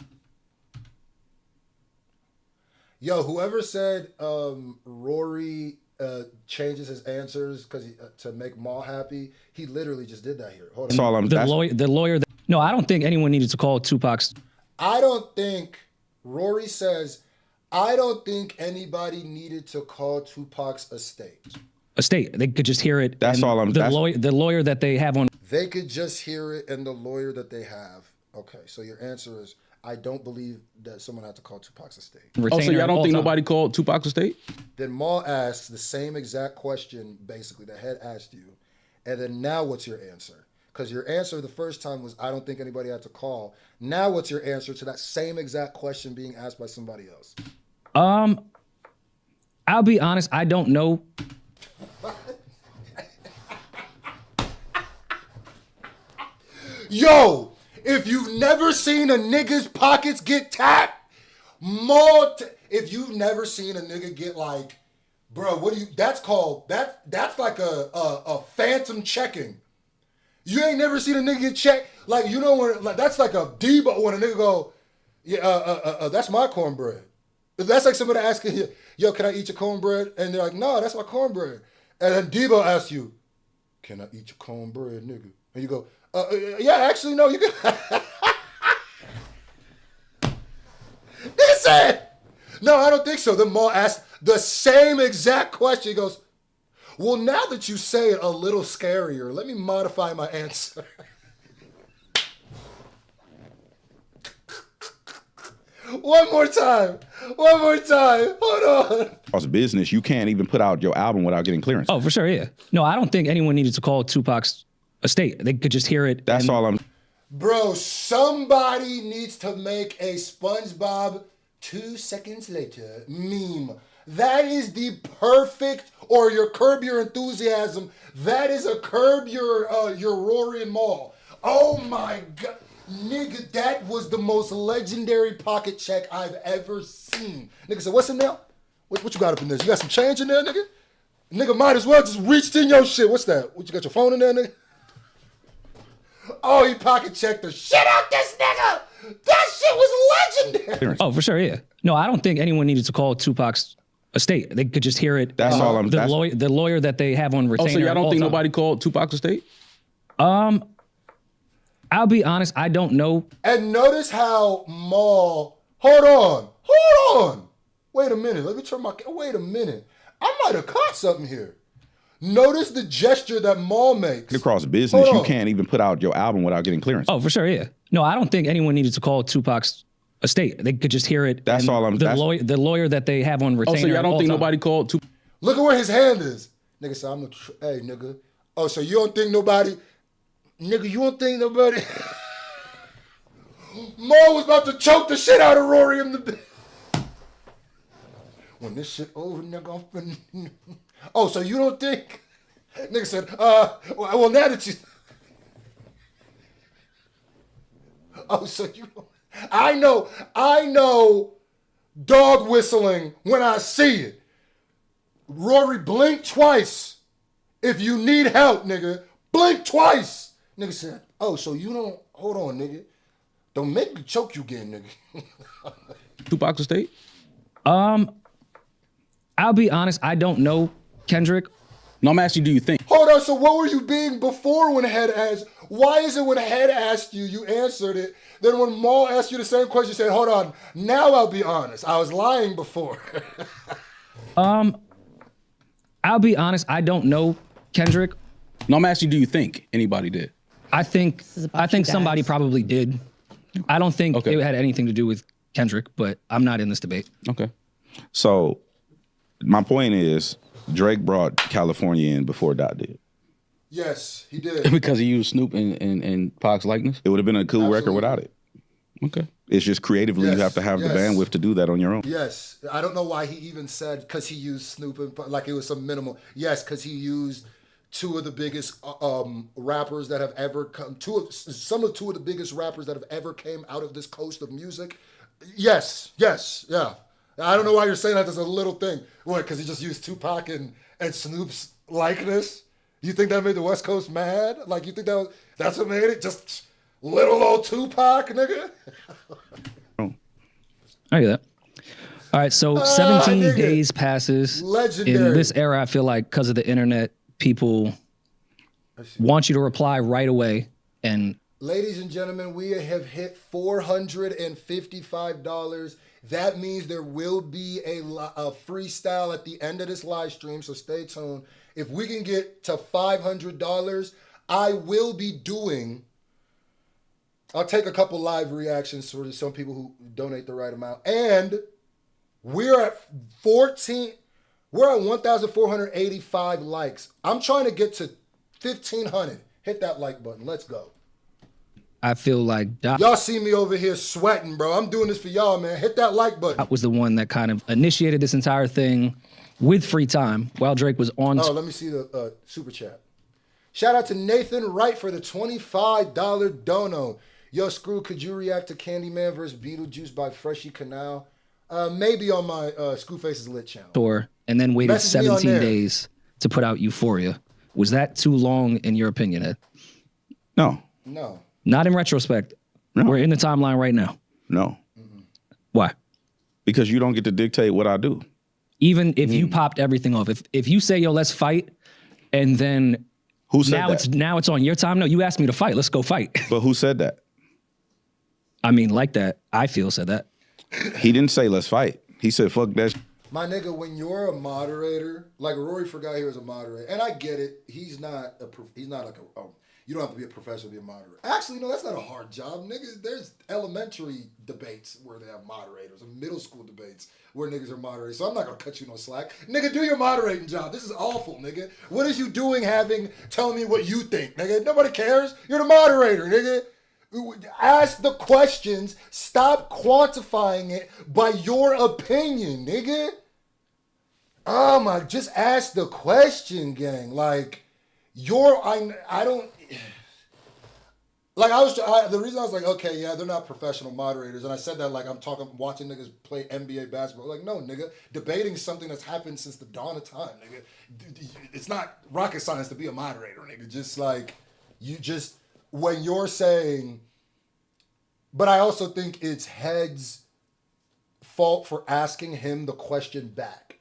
Yo, whoever said Rory changes his answers because to make Maul happy, he literally just did that here. Hold on. That's all I'm... The lawyer... No, I don't think anyone needed to call Tupac's... I don't think... Rory says, I don't think anybody needed to call Tupac's estate. They could just hear it. That's all I'm... The lawyer that they have on... They could just hear it and the lawyer that they have. Okay, so your answer is, I don't believe that someone had to call Tupac's estate. Oh, so y'all don't think nobody called Tupac's estate? Then Maul asks the same exact question, basically, that Head asked you. And then now what's your answer? Because your answer the first time was, I don't think anybody had to call. Now what's your answer to that same exact question being asked by somebody else? I'll be honest, I don't know. Yo, if you've never seen a nigga's pockets get tapped, if you've never seen a nigga get like, bro, that's like a phantom checking. You ain't never seen a nigga get checked. Like, you know, when that's like a Debo when a nigga go, yeah, that's my cornbread. That's like somebody asking you, yo, can I eat your cornbread? And they're like, no, that's my cornbread. And then Debo asks you, can I eat your cornbread, nigga? And you go, yeah, actually, no, you can. Nigga said, no, I don't think so. Then Maul asked the same exact question. He goes, well, now that you say it a little scarier, let me modify my answer. One more time. Hold on. As a business, you can't even put out your album without getting clearance. Oh, for sure, yeah. No, I don't think anyone needed to call Tupac's estate. They could just hear it. That's all I'm... Bro, somebody needs to make a SpongeBob 2 seconds later meme. That is the perfect, or your Curb Your Enthusiasm. That is a Curb Your Rory and Maul. Oh my God. Nigga, that was the most legendary pocket check I've ever seen. Nigga said, what's in there? What you got up in this? You got some change in there, nigga? Nigga might as well just reached in your shit. What's that? What, you got your phone in there, nigga? Oh, he pocket checked the shit out this nigga. That shit was legendary. Oh, for sure, yeah. No, I don't think anyone needed to call Tupac's estate. They could just hear it. That's all I'm. The lawyer that they have on retainer. Oh, so y'all don't think time. nobody called Tupac's estate? I'll be honest, I don't know. And notice how Maul. Hold on. Wait a minute. Let me turn my. Wait a minute. I might have caught something here. Notice the gesture that Maul makes. Across business, you can't even put out your album without getting clearance. Oh, for sure, yeah. No, I don't think anyone needed to call Tupac's estate. They could just hear it. That's all I'm. The lawyer that they have on retainer. Oh, so y'all don't think time. nobody called Tupac? Look at where his hand is. Nigga said, I'm the. Hey, nigga. Oh, so you don't think nobody. Nigga, you don't think nobody. Maul was about to choke the shit out of Rory in the. When this shit over, nigga, I'm finna. Oh, so you don't think? Nigga said, well, now that you. Oh, so you. I know dog whistling when I see it. Rory, blink twice. If you need help, nigga, blink twice. Nigga said, oh, so you don't. Hold on, nigga. Don't make me choke you again, nigga. Tupac's estate? I'll be honest, I don't know Kendrick. No, I'm asking, do you think? Hold on, so what were you being before when Head asked? Why is it when Head asked you, you answered it? Then when Maul asked you the same question, you said, hold on, now I'll be honest. I was lying before. I'll be honest, I don't know Kendrick. No, I'm asking, do you think anybody did? I think somebody probably did. I don't think it had anything to do with Kendrick, but I'm not in this debate. Okay. So my point is, Drake brought California in before Dot did. Yes, he did. Because he used Snoop and Pac's likeness? It would have been a cool record without it. Okay. It's just creatively you have to have the bandwidth to do that on your own. Yes. I don't know why he even said because he used Snoop and like it was some minimal. Yes, because he used two of the biggest rappers that have ever come. Two of the biggest rappers that have ever came out of this coast of music. Yes, yeah. I don't know why you're saying that as a little thing. What, because he just used Tupac and Snoop's likeness? You think that made the West Coast mad? Like, you think that's what made it? Just little old Tupac, nigga? I get that. All right, so 17 days passes. Legendary. In this era, I feel like because of the internet, people want you to reply right away. And ladies and gentlemen, we have hit $455. That means there will be a freestyle at the end of this live stream, so stay tuned. If we can get to $500, I will be doing. I'll take a couple live reactions for some people who donate the right amount. And we're at 1,485 likes. I'm trying to get to 1,500. Hit that like button. Let's go. I feel like y'all see me over here sweating, bro. I'm doing this for y'all, man. Hit that like button. That was the one that kind of initiated this entire thing with free time while Drake was on. Oh, let me see the super chat. Shout out to Nathan Wright for the $25 dono. Yo, Screw, could you react to Candyman vs. Beetlejuice by Freshie Canal? Maybe on my Screw Faces Lit channel. And then waited Message 17 days to put out Euphoria. Was that too long in your opinion, Ed? No. Not in retrospect. No. We're in the timeline right now. No. Why? Because you don't get to dictate what I do. Even if you popped everything off. If you say, yo, let's fight, and then who said that? Now it's on your time. No, you asked me to fight. Let's go fight. But who said that? I mean, like that. I feel said that. He didn't say let's fight. He said fuck that. My nigga, when you're a moderator, like Rory forgot he was a moderator, and I get it. He's not like a. You don't have to be a professional to be a moderator. Actually, no, that's not a hard job, niggas. There's elementary debates where they have moderators, and middle school debates where niggas are moderators. So I'm not gonna cut you no slack. Nigga, do your moderating job. This is awful, nigga. What is you doing telling me what you think, nigga? Nobody cares. You're the moderator, nigga. Ask the questions. Stop quantifying it by your opinion, nigga. Just ask the question, gang. Like, I don't. Like the reason I was like, okay, yeah, they're not professional moderators, and I said that like I'm watching niggas play NBA basketball. Like, no, nigga, debating something that's happened since the dawn of time, nigga. It's not rocket science to be a moderator, nigga. Just like when you're saying, but I also think it's Head's fault for asking him the question back.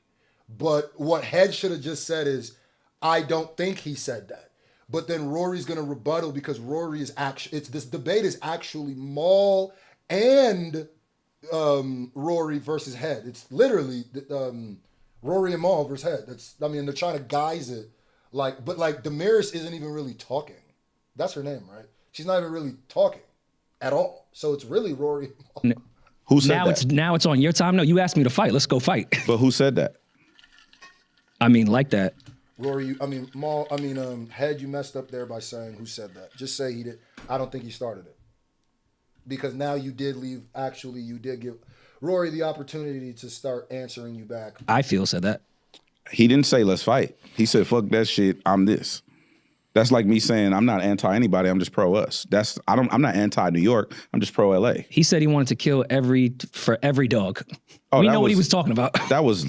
But what Head should have just said is, I don't think he said that. But then Rory's gonna rebuttal because Rory is this debate is actually Maul and Rory versus Head. It's literally Rory and Maul versus Head. They're trying to guise it but Damaris isn't even really talking. That's her name, right? She's not even really talking at all. So it's really Rory and Maul. Who said that? Now it's on your time. No, you asked me to fight. Let's go fight. But who said that? I mean, like that. Rory, Head, you messed up there by saying who said that. Just say he did. I don't think he started it. Because now you did give Rory the opportunity to start answering you back. I feel said that. He didn't say let's fight. He said, fuck that shit, I'm this. That's like me saying I'm not anti anybody, I'm just pro us. I'm not anti New York, I'm just pro LA. He said he wanted to kill every dog. We know what he was talking about. That was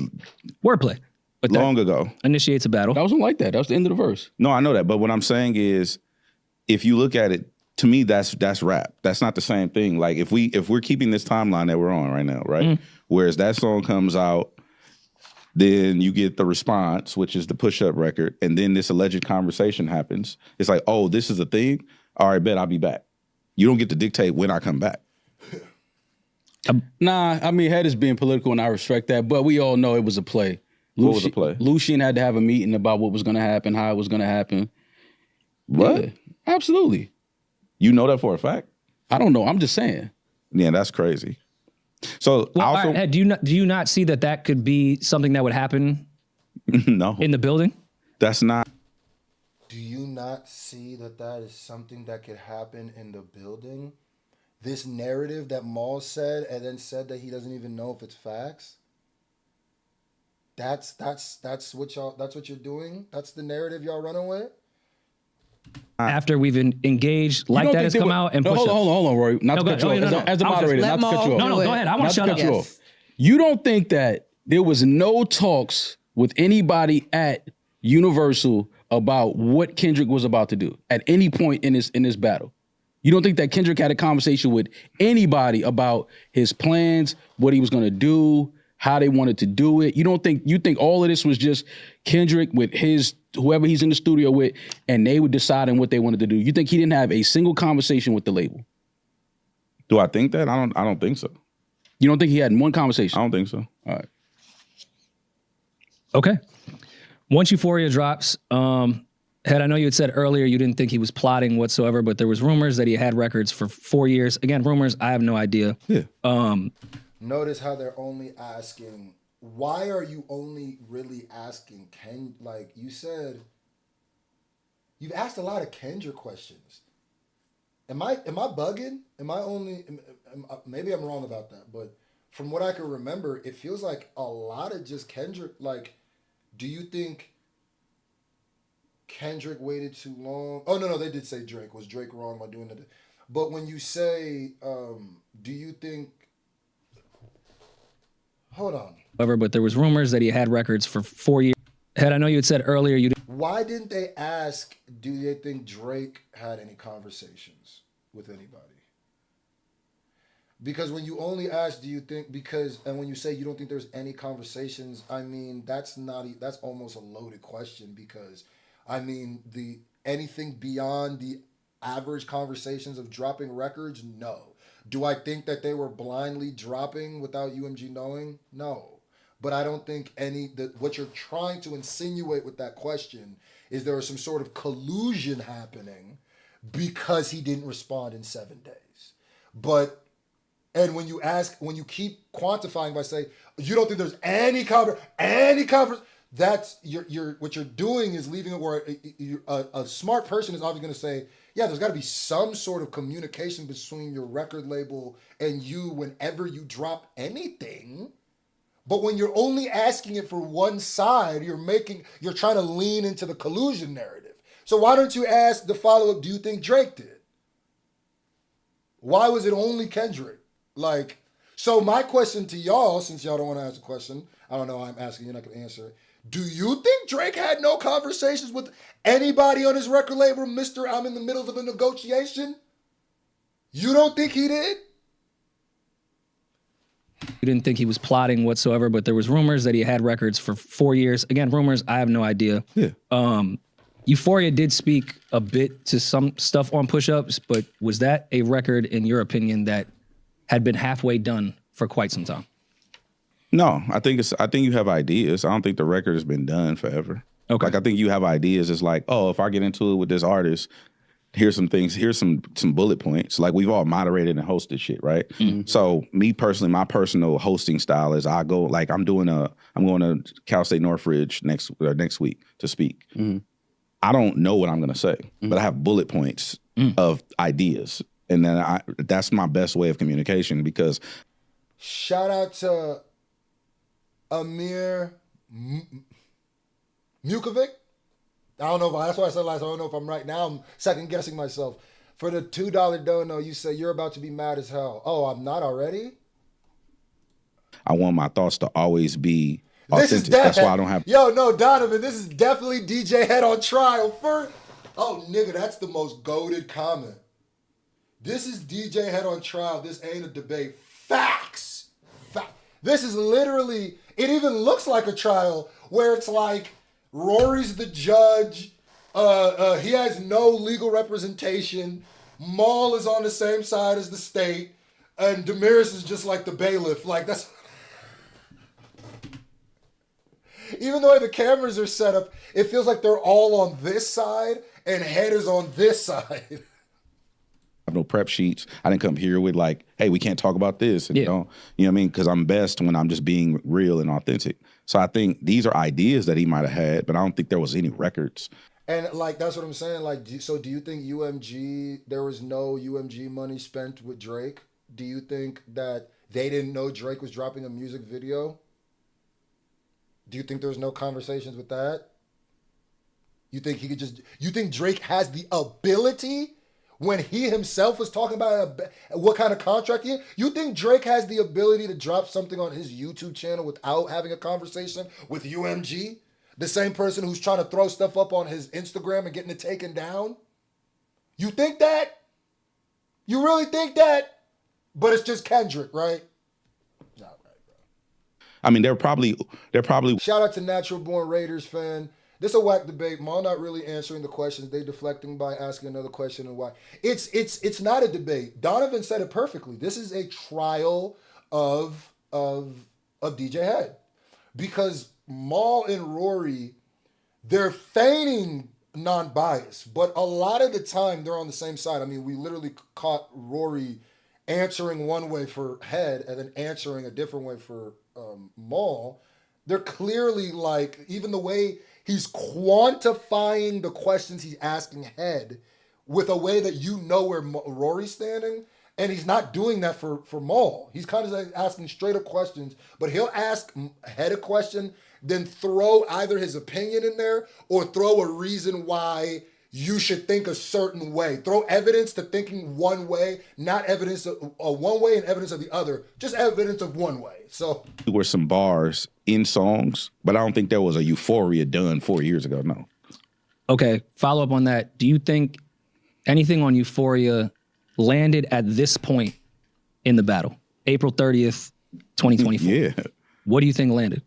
wordplay. But long ago. Initiates a battle. That wasn't like that. That was the end of the verse. No, I know that. But what I'm saying is, if you look at it, to me, that's rap. That's not the same thing. Like if we're keeping this timeline that we're on right now, right? Whereas that song comes out, then you get the response, which is the push-up record, and then this alleged conversation happens. It's like, oh, this is a thing? All right, bet I'll be back. You don't get to dictate when I come back. Nah, Head is being political, and I respect that, but we all know it was a play. What was the play? Lucian had to have a meeting about what was going to happen, how it was going to happen. What? Yeah, absolutely. You know that for a fact? I don't know. I'm just saying. Yeah, that's crazy. So, all right, Ed, do you not see that could be something that would happen? No. In the building? That's not. Do you not see that is something that could happen in the building? This narrative that Maul said and then said that he doesn't even know if it's facts. That's what you're doing. That's the narrative y'all running with. After we've engaged, like that has come out and pushed. Hold on, Rory. Not to cut you off. As a moderator, not to cut you off. No, go ahead. I want to shut up. You don't think that there was no talks with anybody at Universal about what Kendrick was about to do at any point in this battle? You don't think that Kendrick had a conversation with anybody about his plans, what he was going to do, how they wanted to do it? You think all of this was just Kendrick with whoever he's in the studio with, and they were deciding what they wanted to do? You think he didn't have a single conversation with the label? Do I think that? I don't think so. You don't think he had one conversation? I don't think so. All right. Okay. Once Euphoria drops, Head, I know you had said earlier you didn't think he was plotting whatsoever, but there was rumors that he had records for 4 years. Again, rumors, I have no idea. Yeah. Notice how they're only asking, why are you only really asking like you said, you've asked a lot of Kendrick questions. Am I bugging? Maybe I'm wrong about that, but from what I can remember, it feels like a lot of just Kendrick. Like, do you think Kendrick waited too long? Oh, no, they did say Drake. Was Drake wrong by doing that? But when you say, do you think, hold on. However, but there was rumors that he had records for 4 years. Head, I know you had said earlier you didn't. Why didn't they ask, do they think Drake had any conversations with anybody? Because when you only ask, do you think, and when you say you don't think there's any conversations, that's almost a loaded question, because anything beyond the average conversations of dropping records, no. Do I think that they were blindly dropping without UMG knowing? No. But I don't think what you're trying to insinuate with that question is there was some sort of collusion happening because he didn't respond in 7 days. And when you keep quantifying by saying, you don't think there's any cover, that's what you're doing is leaving it where a smart person is obviously going to say, yeah, there's got to be some sort of communication between your record label and you whenever you drop anything. But when you're only asking it for one side, you're trying to lean into the collusion narrative. So why don't you ask the follow-up, do you think Drake did? Why was it only Kendrick? Like, so my question to y'all, since y'all don't want to ask a question, I don't know, I'm asking, you're not going to answer it. Do you think Drake had no conversations with anybody on his record label, Mr. I'm in the middle of a negotiation? You don't think he did? You didn't think he was plotting whatsoever, but there was rumors that he had records for 4 years. Again, rumors, I have no idea. Yeah. Euphoria did speak a bit to some stuff on push-ups, but was that a record, in your opinion, that had been halfway done for quite some time? No, I think you have ideas. I don't think the record has been done forever. Okay. Like I think you have ideas. It's like, oh, if I get into it with this artist, here's some things, here's some bullet points. Like we've all moderated and hosted shit, right? Mm-hmm. So me personally, my personal hosting style is I go like I'm going to Cal State Northridge next week to speak. Mm-hmm. I don't know what I'm going to say, but I have bullet points of ideas. And then that's my best way of communication because. Shout out to Amir Mukovic. I don't know if that's what I said last. I don't know if I'm right now. I'm second guessing myself. For the $2 dono, you say you're about to be mad as hell. Oh, I'm not already? I want my thoughts to always be authentic. That's why I don't have. Yo, no, Donovan, this is definitely DJ Head on trial. Oh, nigga, that's the most goated comment. This is DJ Head on trial. This ain't a debate. Facts. This is literally, it even looks like a trial where it's like Rory's the judge. He has no legal representation. Maul is on the same side as the state. And Damaris is just like the bailiff. Like, that's... Even the way the cameras are set up, it feels like they're all on this side and Head is on this side. I have no prep sheets. I didn't come here with like, hey, we can't talk about this. And you know what I mean? Because I'm best when I'm just being real and authentic. So I think these are ideas that he might have had, but I don't think there was any records. And like, that's what I'm saying. Like, so do you think there was no UMG money spent with Drake? Do you think that they didn't know Drake was dropping a music video? Do you think there was no conversations with that? You think Drake has the ability when he himself was talking about what kind of contract he had? You think Drake has the ability to drop something on his YouTube channel without having a conversation with UMG? The same person who's trying to throw stuff up on his Instagram and getting it taken down? You think that? You really think that? But it's just Kendrick, right? Not right, bro. I mean, they're probably. Shout out to Natural Born Raiders fan. This is a whack debate. Maul not really answering the questions. They deflecting by asking another question and why. It's not a debate. Donovan said it perfectly. This is a trial of DJ Head. Because Maul and Rory, they're feigning non-bias, but a lot of the time they're on the same side. I mean, we literally caught Rory answering one way for Head and then answering a different way for Maul. They're clearly like, even the way he's quantifying the questions he's asking Head with a way that you know where Rory's standing, and he's not doing that for Maul. He's kind of like asking straight up questions, but he'll ask Head a question, then throw either his opinion in there or throw a reason why you should think a certain way. Throw evidence to thinking one way, not evidence of one way and evidence of the other, just evidence of one way. So there were some bars in songs, but I don't think there was a Euphoria done 4 years ago, no. Okay, follow up on that. Do you think anything on Euphoria landed at this point in the battle? April 30th, 2024. Yeah. What do you think landed?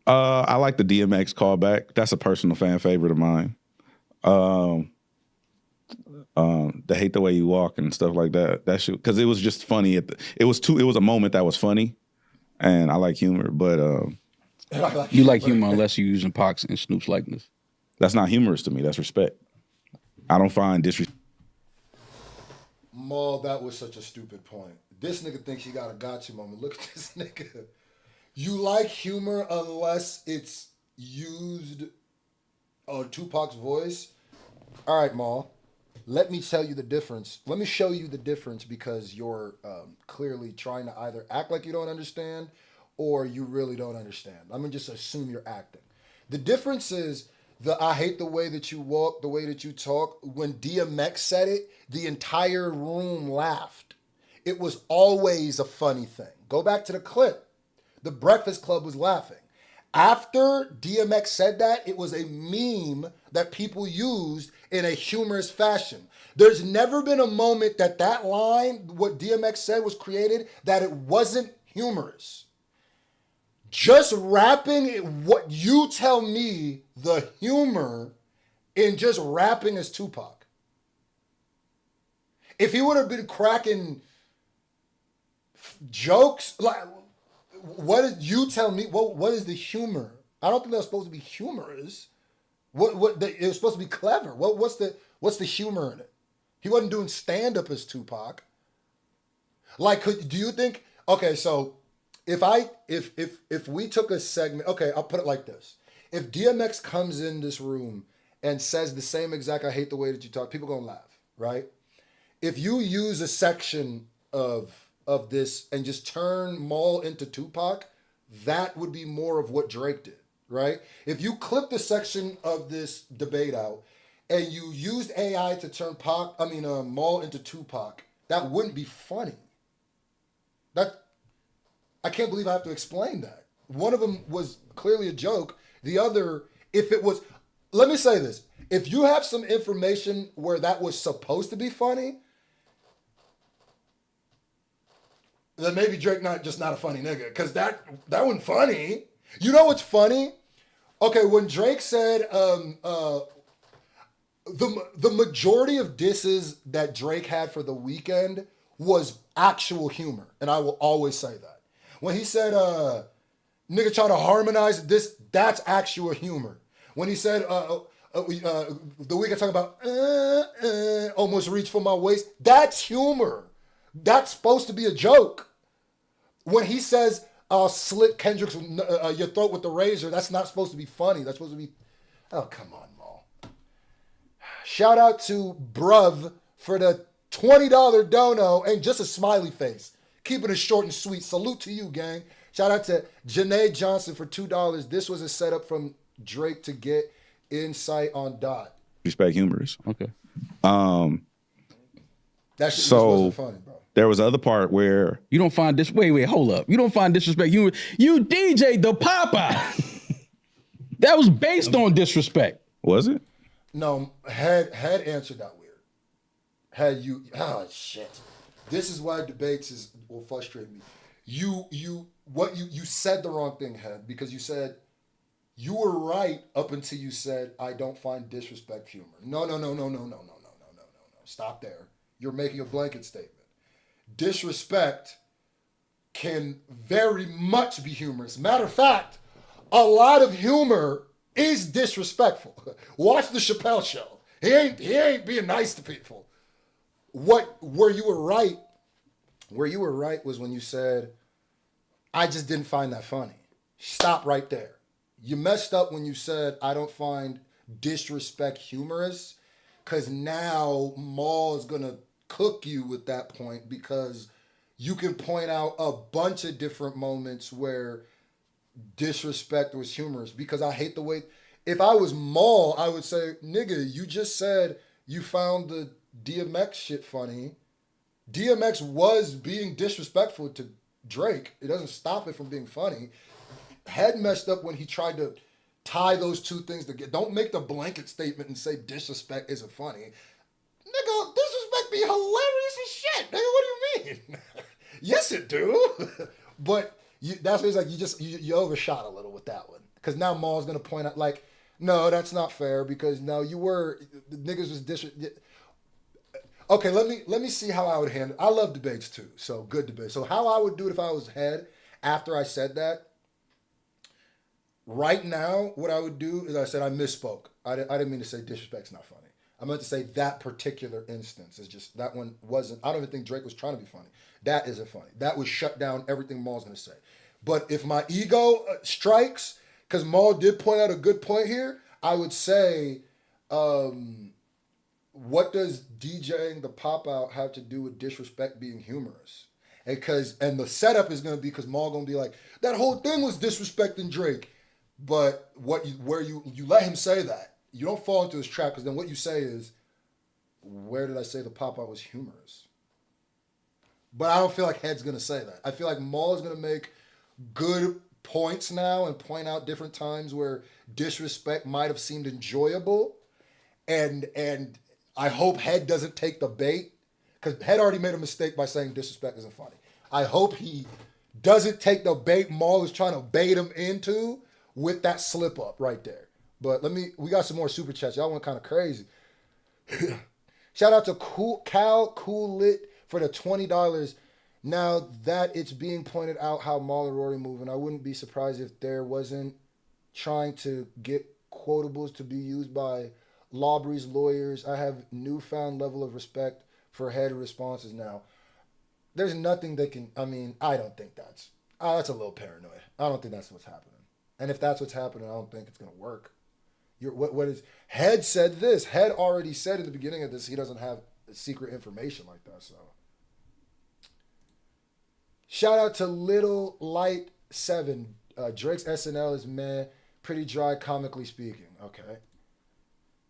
I like the DMX callback. That's a personal fan favorite of mine. They hate the way you walk and stuff like that. That shit, because it was just funny. It was a moment that was funny, and I like humor. But you like humor unless you're using Pac's and Snoop's likeness. That's not humorous to me. That's respect. I don't find disrespect. Maul, that was such a stupid point. This nigga thinks he got a gotcha moment. Look at this nigga. You like humor unless it's used on Tupac's voice. All right, Maul. let me tell you the difference. Let me show you the difference because you're clearly trying to either act like you don't understand or you really don't understand. I'm gonna just assume you're acting. The difference is I hate the way that you walk, the way that you talk. When DMX said it, the entire room laughed. It was always a funny thing. Go back to the clip. The Breakfast Club was laughing. After DMX said that, it was a meme that people used in a humorous fashion. There's never been a moment that line, what DMX said was created, that it wasn't humorous. Just rapping, what you tell me the humor in just rapping is Tupac. If he would have been cracking jokes, like, what did you tell me? What is the humor? I don't think that was supposed to be humorous. It was supposed to be clever. What's the humor in it? He wasn't doing stand up as Tupac. Like, do you think? Okay, so if we took a segment, okay, I'll put it like this: if DMX comes in this room and says the same exact "I hate the way that you talk," people gonna laugh, right? If you use a section of this and just turn Maul into Tupac, that would be more of what Drake did, right? If you clip the section of this debate out and you used AI to turn Maul into Tupac, that wouldn't be funny. I can't believe I have to explain that. One of them was clearly a joke. The other, let me say this. If you have some information where that was supposed to be funny, then maybe Drake not a funny nigga. Because that wasn't funny. You know what's funny? Okay, when Drake said the majority of disses that Drake had for The Weeknd was actual humor. And I will always say that. When he said, nigga trying to harmonize this, that's actual humor. When he said, The Weeknd talking about, almost reach for my waist, that's humor. That's supposed to be a joke. When he says, I'll slit Kendrick's your throat with the razor, that's not supposed to be funny. That's supposed to be, oh, come on, Maul. Shout out to Bruv for the $20 dono and just a smiley face. Keeping it short and sweet. Salute to you, gang. Shout out to Janae Johnson for $2. This was a setup from Drake to get insight on Dot. Respect humorous. Okay. That shit wasn't funny, bro. There was the other part where you don't find this. Wait, hold up. You don't find disrespect. You DJ the Popeye. That was based on disrespect. Was it? No, had answered that weird. Had you? Oh shit. This is why debates will frustrate me. You said the wrong thing, Head, because you said you were right up until you said I don't find disrespect humor. No. Stop there. You're making a blanket statement. Disrespect can very much be humorous. Matter of fact, a lot of humor is disrespectful. Watch the Chappelle Show. He ain't being nice to people. Where you were right was when you said, I just didn't find that funny. Stop right there. You messed up when you said, I don't find disrespect humorous, because now Maul is going to cook you with that point, because you can point out a bunch of different moments where disrespect was humorous. Because I hate the way, if I was Maul, I would say, nigga, you just said you found the DMX shit funny. DMX was being disrespectful to Drake. It doesn't stop it from being funny. Head messed up when he tried to tie those two things together. Don't make the blanket statement and say disrespect isn't funny. Nigga, disrespect be hilarious as shit. Nigga, what do you mean? Yes, it do. But that's what it's like. You overshot a little with that one. Because now Maul's going to point out, like, no, that's not fair, because no, the niggas was disrespect. Okay, let me see how I would handle it. I love debates too, so good debate. So how I would do it if I was Head after I said that, right now, what I would do is I said I misspoke. I didn't mean to say disrespect's not funny. I meant to say that particular instance is just, that one wasn't, I don't even think Drake was trying to be funny. That isn't funny. That would shut down everything Maul's going to say. But if my ego strikes, because Maul did point out a good point here, I would say, what does DJing the pop out have to do with disrespect being humorous? And the setup is gonna be because Maul gonna be like, that whole thing was disrespecting Drake. But where you let him say that, you don't fall into his trap, because then what you say is, where did I say the pop out was humorous? But I don't feel like Head's gonna say that. I feel like Maul is gonna make good points now and point out different times where disrespect might have seemed enjoyable, and I hope Head doesn't take the bait, because Head already made a mistake by saying disrespect isn't funny. I hope he doesn't take the bait Maul is trying to bait him into with that slip up right there. But we got some more super chats. Y'all went kind of crazy. Shout out to Cool Lit for the $20. Now that it's being pointed out how Maul and Rory move, and I wouldn't be surprised if there wasn't trying to get quotables to be used by Lawbree's lawyers. I have newfound level of respect for Head responses now. There's nothing they can, I don't think that's a little paranoid. I don't think that's what's happening. And if that's what's happening, I don't think it's going to work. What is, Head said this. Head already said in the beginning of this he doesn't have secret information like that, so. Shout out to Little Light 7. Drake's SNL is pretty dry, comically speaking. Okay.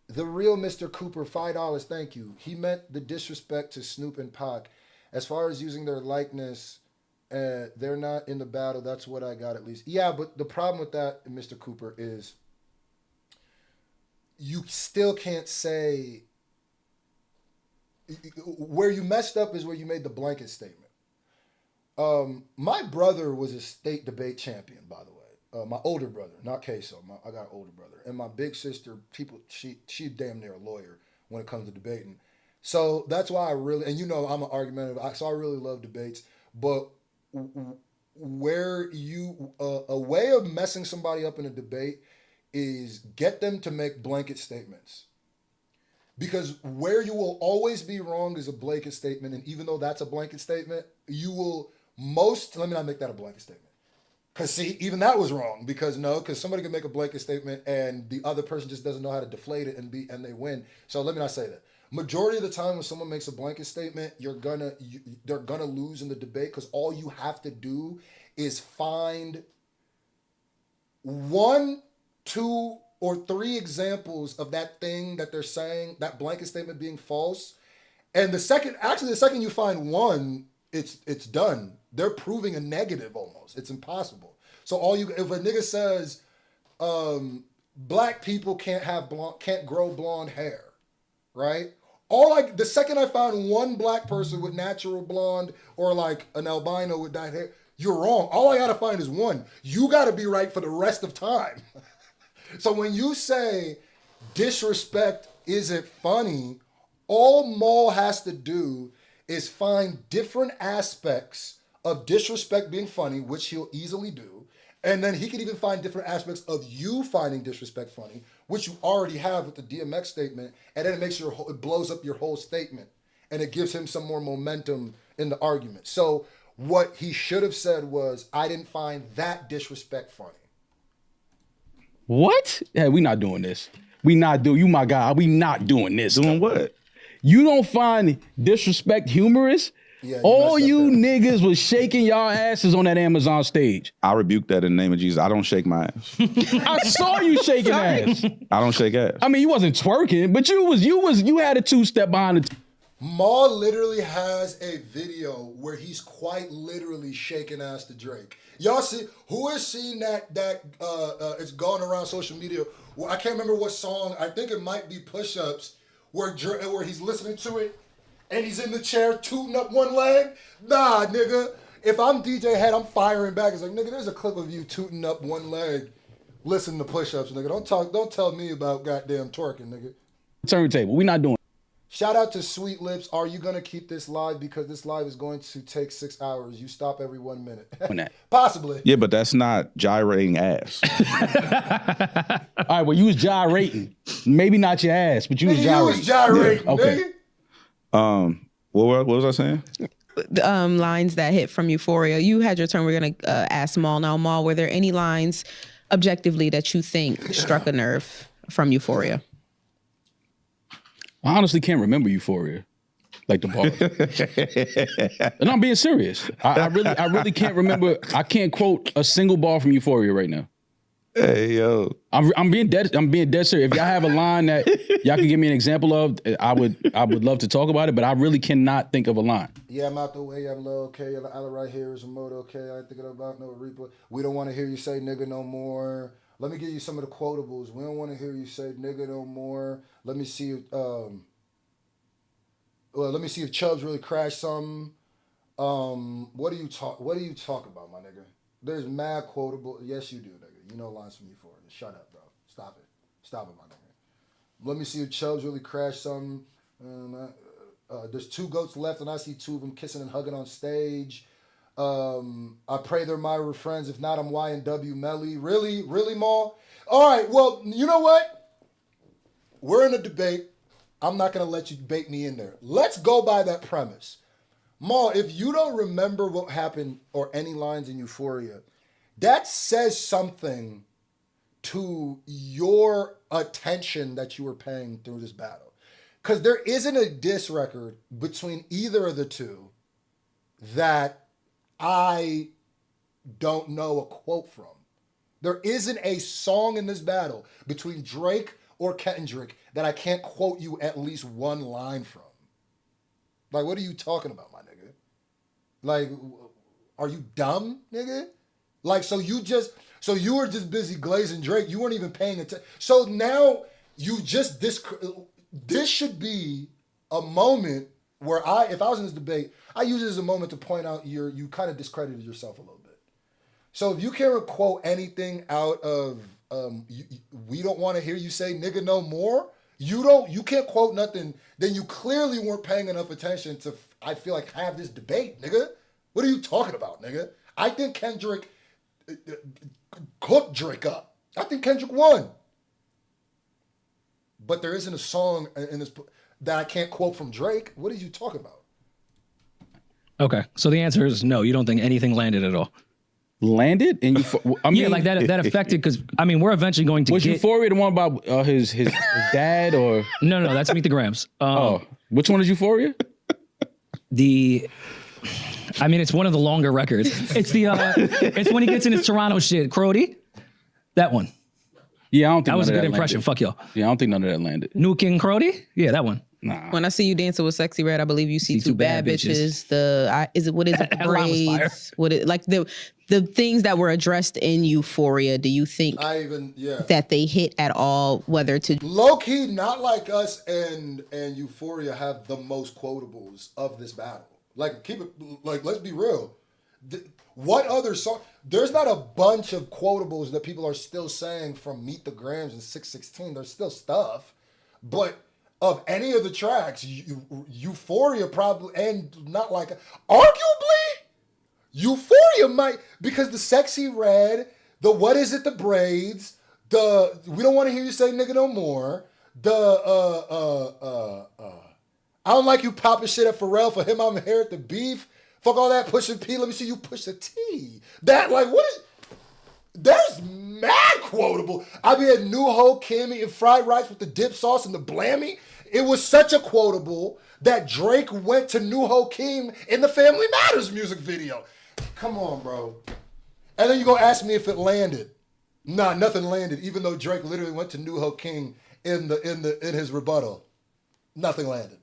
The real Mr. Cooper, $5, thank you. He meant the disrespect to Snoop and Pac. As far as using their likeness, they're not in the battle. That's what I got at least. Yeah, but the problem with that, Mr. Cooper, is you still can't say... Where you messed up is where you made the blanket statement. My brother was a state debate champion, by the way. My older brother, not Queso. I got an older brother. And my big sister, she's damn near a lawyer when it comes to debating. So that's why I'm an argumentative, so I really love debates. But where a way of messing somebody up in a debate is get them to make blanket statements. Because where you will always be wrong is a blanket statement. And even though that's a blanket statement, let me not make that a blanket statement. Because see, even that was wrong. Because somebody can make a blanket statement and the other person just doesn't know how to deflate it and they win. So let me not say that. Majority of the time when someone makes a blanket statement, they're gonna lose in the debate, because all you have to do is find 1, 2, or 3 examples of that thing that they're saying, that blanket statement being false. And the second you find one, it's done. They're proving a negative almost. It's impossible. So if a nigga says, black people can't grow blonde hair, right? The second I find one black person with natural blonde or like an albino with dyed hair, you're wrong. All I gotta find is one. You gotta be right for the rest of time. So when you say disrespect isn't funny, all Maul has to do is find different aspects of disrespect being funny, which he'll easily do. And then he can even find different aspects of you finding disrespect funny, which you already have with the DMX statement. And then it blows up your whole statement. And it gives him some more momentum in the argument. So what he should have said was, I didn't find that disrespect funny. What? Hey, we not doing this. You my guy. We not doing this. Doing what? You don't find disrespect humorous? Yeah, all you niggas was shaking y'all asses on that Amazon stage. I rebuke that in the name of Jesus. I don't shake my ass. I saw you shaking ass. I don't shake ass. I mean, you wasn't twerking, but you had a 2-step behind the Maul literally has a video where he's quite literally shaking ass to Drake. Y'all see, who has seen that it's gone around social media? Well, I can't remember what song. I think it might be Push Ups, where he's listening to it and he's in the chair tooting up one leg. Nah, nigga. If I'm DJ Head, I'm firing back. It's like, nigga, there's a clip of you tooting up one leg, listening to Push Ups, nigga. Don't tell me about goddamn twerking, nigga. turntable. We not doing. Shout out to Sweet Lips. Are you going to keep this live? Because this live is going to take 6 hours. You stop every 1 minute. Possibly. Yeah, but that's not gyrating ass. All right, well, you was gyrating. Maybe not your ass, but you was gyrating. You was gyrating, yeah. Okay. Nigga. What was I saying? Lines that hit from Euphoria. You had your turn. We're going to ask Maul now. Maul, were there any lines objectively that you think struck a nerve from Euphoria? I honestly can't remember Euphoria. Like the bar. And I'm being serious. I really can't remember. I can't quote a single bar from Euphoria right now. Hey yo, I'm being dead serious. If y'all have a line that y'all can give me an example of, I would love to talk about it, but I really cannot think of a line. Yeah, I'm out the way. I'm low. Okay, Allah right here is remote. Okay, I ain't thinking about no Reaper. We don't want to hear you say nigga no more. Let me give you some of the quotables. We don't want to hear you say nigga no more. Let me see if let me see if Chubbs really crashed something. What do you talk about, my nigga? There's mad quotable. Yes, you do, nigga. You know lines from Euphoria. Shut up, bro. Stop it, my nigga. Let me see if Chubbs really crashed something. There's 2 goats left, and I see 2 of them kissing and hugging on stage. I pray they're my friends. If not, I'm Y&W Melly. Really, Maul? All right, well, you know what? We're in a debate. I'm not going to let you bait me in there. Let's go by that premise. Maul, if you don't remember what happened or any lines in Euphoria, that says something to your attention that you were paying through this battle. Because there isn't a diss record between either of the two that I don't know a quote from. There isn't a song in this battle between Drake or Kendrick that I can't quote you at least one line from. Like, what are you talking about, my nigga? Like, are you dumb, nigga? Like, so you were just busy glazing Drake. You weren't even paying attention. So now you just, this should be a moment where if I was in this debate, I use it as a moment to point out you kind of discredited yourself a little bit. So if you can't quote anything out of, we don't want to hear you say nigga no more, you can't quote nothing, then you clearly weren't paying enough attention to, I feel like, have this debate, nigga. What are you talking about, nigga? I think Kendrick cooked Drake up. I think Kendrick won. But there isn't a song in this that I can't quote from Drake. What are you talking about? Okay, so the answer is no. You don't think anything landed at all. Landed? And yeah, like that affected, because I mean, we're eventually going to was Euphoria the one about his dad or no, that's Meet the Grams. Which one is Euphoria? I mean, it's one of the longer records. It's it's when he gets in his Toronto shit, Crody. That one. Yeah, I don't think that was a good impression. Landed. Fuck y'all. Yeah, I don't think none of that landed. New King Crody? Yeah, that one. Nah. When I see you dancing with Sexy Red, I believe you see two bad bitches. What is it? The braids? Like the things that were addressed in Euphoria? Do you think that they hit at all? Whether to low key, Not Like Us and Euphoria have the most quotables of this battle. Like keep it like let's be real. What other song? There's not a bunch of quotables that people are still saying from Meet the Grams and 616. There's still stuff, but of any of the tracks, Euphoria probably, and Not Like, arguably, Euphoria might, because the Sexy Red, the What Is It, the braids, the We Don't Want to Hear You Say Nigga No More, I Don't Like You Popping Shit at Pharrell, for him I'm here at the beef, fuck all that pushing P, let me see you push the T. That, like, what is, there's mad quotable. I mean, at New Ho Kimmy and fried rice with the dip sauce and the blammy. It was such a quotable that Drake went to New Ho Kim in the Family Matters music video. Come on, bro. And then you gonna ask me if it landed. Nah, nothing landed, even though Drake literally went to New Ho King in his rebuttal. Nothing landed.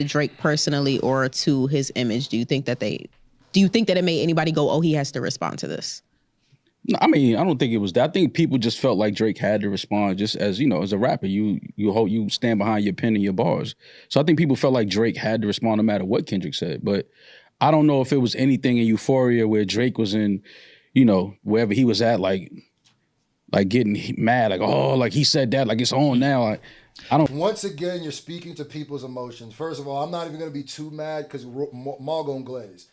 Drake personally or to his image, do you think that it made anybody go, oh, he has to respond to this? No, I mean, I don't think it was that. I think people just felt like Drake had to respond, just as, you know, as a rapper, you stand behind your pen and your bars. So I think people felt like Drake had to respond no matter what Kendrick said. But I don't know if it was anything in Euphoria where Drake was in, you know, wherever he was at, like getting mad, like, oh, like he said that, like it's on now. Like, I don't. Once again, you're speaking to people's emotions. First of all, I'm not even going to be too mad because Maul gonna glaze.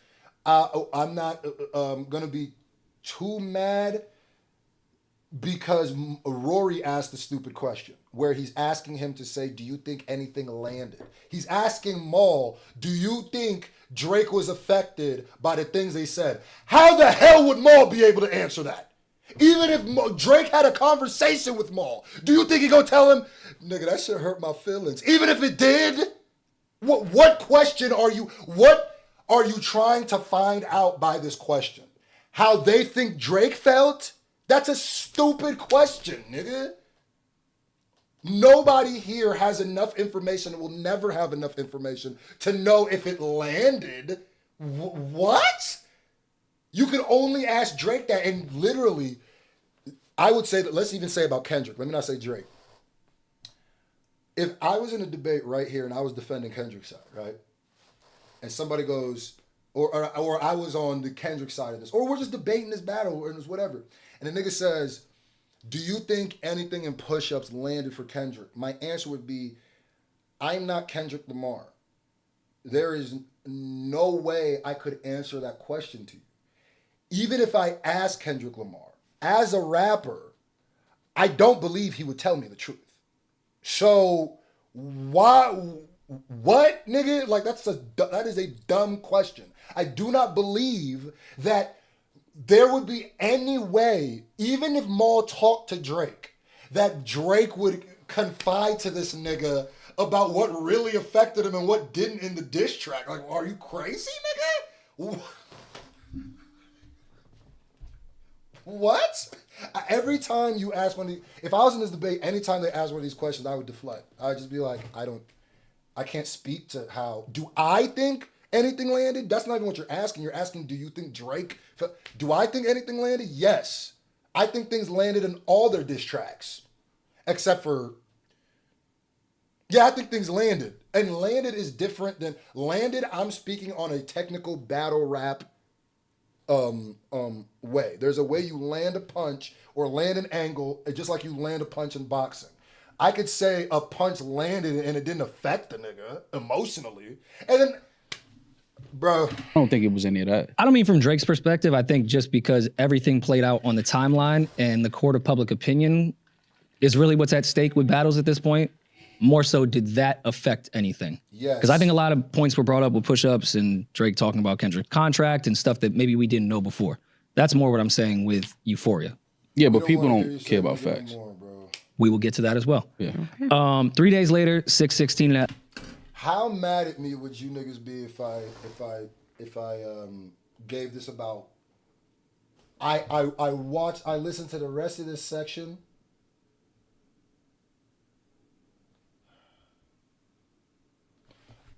I'm not going to be too mad because Rory asked a stupid question where he's asking him to say, do you think anything landed? He's asking Maul, do you think Drake was affected by the things they said? How the hell would Maul be able to answer that? Even if Drake had a conversation with Maul, do you think he gonna tell him, nigga, that shit hurt my feelings? Even if it did, what question are you trying to find out by this question? How they think Drake felt? That's a stupid question, nigga. Nobody here has enough information, will never have enough information to know if it landed. What? You can only ask Drake that, and literally, I would say that, let's even say about Kendrick. Let me not say Drake. If I was in a debate right here and I was defending Kendrick's side, right? And somebody goes, or I was on the Kendrick side of this, or we're just debating this battle or this whatever, and the nigga says, do you think anything in push-ups landed for Kendrick? My answer would be, I'm not Kendrick Lamar. There is no way I could answer that question to you. Even if I asked Kendrick Lamar, as a rapper, I don't believe he would tell me the truth. So what, nigga? Like, that is a dumb question. I do not believe that there would be any way, even if Maul talked to Drake, that Drake would confide to this nigga about what really affected him and what didn't in the diss track. Like, are you crazy, nigga? What? Every time you ask if I was in this debate, anytime they ask one of these questions, I would deflect. I'd just be like, I can't speak to how. Do I think anything landed? That's not even what you're asking. You're asking, do you think Drake? Do I think anything landed? Yes. I think things landed in all their diss tracks. Except for, yeah, I think things landed. And landed is different than, landed, I'm speaking on a technical battle rap way. There's a way you land a punch or land an angle, just like you land a punch in boxing. I could say a punch landed and it didn't affect the nigga emotionally. And then, bro, I don't think it was any of that. I don't mean from Drake's perspective. I think just because everything played out on the timeline and the court of public opinion is really what's at stake with battles at this point. More so, did that affect anything? Yes. Because I think a lot of points were brought up with push-ups and Drake talking about Kendrick's contract and stuff that maybe we didn't know before. That's more what I'm saying with Euphoria. Yeah, but people don't care about facts. We will get to that as well. Yeah. 3 days later, 6/16. How mad at me would you niggas be if I gave this about? I listened to the rest of this section.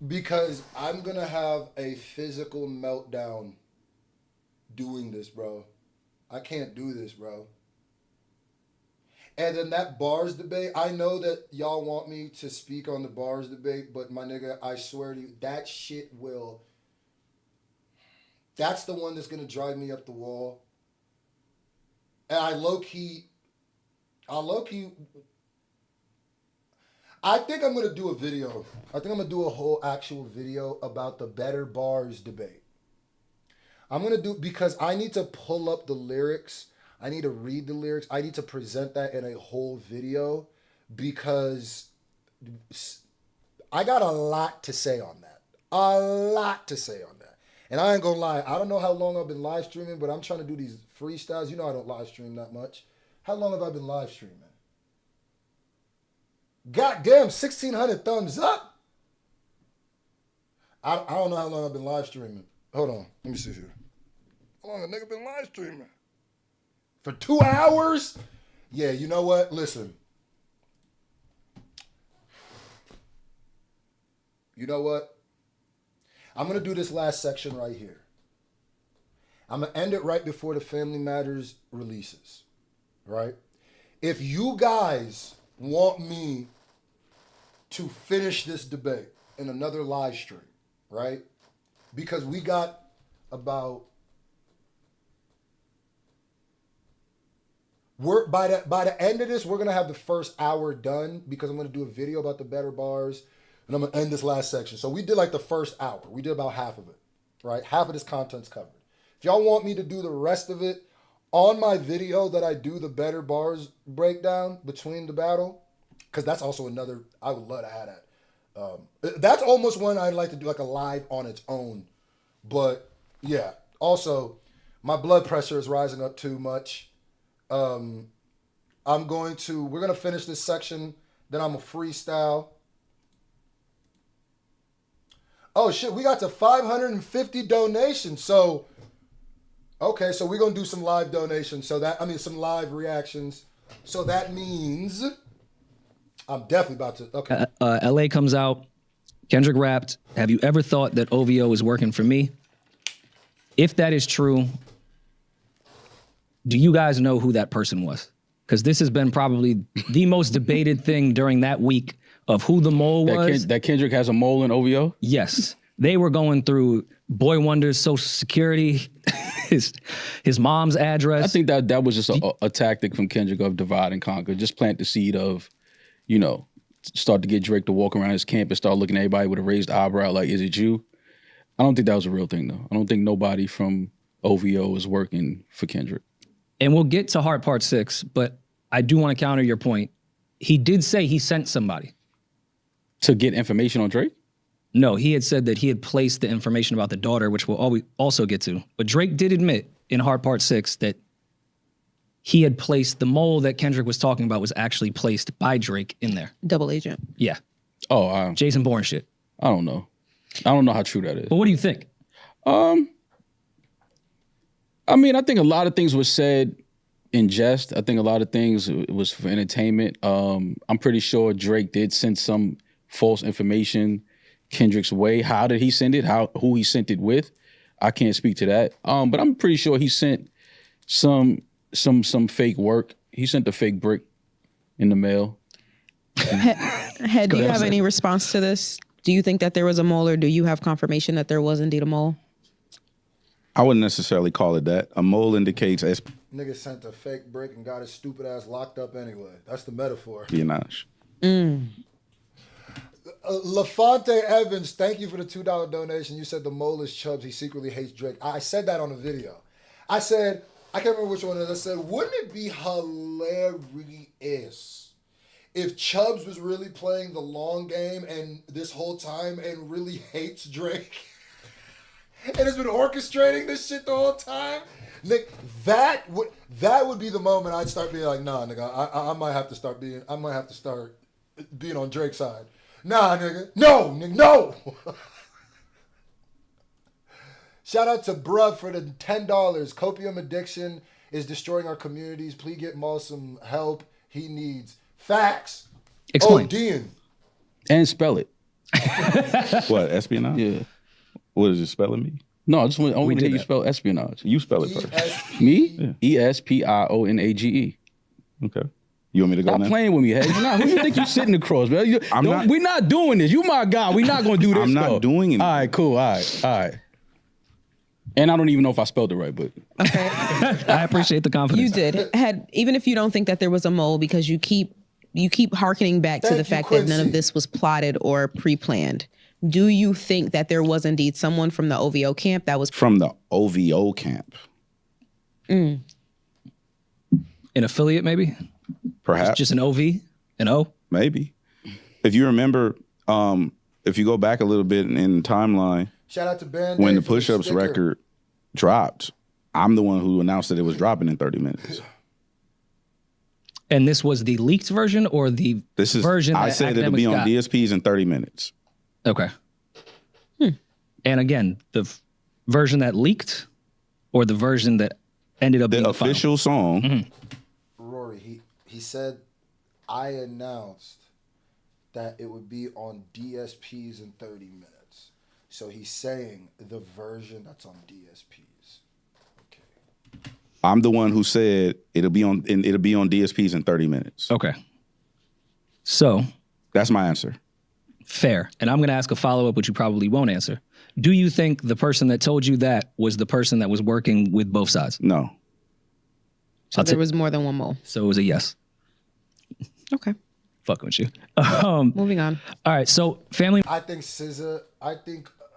Because I'm going to have a physical meltdown doing this, bro. I can't do this, bro. And then that bars debate, I know that y'all want me to speak on the bars debate, but my nigga, I swear to you, that shit will... That's the one that's going to drive me up the wall. And I low-key... I think I'm going to do a video. I think I'm going to do a whole actual video about the better bars debate. I'm going to do, because I need to pull up the lyrics. I need to read the lyrics. I need to present that in a whole video because I got a lot to say on that. A lot to say on that. And I ain't going to lie. I don't know how long I've been live streaming, but I'm trying to do these freestyles. You know I don't live stream that much. How long have I been live streaming? Goddamn, 1,600 thumbs up. I don't know how long I've been live streaming. Hold on. Let me see here. How long a nigga been live streaming? For 2 hours? Yeah, you know what? Listen. You know what? I'm going to do this last section right here. I'm going to end it right before the Family Matters releases. Right? If you guys want me to finish this debate in another live stream, right? Because we got about... By the end of this, we're going to have the first hour done because I'm going to do a video about the better bars and I'm going to end this last section. So we did like the first hour. We did about half of it, right? Half of this content's covered. If y'all want me to do the rest of it on my video that I do the better bars breakdown between the battle, because that's also another, I would love to have that. That's almost one I'd like to do like a live on its own. But yeah, also my blood pressure is rising up too much. We're going to finish this section. Then I'm a freestyle. Oh shit, we got to 550 donations. So, okay, so we're going to do some live donations. Some live reactions. So that means I'm definitely about to, okay. LA comes out. Kendrick rapped, "Have you ever thought that OVO is working for me?" If that is true, do you guys know who that person was? Because this has been probably the most debated thing during that week of who the mole was. That Kendrick has a mole in OVO? Yes. They were going through Boy Wonder's social security, his mom's address. I think that was just a tactic from Kendrick of divide and conquer. Just plant the seed of, start to get Drake to walk around his campus, start looking at everybody with a raised eyebrow like, is it you? I don't think that was a real thing, though. I don't think nobody from OVO is working for Kendrick. And we'll get to Heart Part 6, but I do want to counter your point. He did say he sent somebody. To get information on Drake? No, he had said that he had placed the information about the daughter, which we'll also get to. But Drake did admit in Heart Part 6 that he had placed the mole that Kendrick was talking about was actually placed by Drake in there. Double agent. Yeah. Oh, Jason Bourne shit. I don't know. I don't know how true that is. But what do you think? I think a lot of things were said in jest. I think a lot of things was for entertainment. I'm pretty sure Drake did send some false information Kendrick's way. How did he send it? Who he sent it with? I can't speak to that. But I'm pretty sure he sent some fake work. He sent a fake brick in the mail. Head, do you have any response to this? Do you think that there was a mole, or do you have confirmation that there was indeed a mole? I wouldn't necessarily call it that. A mole indicates Nigga sent a fake brick and got his stupid ass locked up anyway. That's the metaphor. espionage. LaFonte Evans, thank you for the $2 donation. You said the mole is Chubbs. He secretly hates Drake. I said that on a video. I said, I can't remember which one it is. I said, wouldn't it be hilarious if Chubbs was really playing the long game and this whole time and really hates Drake? And has been orchestrating this shit the whole time? Nick, that would be the moment I'd start being like, nah, nigga, I might have to start being on Drake's side. Nah, nigga. No, nigga, no. Shout out to Bruh for the $10. Copium addiction is destroying our communities. Please get Maul some help he needs. Facts. Explain. ODing. And spell it. What, espionage? Yeah. What does it spelling mean? No, I want to hear you spell espionage. You spell it first. Me? Yeah. ESPIONAGE. Okay. You want me to go Stop now? playing with me, Hedge. Who you think you sitting across, bro? We're not doing this. You my guy. We're not going to do this. I'm not doing it. All right, cool. All right. And I don't even know if I spelled it right, but. Okay. I appreciate the confidence. You did. Even if you don't think that there was a mole, because you keep hearkening back to the fact that none of this was plotted or pre-planned. Do you think that there was indeed someone from the OVO camp that was... From the OVO camp. An affiliate, maybe? Perhaps. Just an OV? An O? Maybe. If you remember, if you go back a little bit in the timeline, shout out to Band when the Push-Ups record dropped, I'm the one who announced that it was dropping in 30 minutes. And this was the leaked version or the version that I said it'll be on DSPs in 30 minutes. Okay. And again, the version that leaked or the version that ended up being the official song. Mm-hmm. Rory, he said, I announced that it would be on DSPs in 30 minutes. So he's saying the version that's on DSPs. Okay. I'm the one who said it'll be on DSPs in 30 minutes. Okay. So that's my answer. Fair. And I'm going to ask a follow-up, which you probably won't answer. Do you think the person that told you that was the person that was working with both sides? No. So there was more than one mole. So it was a yes. Okay. Fucking with you. Moving on. All right. So family. I think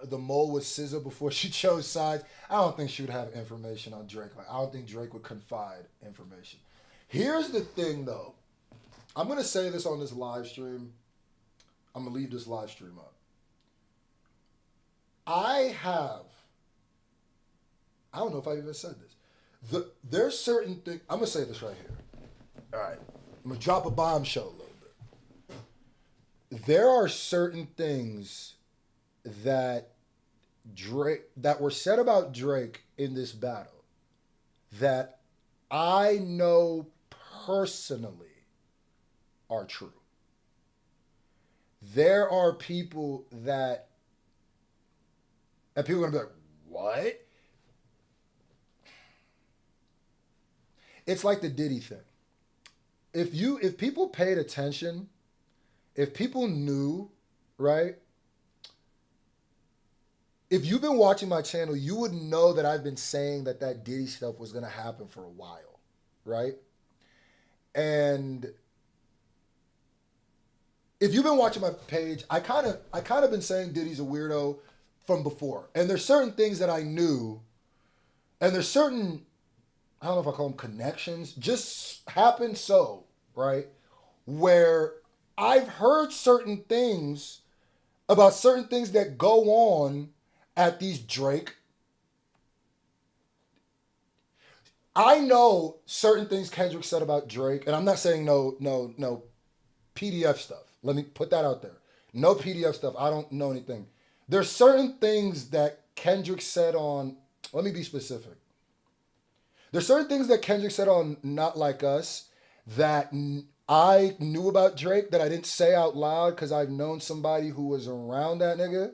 the mole was SZA before she chose sides. I don't think she would have information on Drake. I don't think Drake would confide information. Here's the thing, though. I'm going to say this on this live stream. I'm going to leave this live stream up. I don't know if I even said this. There's certain things. I'm gonna say this right here. All right, I'm gonna drop a bombshell a little bit. There are certain things that were said about Drake in this battle that I know personally are true. There are people that, and people are gonna be like, what? It's like the Diddy thing. If people paid attention, if people knew, right? If you've been watching my channel, you would know that I've been saying that Diddy stuff was gonna happen for a while, right? And if you've been watching my page, I kind of been saying Diddy's a weirdo from before. And there's certain things that I knew, and there's certain, I don't know if I call them connections, just happened so, right? Where I've heard certain things about certain things that go on at these Drake. I know certain things Kendrick said about Drake, and I'm not saying no PDF stuff. Let me put that out there. No PDF stuff. I don't know anything. There's certain things that Kendrick said on, let me be specific. There's certain things that Kendrick said on Not Like Us that I knew about Drake that I didn't say out loud because I've known somebody who was around that nigga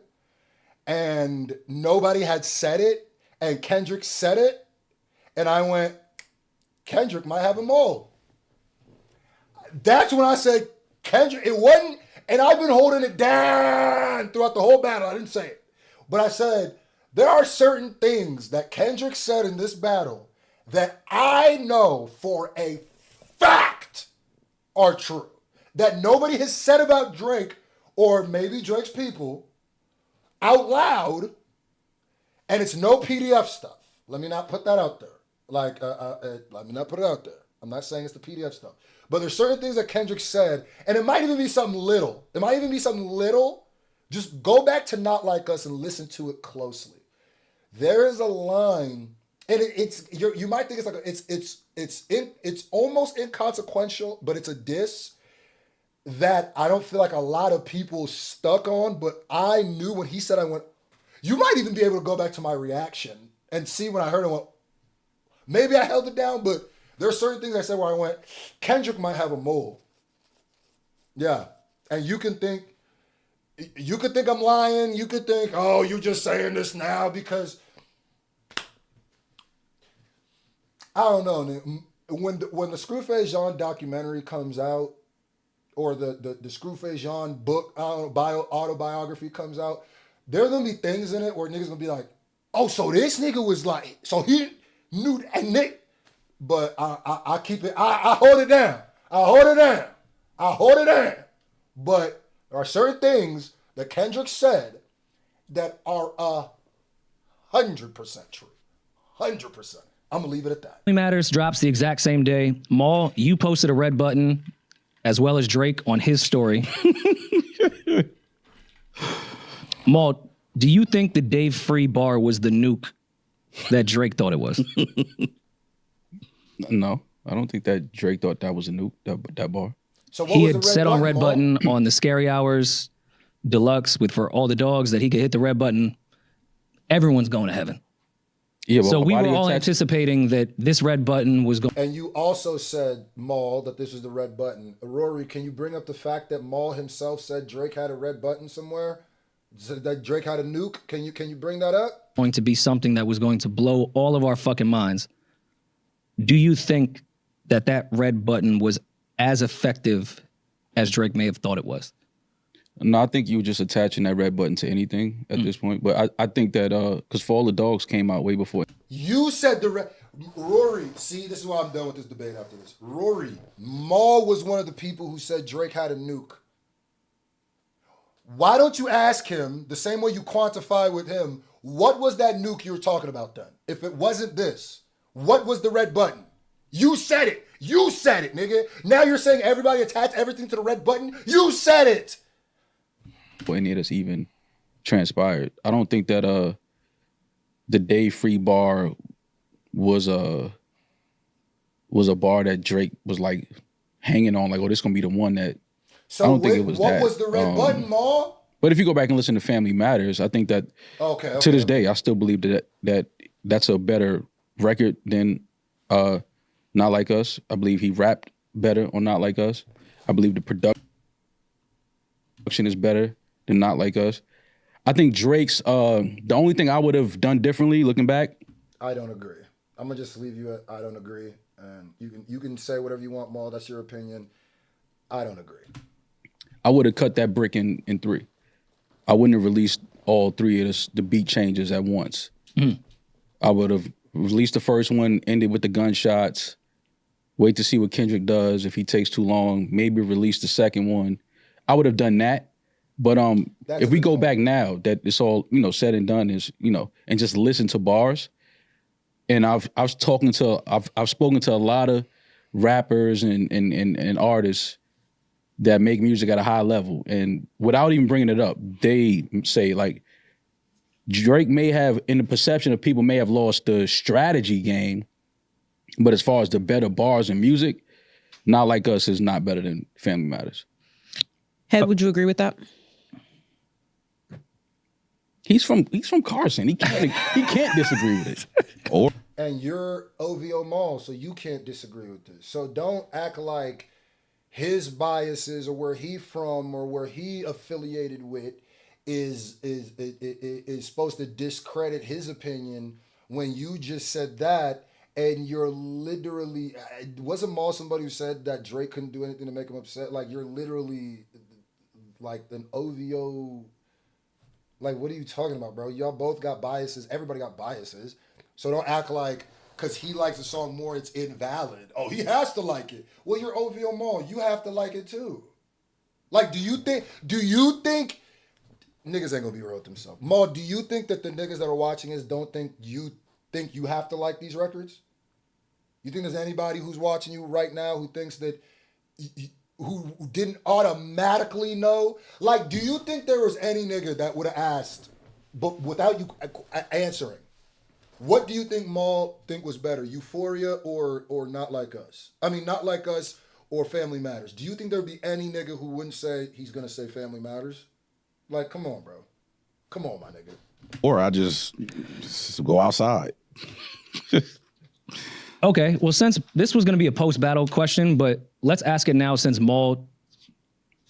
and nobody had said it and Kendrick said it and I went, Kendrick might have a mole. That's when I said Kendrick, it wasn't, and I've been holding it down throughout the whole battle. I didn't say it. But I said, there are certain things that Kendrick said in this battle that I know for a fact are true. That nobody has said about Drake or maybe Drake's people out loud, and it's no PDF stuff. Let me not put that out there. Let me not put it out there. I'm not saying it's the PDF stuff. But there's certain things that Kendrick said, and it might even be something little. It might even be something little. Just go back to Not Like Us and listen to it closely. There is a line, and you might think it's almost inconsequential, but it's a diss that I don't feel like a lot of people stuck on. But I knew when he said, I went. You might even be able to go back to my reaction and see when I heard it. Maybe I held it down, but there are certain things I said where I went, Kendrick might have a mole. Yeah. And you can think I'm lying. You could think, oh, you're just saying this now because I don't know. When the Screwface Jean documentary comes out, or the Screwface Jean book, autobiography comes out, there's gonna be things in it where niggas gonna be like, oh, so this nigga was like, so he knew, and Nick. But I keep it, I hold it down. I hold it down. But there are certain things that Kendrick said that are 100% true. 100%. I'm gonna leave it at that. Only Matters drops the exact same day. Maul, you posted a red button as well as Drake on his story. Maul, do you think the Dave Free bar was the nuke that Drake thought it was? No, I don't think that Drake thought that was a nuke, that bar. So what he had said on red button on the Scary Hours Deluxe for all the dogs that he could hit the red button. Everyone's going to heaven. Yeah, so we were all anticipating that this red button was going. And you also said, Maul, that this is the red button. Rory, can you bring up the fact that Maul himself said Drake had a red button somewhere? That Drake had a nuke? Can you bring that up? Going to be something that was going to blow all of our fucking minds. Do you think that red button was as effective as Drake may have thought it was? No, I think you were just attaching that red button to anything at this point. But I think that, because For All the Dogs came out way before. You said the red... Rory, see, this is why I'm done with this debate after this. Rory, Maul was one of the people who said Drake had a nuke. Why don't you ask him, the same way you quantify with him, what was that nuke you were talking about then? If it wasn't this, what was the red button? You said it. You said it, nigga. Now you're saying everybody attach everything to the red button? You said it. Before any of this even transpired. I don't think that the Dave Free bar was was a bar that Drake was like hanging on, like, oh, this is gonna be the one that. So I don't think it was what that. was the red button, Ma? But if you go back and listen to Family Matters, I think that to this day, I still believe that's a better record than Not Like Us. I believe he rapped better on Not Like Us. I believe the production is better than Not Like Us. I think Drake's the only thing I would have done differently looking back. I don't agree. I'm gonna just leave you at I don't agree, and you can say whatever you want, Maul. That's your opinion. I don't agree. I would have cut that brick in 3. I wouldn't have released all 3 of the beat changes at once. I would have released the first one, ended with the gunshots, wait to see what Kendrick does. If he takes too long, maybe release the second one. I would have done that. But if we go back now that it's all, said and done is, and just listen to bars, and I've spoken to a lot of rappers and artists that make music at a high level, and without even bringing it up, they say like Drake may have, in the perception of people, may have lost the strategy game, but as far as the better bars and music, Not Like Us is not better than Family Matters. Head, would you agree with that? He's from Carson. He can't disagree with it. And you're OVO Mall, so you can't disagree with this. So don't act like his biases or where he from or where he affiliated with is supposed to discredit his opinion when you just said that, and you're literally, wasn't Maul somebody who said that Drake couldn't do anything to make him upset? Like, you're literally like an OVO. Like, what are you talking about, bro? Y'all both got biases. Everybody got biases. So don't act like because he likes a song more, it's invalid. Oh, he has to like it. Well, you're OVO Mall. You have to like it too. Like, do you think niggas ain't gonna be real with themselves? Maul, do you think that the niggas that are watching this don't think you have to like these records? You think there's anybody who's watching you right now who thinks that who didn't automatically know? Like, do you think there was any nigga that would have asked, but without you answering, what do you think Maul think was better, Euphoria or Not Like Us? I mean, Not Like Us or Family Matters. Do you think there'd be any nigga who wouldn't say he's gonna say Family Matters? Like, come on, bro. Come on, my nigga. Or I just go outside. Okay, well, since this was going to be a post-battle question, but let's ask it now since Maul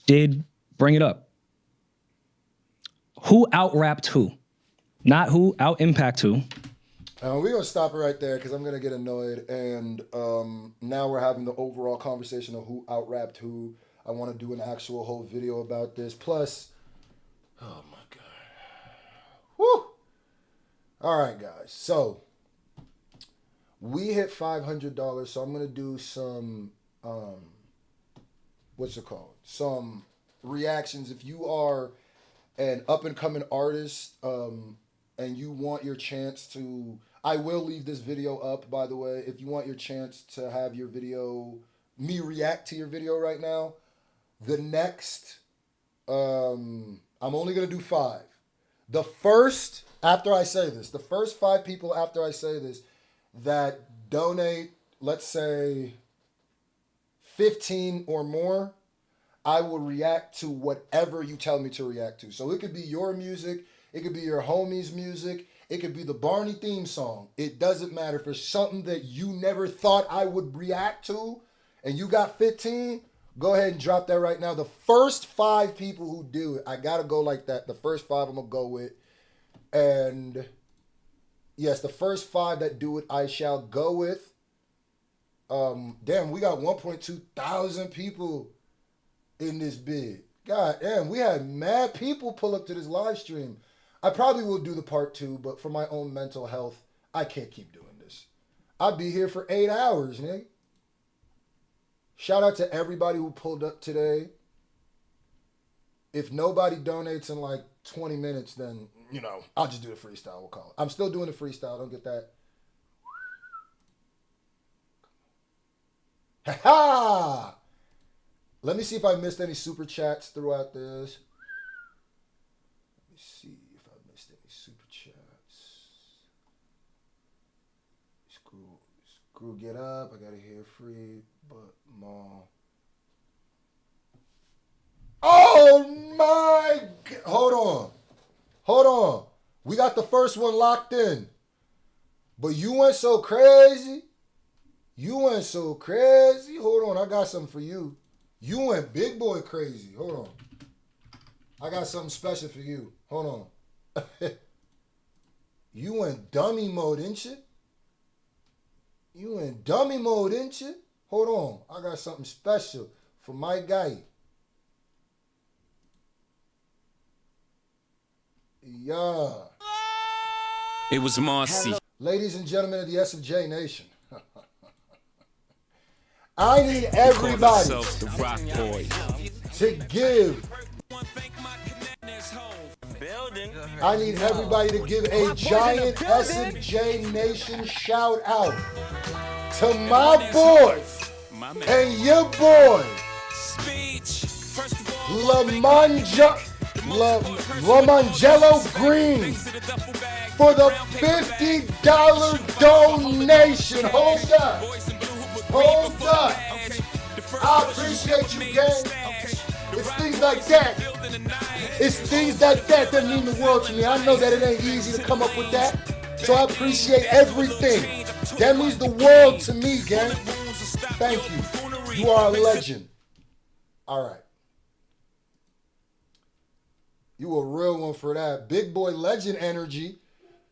did bring it up. Who out-rapped who? Not who out-impact who. We're going to stop it right there because I'm going to get annoyed. And now we're having the overall conversation of who out-rapped who. I want to do an actual whole video about this. Plus, oh my God. Woo! All right, guys. So we hit $500, so I'm gonna do some what's it called? Some reactions. If you are an up and coming artist and you want your chance to, I will leave this video up, by the way. If you want your chance to have your video, me react to your video right now, the next I'm only gonna do 5. The first, after I say this, the first 5 people after I say this that donate, let's say 15 or more, I will react to whatever you tell me to react to. So it could be your music, it could be your homie's music, it could be the Barney theme song. It doesn't matter. If it's something that you never thought I would react to and you got 15, go ahead and drop that right now. The first 5 people who do it, I gotta go like that. The first 5 I'm gonna go with. And yes, the first 5 that do it, I shall go with. Damn, we got 1.2 thousand people in this bid. God damn, we had mad people pull up to this live stream. I probably will do the part 2, but for my own mental health, I can't keep doing this. I'll be here for 8 hours, nigga. Shout out to everybody who pulled up today. If nobody donates in like 20 minutes, then, I'll just do the freestyle, we'll call it. I'm still doing the freestyle, don't get that. Ha ha! Let me see if I missed any super chats throughout this. Let me see if I missed any super chats. Scroll. Crew, get up. I gotta hear free, but mall. Oh my! Hold on. We got the first one locked in, but you went so crazy. Hold on, I got something for you. You went big boy crazy. Hold on. I got something special for you. Hold on. You went dummy mode, didn't you? Hold on. I got something special for my guy. Yeah. It was Marcy. Ladies and gentlemen of the SFJ Nation. I need everybody to give. I need everybody to give a giant SFJ Nation shout out to my boy and your boy, Lamangelo Green, for the $50 donation. Hold up. I appreciate you, gang. It's things like that that mean the world to me. I know that it ain't easy to come up with that, so I appreciate everything. That means the world to me, gang. Thank you. You are a legend. All right. You a real one for that. Big boy legend energy.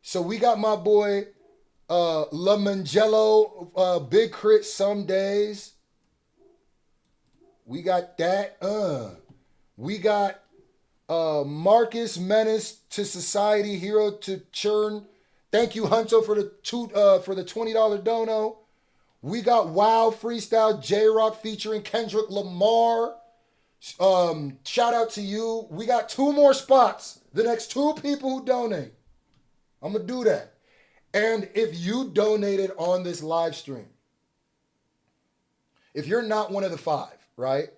So we got my boy Lamangelo, Big Crit some days. We got that. We got Marcus Menace to Society, Hero to Churn. Thank you, Hunto, for the $20 dono. We got Wow Freestyle J-Rock featuring Kendrick Lamar. Shout out to you. We got 2 more spots. The next 2 people who donate. I'm going to do that. And if you donated on this live stream, if you're not one of the 5, right?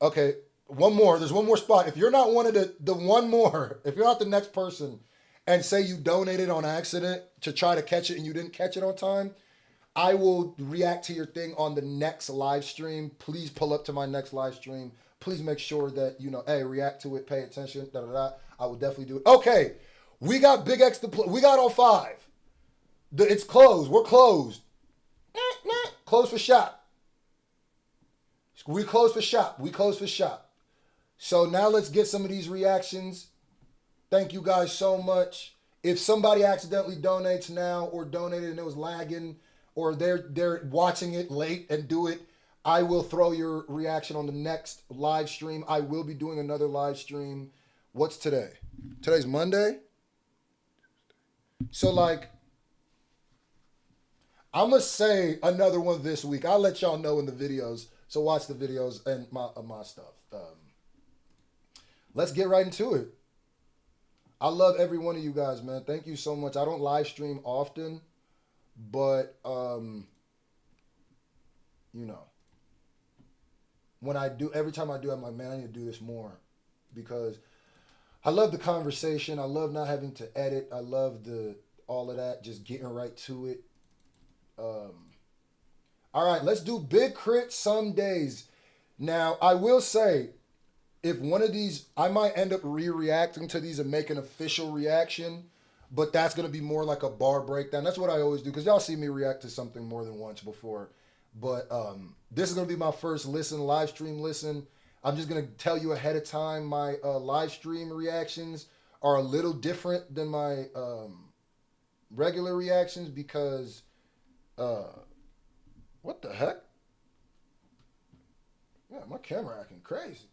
Okay, one more. There's one more spot. If you're not one of the one more, if you're not the next person and say you donated on accident to try to catch it and you didn't catch it on time, I will react to your thing on the next live stream. Please pull up to my next live stream. Please make sure that, hey, react to it, pay attention, I will definitely do it. Okay, we got Big X we got all 5. It's closed. We're closed. Closed for shop. We closed for shop. So now let's get some of these reactions. Thank you guys so much. If somebody accidentally donates now or donated and it was lagging, or they're watching it late and do it, I will throw your reaction on the next live stream. I will be doing another live stream. What's today? Today's Monday. So I'm going to say another one this week. I'll let y'all know in the videos. So watch the videos and my stuff. Let's get right into it. I love every one of you guys, man. Thank you so much. I don't live stream often, but when I do, every time I do, I'm like, man, I need to do this more, because I love the conversation. I love not having to edit. I love all of that, just getting right to it. All right, let's do Big Crit some days. Now, I will say, if one of these, I might end up reacting to these and make an official reaction, but that's going to be more like a bar breakdown. That's what I always do, because y'all see me react to something more than once before. But this is going to be my first live stream listen. I'm just going to tell you ahead of time, my live stream reactions are a little different than my regular reactions, because... what the heck? Yeah, my camera acting crazy.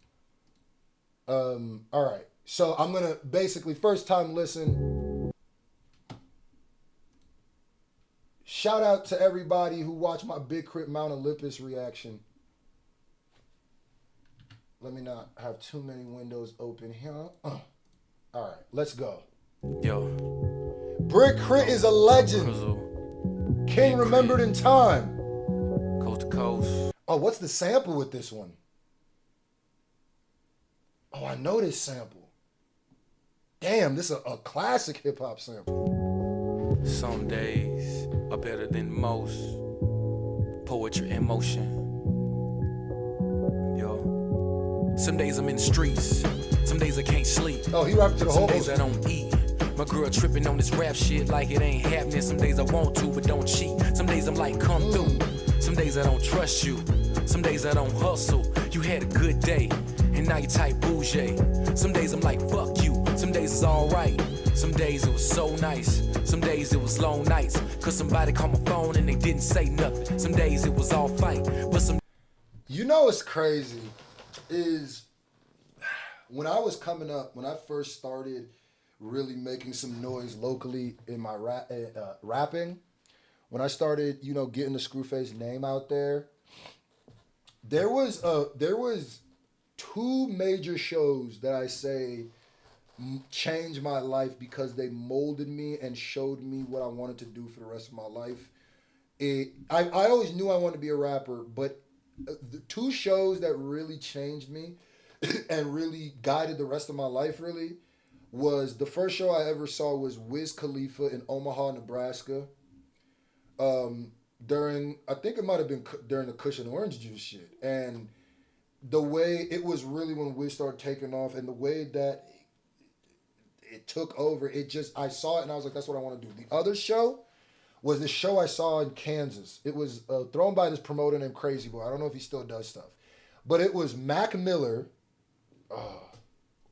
All right. So I'm going to basically first time listen. Shout out to everybody who watched my Big Crit Mount Olympus reaction. Let me not have too many windows open here. All right, let's go. Yo. Big Crit is a legend. King remembered in time. Coast to coast. Oh, what's the sample with this one? Oh, I know this sample. Damn, this is a classic hip hop sample. Some days are better than most. poetry in motion. Yo. Some days I'm in the streets. Some days I can't sleep. Oh, he rapped to the whole. Some days I don't eat. My girl tripping on this rap shit like it ain't happening. Some days I want to, but don't cheat. Some days I'm like, come through. Some days I don't trust you. Some days I don't hustle. You had a good day, and now you type bougie. Some days I'm like, fuck you. Some days it's alright. Some days it was so nice. Some days it was long nights. Cause somebody called my phone and they didn't say nothing. Some days it was all fight. But some. You know what's crazy is when I was coming up, when I first started really making some noise locally in my rapping, when I started, you know, getting the Screwface name out there, there was 2 major shows that I say changed my life because they molded me and showed me what I wanted to do for the rest of my life. I always knew I wanted to be a rapper, but the 2 shows that really changed me and really guided the rest of my life really was the first show I ever saw was Wiz Khalifa in Omaha, Nebraska. During, I think it might have been during the Kush and Orange Juice shit. And the way it was really when Wiz started taking off and the way that it took over, I saw it and I was like, that's what I want to do. The other show was the show I saw in Kansas. It was thrown by this promoter named Crazy Boy. I don't know if he still does stuff. But it was Mac Miller.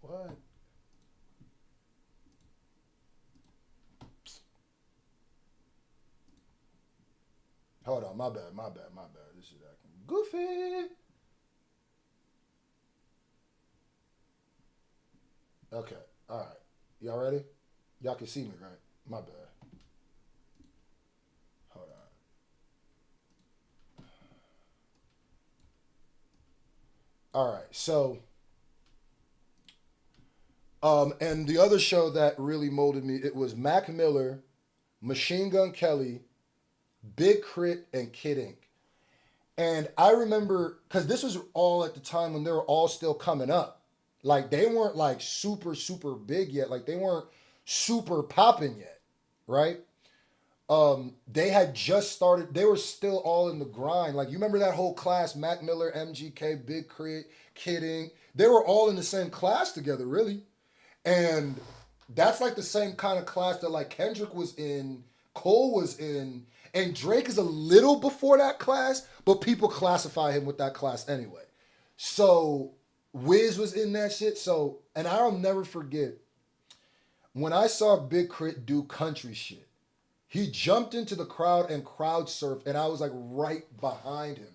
What? Hold on, my bad. This is acting goofy. Okay, all right. Y'all ready? Y'all can see me, right? My bad. Hold on. All right, so, and the other show that really molded me, it was Mac Miller, Machine Gun Kelly, Big Crit, and Kid Ink. And I remember, because this was all at the time when they were all still coming up. Like, they weren't, like, super, super big yet. Like, they weren't super popping yet, right? They had just started. They were still all in the grind. Like, you remember that whole class, Mac Miller, MGK, Big Crit, Kid Ink. They were all in the same class together, really. And that's, like, the same kind of class that, like, Kendrick was in, Cole was in, and Drake is a little before that class, but people classify him with that class anyway. So Wiz was in that shit. So, and I'll never forget, when I saw Big Crit do country shit, he jumped into the crowd and crowd surfed, and I was like right behind him.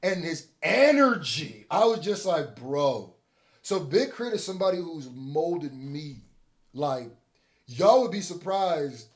And his energy, I was just like, bro. So Big Crit is somebody who's molded me. Like, y'all would be surprised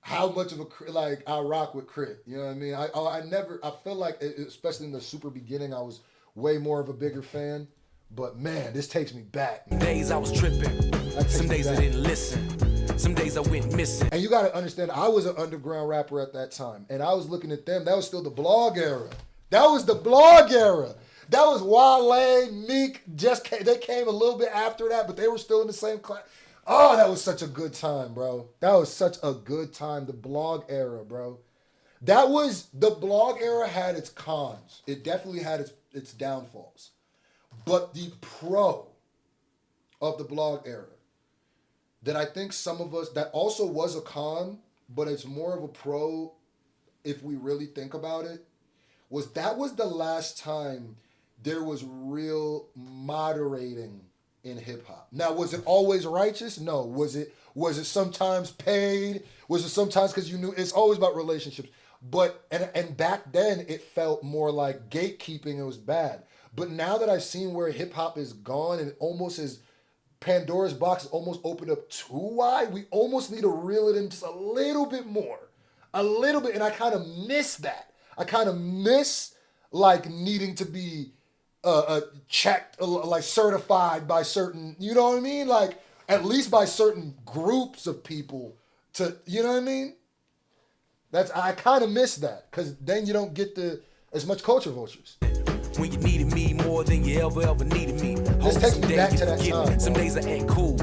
how much of a, like, I rock with Crit. You know what I mean? I feel like, especially in the super beginning, I was way more of a bigger fan. But man, this takes me back. Some days I was tripping. Some days I didn't listen. Some days I went missing. And you got to understand, I was an underground rapper at that time. And I was looking at them. That was still the blog era. That was the blog era. That was Wale, Meek, they came a little bit after that, but they were still in the same class. Oh, that was such a good time, bro. That was such a good time. The blog era, bro. The blog era had its cons. It definitely had its downfalls. But the pro of the blog era, that I think some of us, that also was a con, but it's more of a pro if we really think about it, was the last time there was real moderating in hip hop. Now, was it always righteous? No. Was it sometimes paid? Was it sometimes because you knew? It's always about relationships. But and back then it felt more like gatekeeping. It was bad. But now that I've seen where hip hop is gone and it almost is, Pandora's box is almost opened up too wide, we almost need to reel it in just a little bit more. A little bit. And I kind of miss that. I kind of miss like needing to be checked, like certified by certain, you know what I mean? Like at least by certain groups of people to, you know what I mean? I kind of miss that because then you don't get as much culture vultures. When you needed me more than you ever needed me. This takes me back to that time. Some days I act cool.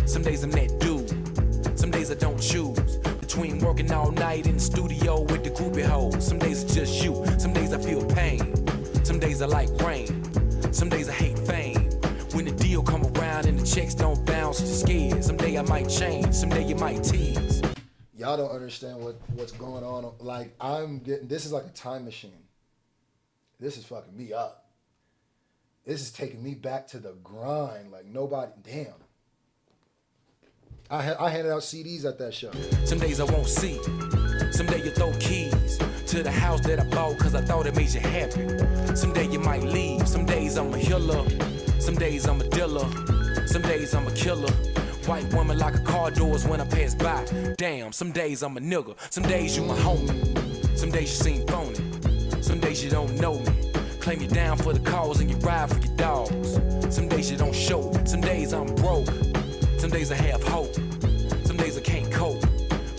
Some days I'm that dude. Some days I don't choose. between working all night in the studio with the groupie hoes. Some days it's just you, some days I feel pain. Some days I like rain, some days I hate fame. When the deal come around and the checks don't bounce, you're scared. Someday I might change, someday you might tease. Y'all don't understand what's going on. Like, this is like a time machine. This is fucking me up. This is taking me back to the grind. Like, nobody, damn. I handed out CDs at that show. Some days I won't see. Some day you throw keys to the house that I bought cause I thought it made you happy. Some day you might leave. Some days I'm a healer. Some days I'm a dealer. Some days I'm a killer. White woman like a car doors when I pass by. Damn, some days I'm a nigga. Some days you my homie. Some days you seem phony. Some days you don't know me. Claim you down for the cause and you ride for your dogs. Some days you don't show it. Some days I'm broke. Some days I have hope. Some days I can't cope.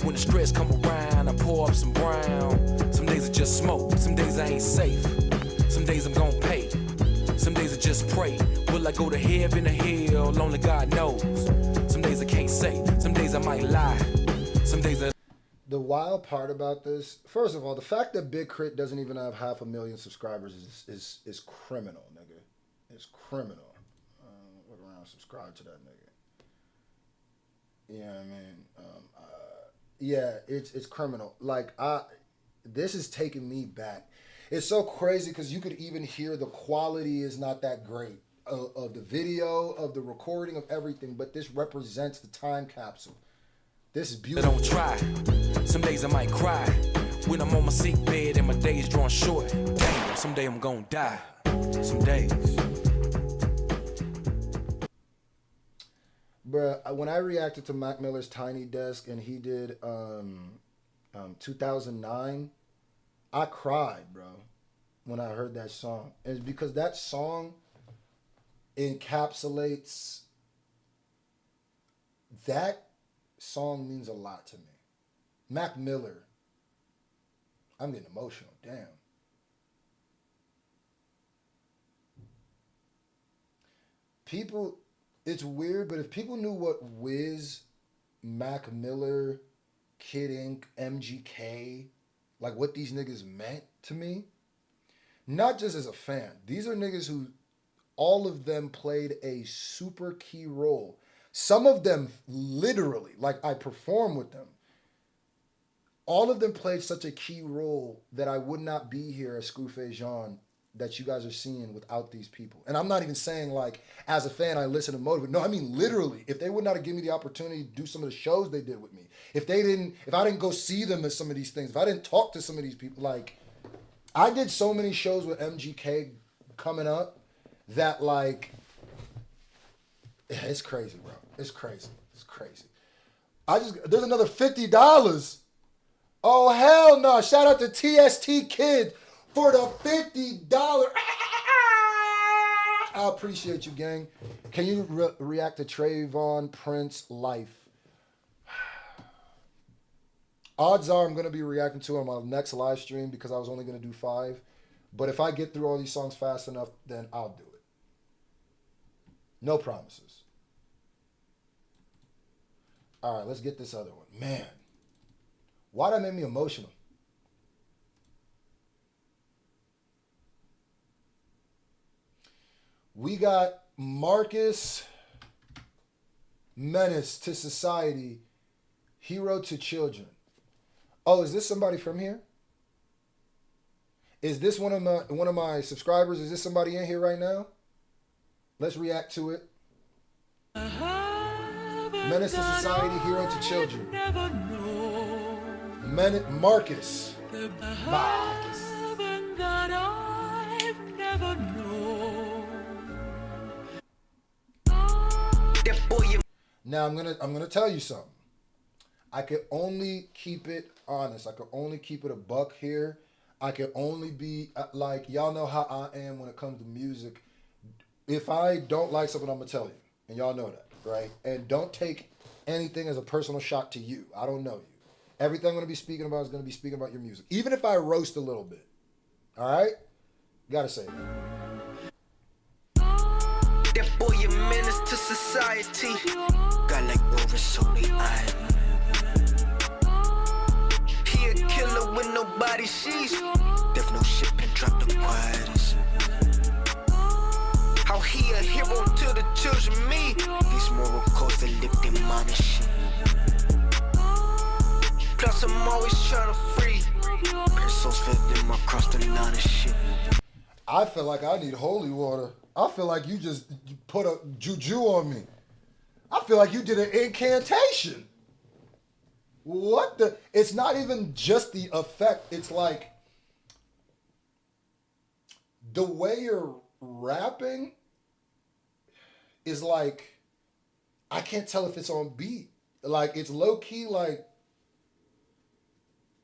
When the stress come around, I pour up some brown. Some days I just smoke. Some days I ain't safe. Some days I'm gon' pay. Some days I just pray. Will I go to heaven or hell? Only God knows. Some days I can't say. Some days I might lie. Some days I... The wild part about this, first of all, the fact that Big Crit doesn't even have 500,000 subscribers is criminal, nigga. It's criminal. Look around, subscribe to that nigga. Yeah, I mean, yeah, it's criminal. Like, this is taking me back. It's so crazy because you could even hear the quality is not that great of the video, of the recording, of everything, but this represents the time capsule. This is beautiful. Don't try. Some days I might cry when I'm on my sick bed and my days drawn short. Damn, someday I'm gonna die. Some days. Bruh, when I reacted to Mac Miller's Tiny Desk and he did 2009, I cried, bro, when I heard that song. And it's because that song encapsulates, that song means a lot to me. Mac Miller, I'm getting emotional, damn. People, it's weird, but if people knew what Wiz, Mac Miller, Kid Ink, MGK, like what these niggas meant to me, not just as a fan. These are niggas who, all of them played a super key role. Some of them literally, like I perform with them. All of them played such a key role that I would not be here as Screwface Jean that you guys are seeing without these people. And I'm not even saying like, as a fan, I listen to Motivate. No, I mean literally, if they would not have given me the opportunity to do some of the shows they did with me, if I didn't go see them at some of these things, if I didn't talk to some of these people, like, I did so many shows with MGK coming up that like, it's crazy, bro. It's crazy. It's crazy. There's another $50. Oh, hell no. Shout out to TST Kid for the $50. I appreciate you, gang. Can you react to Trayvon Prince Life? Odds are I'm going to be reacting to him on my next live stream because I was only going to do 5. But if I get through all these songs fast enough, then I'll do it. No promises. All right, let's get this other one. Man, why that made me emotional? We got Marcus, Menace to Society, Hero to Children. Oh, is this somebody from here? Is this one of my subscribers? Is this somebody in here right now? Let's react to it. Menace to Society, Hero to Children. Marcus. Now I'm gonna tell you something. I can only keep it honest. I can only keep it a buck here. I can only be like, y'all know how I am when it comes to music. If I don't like something, I'm gonna tell you, and y'all know that, right? And don't take anything as a personal shot to you. I don't know you. Everything I'm gonna be speaking about is gonna be speaking about your music, even if I roast a little bit. All right, gotta say that. That boy a menace to society. Got like over so many eyes. nobody sheesh. Def no ship and drop the quietest. How he a hero to the children, me. These moral codes that live in mind and shit. Plus I'm always trying to free. Pencils fit in my cross the none of shit. I feel like I need holy water. I feel like you just put a juju on me. I feel like you did an incantation. What the? It's not even just the effect. It's like the way you're rapping is like, I can't tell if it's on beat. Like, it's low key, like,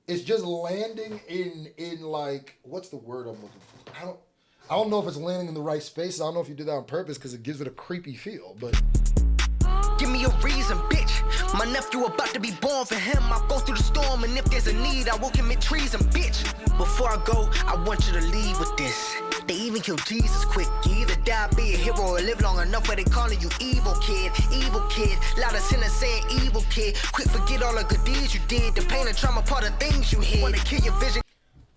it's just landing in like, what's the word I'm looking for? I don't know if it's landing in the right space. I don't know if you did that on purpose because it gives it a creepy feel, but. Give me a reason, bitch. My nephew about to be born for him. I'll go through the storm, and if there's a need, I will commit treason, bitch. Before I go, I want you to leave with this. They even kill Jesus quick. You either die, be a hero, or live long enough where they calling you evil kid. Evil kid. Lot of sinners saying evil kid. Quick forget all the good deeds you did. The pain and trauma part of things you hid. Wanna kill your vision.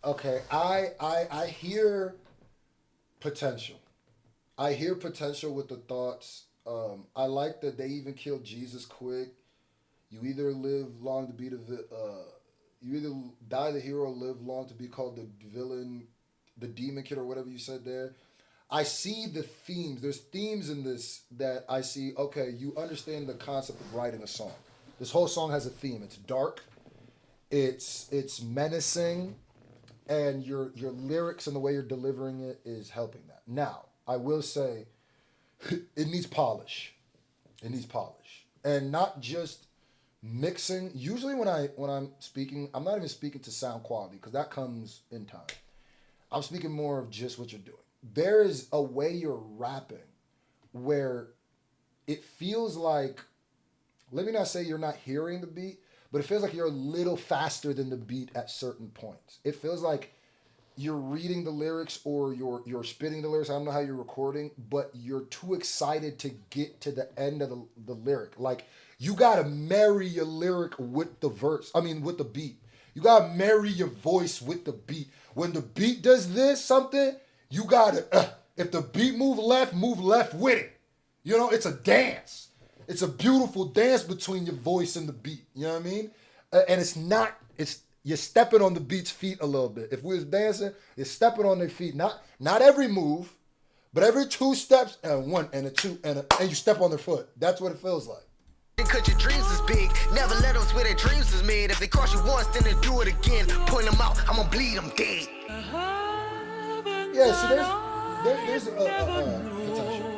Okay, I hear potential. I hear potential with the thoughts. I like that they even killed Jesus quick. You either live long to be you either die the hero or live long to be called the villain, the demon kid, or whatever you said there. I see the themes. There's themes in this that I see, okay, you understand the concept of writing a song. This whole song has a theme. It's dark, it's menacing, and your lyrics and the way you're delivering it is helping that. Now, I will say, it needs polish. It needs polish. And not just mixing. Usually when I'm speaking, I'm not even speaking to sound quality because that comes in time. I'm speaking more of just what you're doing. There is a way you're rapping where it feels like, let me not say you're not hearing the beat, but it feels like you're a little faster than the beat at certain points. It feels like you're reading the lyrics or you're spitting the lyrics. I don't know how you're recording, but you're too excited to get to the end of the lyric. Like, you gotta marry your lyric with the verse. I mean, with the beat. You gotta marry your voice with the beat. When the beat does something, you gotta, if the beat move left with it. You know, it's a dance. It's a beautiful dance between your voice and the beat. You know what I mean? And you're stepping on the beat's feet a little bit. If we was dancing, you're stepping on their feet. Not every move, but every 2 steps, and 1 and a 2 and you step on their foot. That's what it feels like. Cause your dreams is big. Never let them swear their dreams is made. If they cross you once, then they do it again. Point them out, I'ma bleed them dead. Yeah, see, there's potential.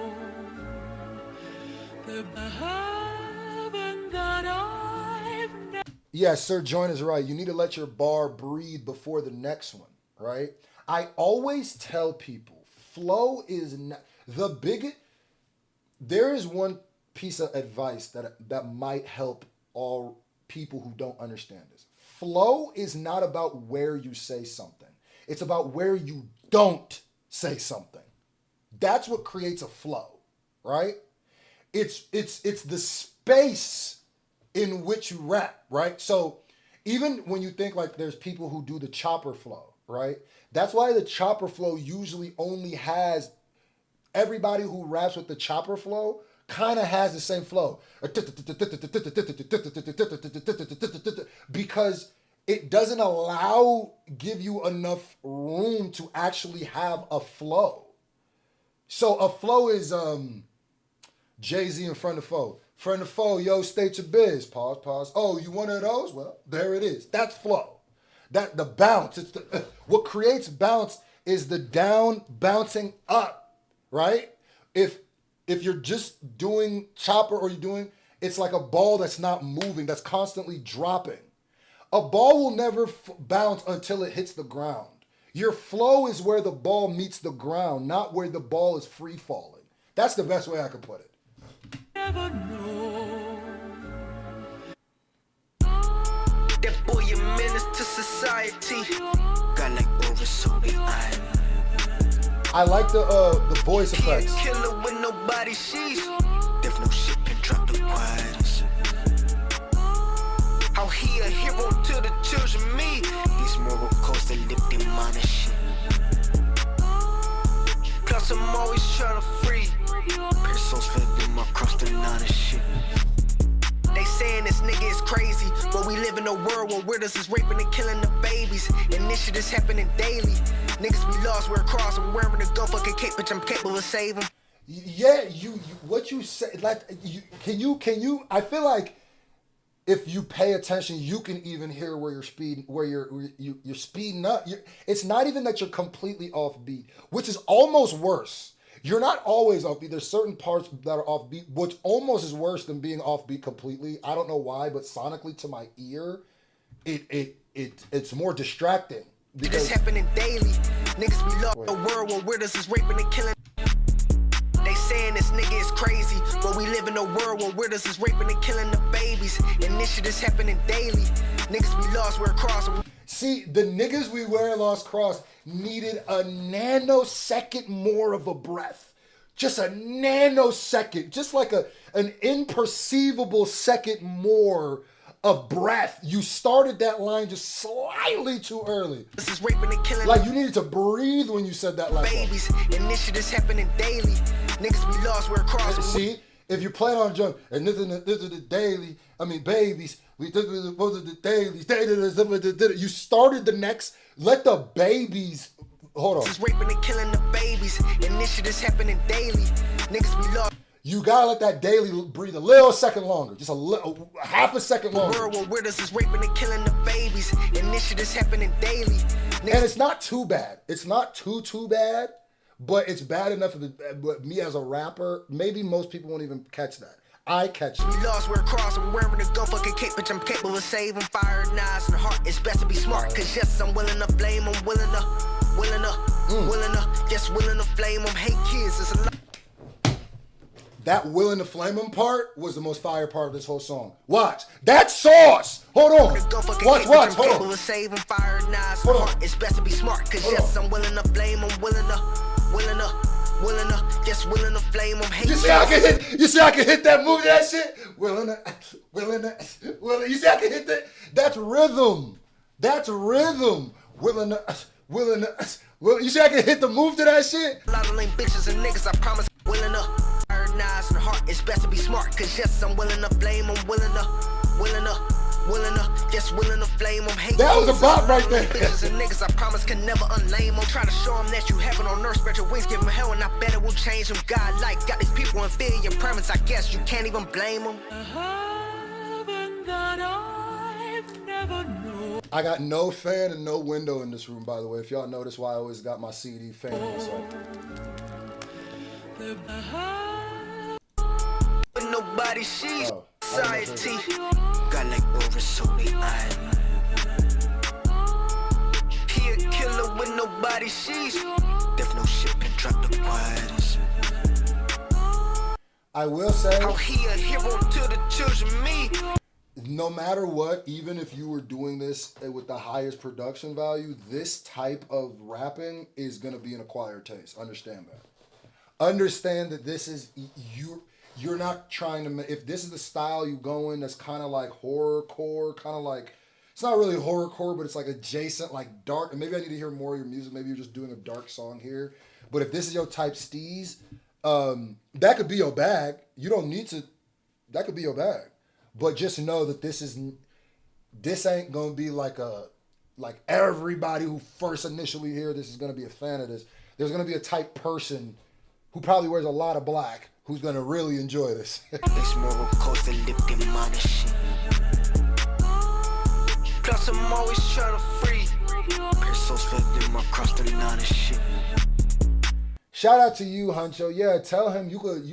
Yeah, Sir Join is right. You need to let your bar breathe before the next one, right? I always tell people, flow is not the biggest. There is one piece of advice that might help all people who don't understand this. Flow is not about where you say something. It's about where you don't say something. That's what creates a flow, right? It's the space in which you rap, right? So even when you think like there's people who do the chopper flow, right? That's why the chopper flow usually only has, everybody who raps with the chopper flow kind of has the same flow. Because it doesn't give you enough room to actually have a flow. So a flow is Jay-Z in front of foe. Friend of foe, yo, state your biz. Pause. Oh, you one of those? Well, there it is. That's flow. That the bounce. It's what creates bounce is the down bouncing up, right? If you're just doing chopper or it's like a ball that's not moving, that's constantly dropping. A ball will never bounce until it hits the ground. Your flow is where the ball meets the ground, not where the ball is free falling. That's the best way I could put it. Never know. That boy a menace to society. Got like over so I like the voice effects. Killer with nobody sees. There's no ship and drop the quietest. How he a hero to the children, me. These moral codes they Plus I'm always trying to free. Pesos fed them across the nine and shit. They saying this nigga is crazy, but we live in a world where weirdos is raping and killing the babies. And this shit is happening daily. Niggas be lost, we're across, I'm wearing a gun fucking cape, bitch, I'm capable of saving. Yeah, what you say, like, can you, I feel like if you pay attention, you can even hear where you're speeding, where you're speeding up. It's not even that you're completely off beat, which is almost worse. You're not always offbeat. There's certain parts that are offbeat, which almost is worse than being offbeat completely. I don't know why, but sonically to my ear, it's more distracting. Because it's happening daily. Niggas be lost in a world where weirdos is raping and killing. They saying this nigga is crazy, but we live in a world where weirdos is raping and killing the babies. And this shit is happening daily. Niggas be lost, we're across. See, the niggas we wear lost cross needed a nanosecond more of a breath. Just a nanosecond, just like an imperceivable second more of breath. You started that line just slightly too early. This is raping and killing. Like you needed to breathe when you said that last babies, and this shit is happening daily. Niggas be lost, we're across. See, if you plan on jump, and this is the daily, I mean babies, we took the dailies, you started the next, let the babies, hold on. This is raping and killing the babies, and this shit is happening daily. Niggas be lost. You gotta let that daily breathe a little second longer, just a half a second longer. The world where weirdos is raping and killing the babies, and this shit is happening daily. Niggas. And it's not too bad. It's not too bad, but it's bad enough but me as a rapper, maybe most people won't even catch that. I catch it. We lost, we're across, I'm wearing a gun fucking cape, bitch, I'm capable of saving. Fire and eyes and heart, it's best to be smart, cause yes, I'm willing to flame, I'm willing to, yes, willing to flame, I'm hate kids, it's a lot. That willing to flame him part was the most fire part of this whole song. Watch. That's sauce. Hold on. Watch. Hold on. It's best to be smart, cause yes, I'm willing to flame, I'm willing to, yes, willing to flame, I'm hate. You see I can hit that move, that shit? Willing to. You see I can hit that? That's rhythm. Willing to. You see I can hit the move to that shit? A lot of lame bitches and niggas, I promise, willing to. Eyes and heart, it's best to be smart, cause yes, I'm willing to flame, I'm willing to, yes, willing to flame, I'm hate. That was a bop right there. Bitches and niggas, I promise, can never unlame them. Try to show them that you heaven on earth, spread your wings, give them hell, and I bet it will change them. God, like, got these people in fear, your premise, I guess you can't even blame them. I got no fan and no window in this room, by the way. If y'all notice why I always got my CD fan inside. Nobody sees society. Got like over so they eye. He a killer with nobody sees. There's no shit and drop the quietest. I will say, how he a hero to the children, me. No matter what, even if you were doing this with the highest production value, this type of rapping is gonna be an acquired taste. Understand that. Understand that this is you're not trying to, if this is the style you go in, that's kind of like horrorcore, kind of like, it's not really horrorcore, but it's like adjacent, like dark, and maybe I need to hear more of your music, maybe you're just doing a dark song here, but if this is your type steez, that could be your bag. You don't need to, that could be your bag, but just know that this ain't gonna be like everybody who first initially hear this is gonna be a fan of this. There's gonna be a type person who probably wears a lot of black, who's gonna really enjoy this. This moral coaster lifting money shit. Plus I'm always trying to free. Pesos fed them across the nine and shit. Shout out to you, Huncho. Yeah, tell him you could,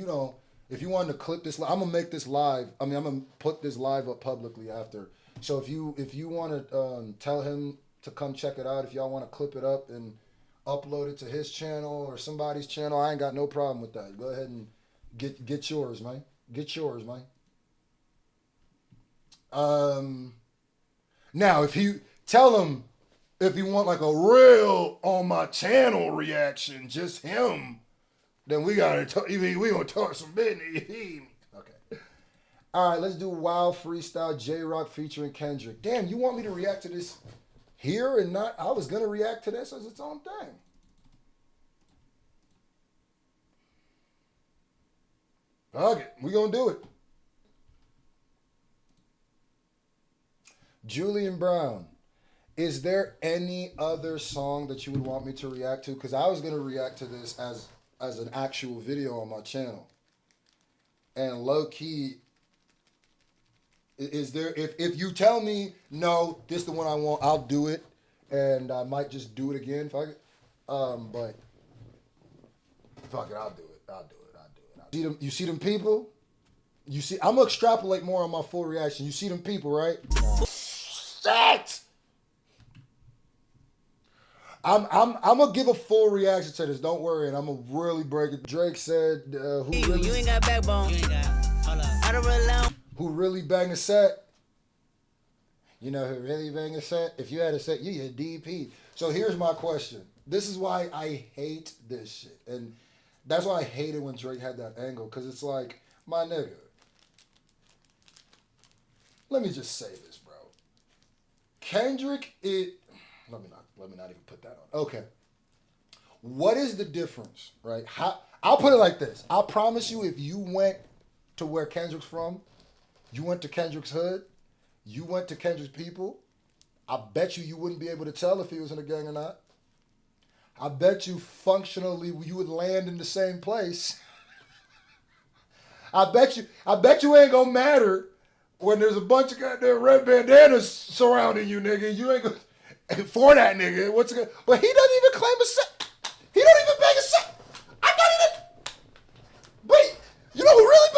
if you wanted to clip this, I'm gonna make this live. I'm gonna put this live up publicly after. So if you want to tell him to come check it out, if y'all want to clip it up and upload it to his channel or somebody's channel, I ain't got no problem with that. Go ahead and get yours, man. Get yours, man. Now, if you tell him if you want like a real on my channel reaction, just him, then we gonna talk some business. Okay. All right, let's do Wild Freestyle J-Rock featuring Kendrick. Damn, you want me to react to this here and not? I was gonna react to this as its own thing. Okay, we gonna do it. Julian Brown, is there any other song that you would want me to react to? Because I was gonna react to this as an actual video on my channel. And low key, is there, if you tell me no, this is the one I want, I'll do it, and I might just do it again. Fuck it. But fuck it, I'll do it. You see them people? You see, I'm gonna extrapolate more on my full reaction. You see them people, right? Shit! I'm gonna give a full reaction to this. Don't worry, and I'm gonna really break it. Drake said, "Who really? You ain't got backbone. You ain't got. Hold up. I don't really. Who really banged a set? You know who really banged a set? If you had a set, you get DP." So here's my question. This is why I hate this shit, and that's why I hate it when Drake had that angle, because it's like, my nigga. Let me just say this, bro. Kendrick, let me not even put that on. Okay. What is the difference, right? I'll put it like this. I promise you, if you went to where Kendrick's from, you went to Kendrick's hood, you went to Kendrick's people, I bet you wouldn't be able to tell if he was in a gang or not. I bet you functionally you would land in the same place. I bet you ain't gonna matter when there's a bunch of goddamn red bandanas surrounding you, nigga. You ain't gonna, for that nigga. What's it gonna, but he doesn't even claim a set. He don't even bang a set. I don't even. Wait, you know who really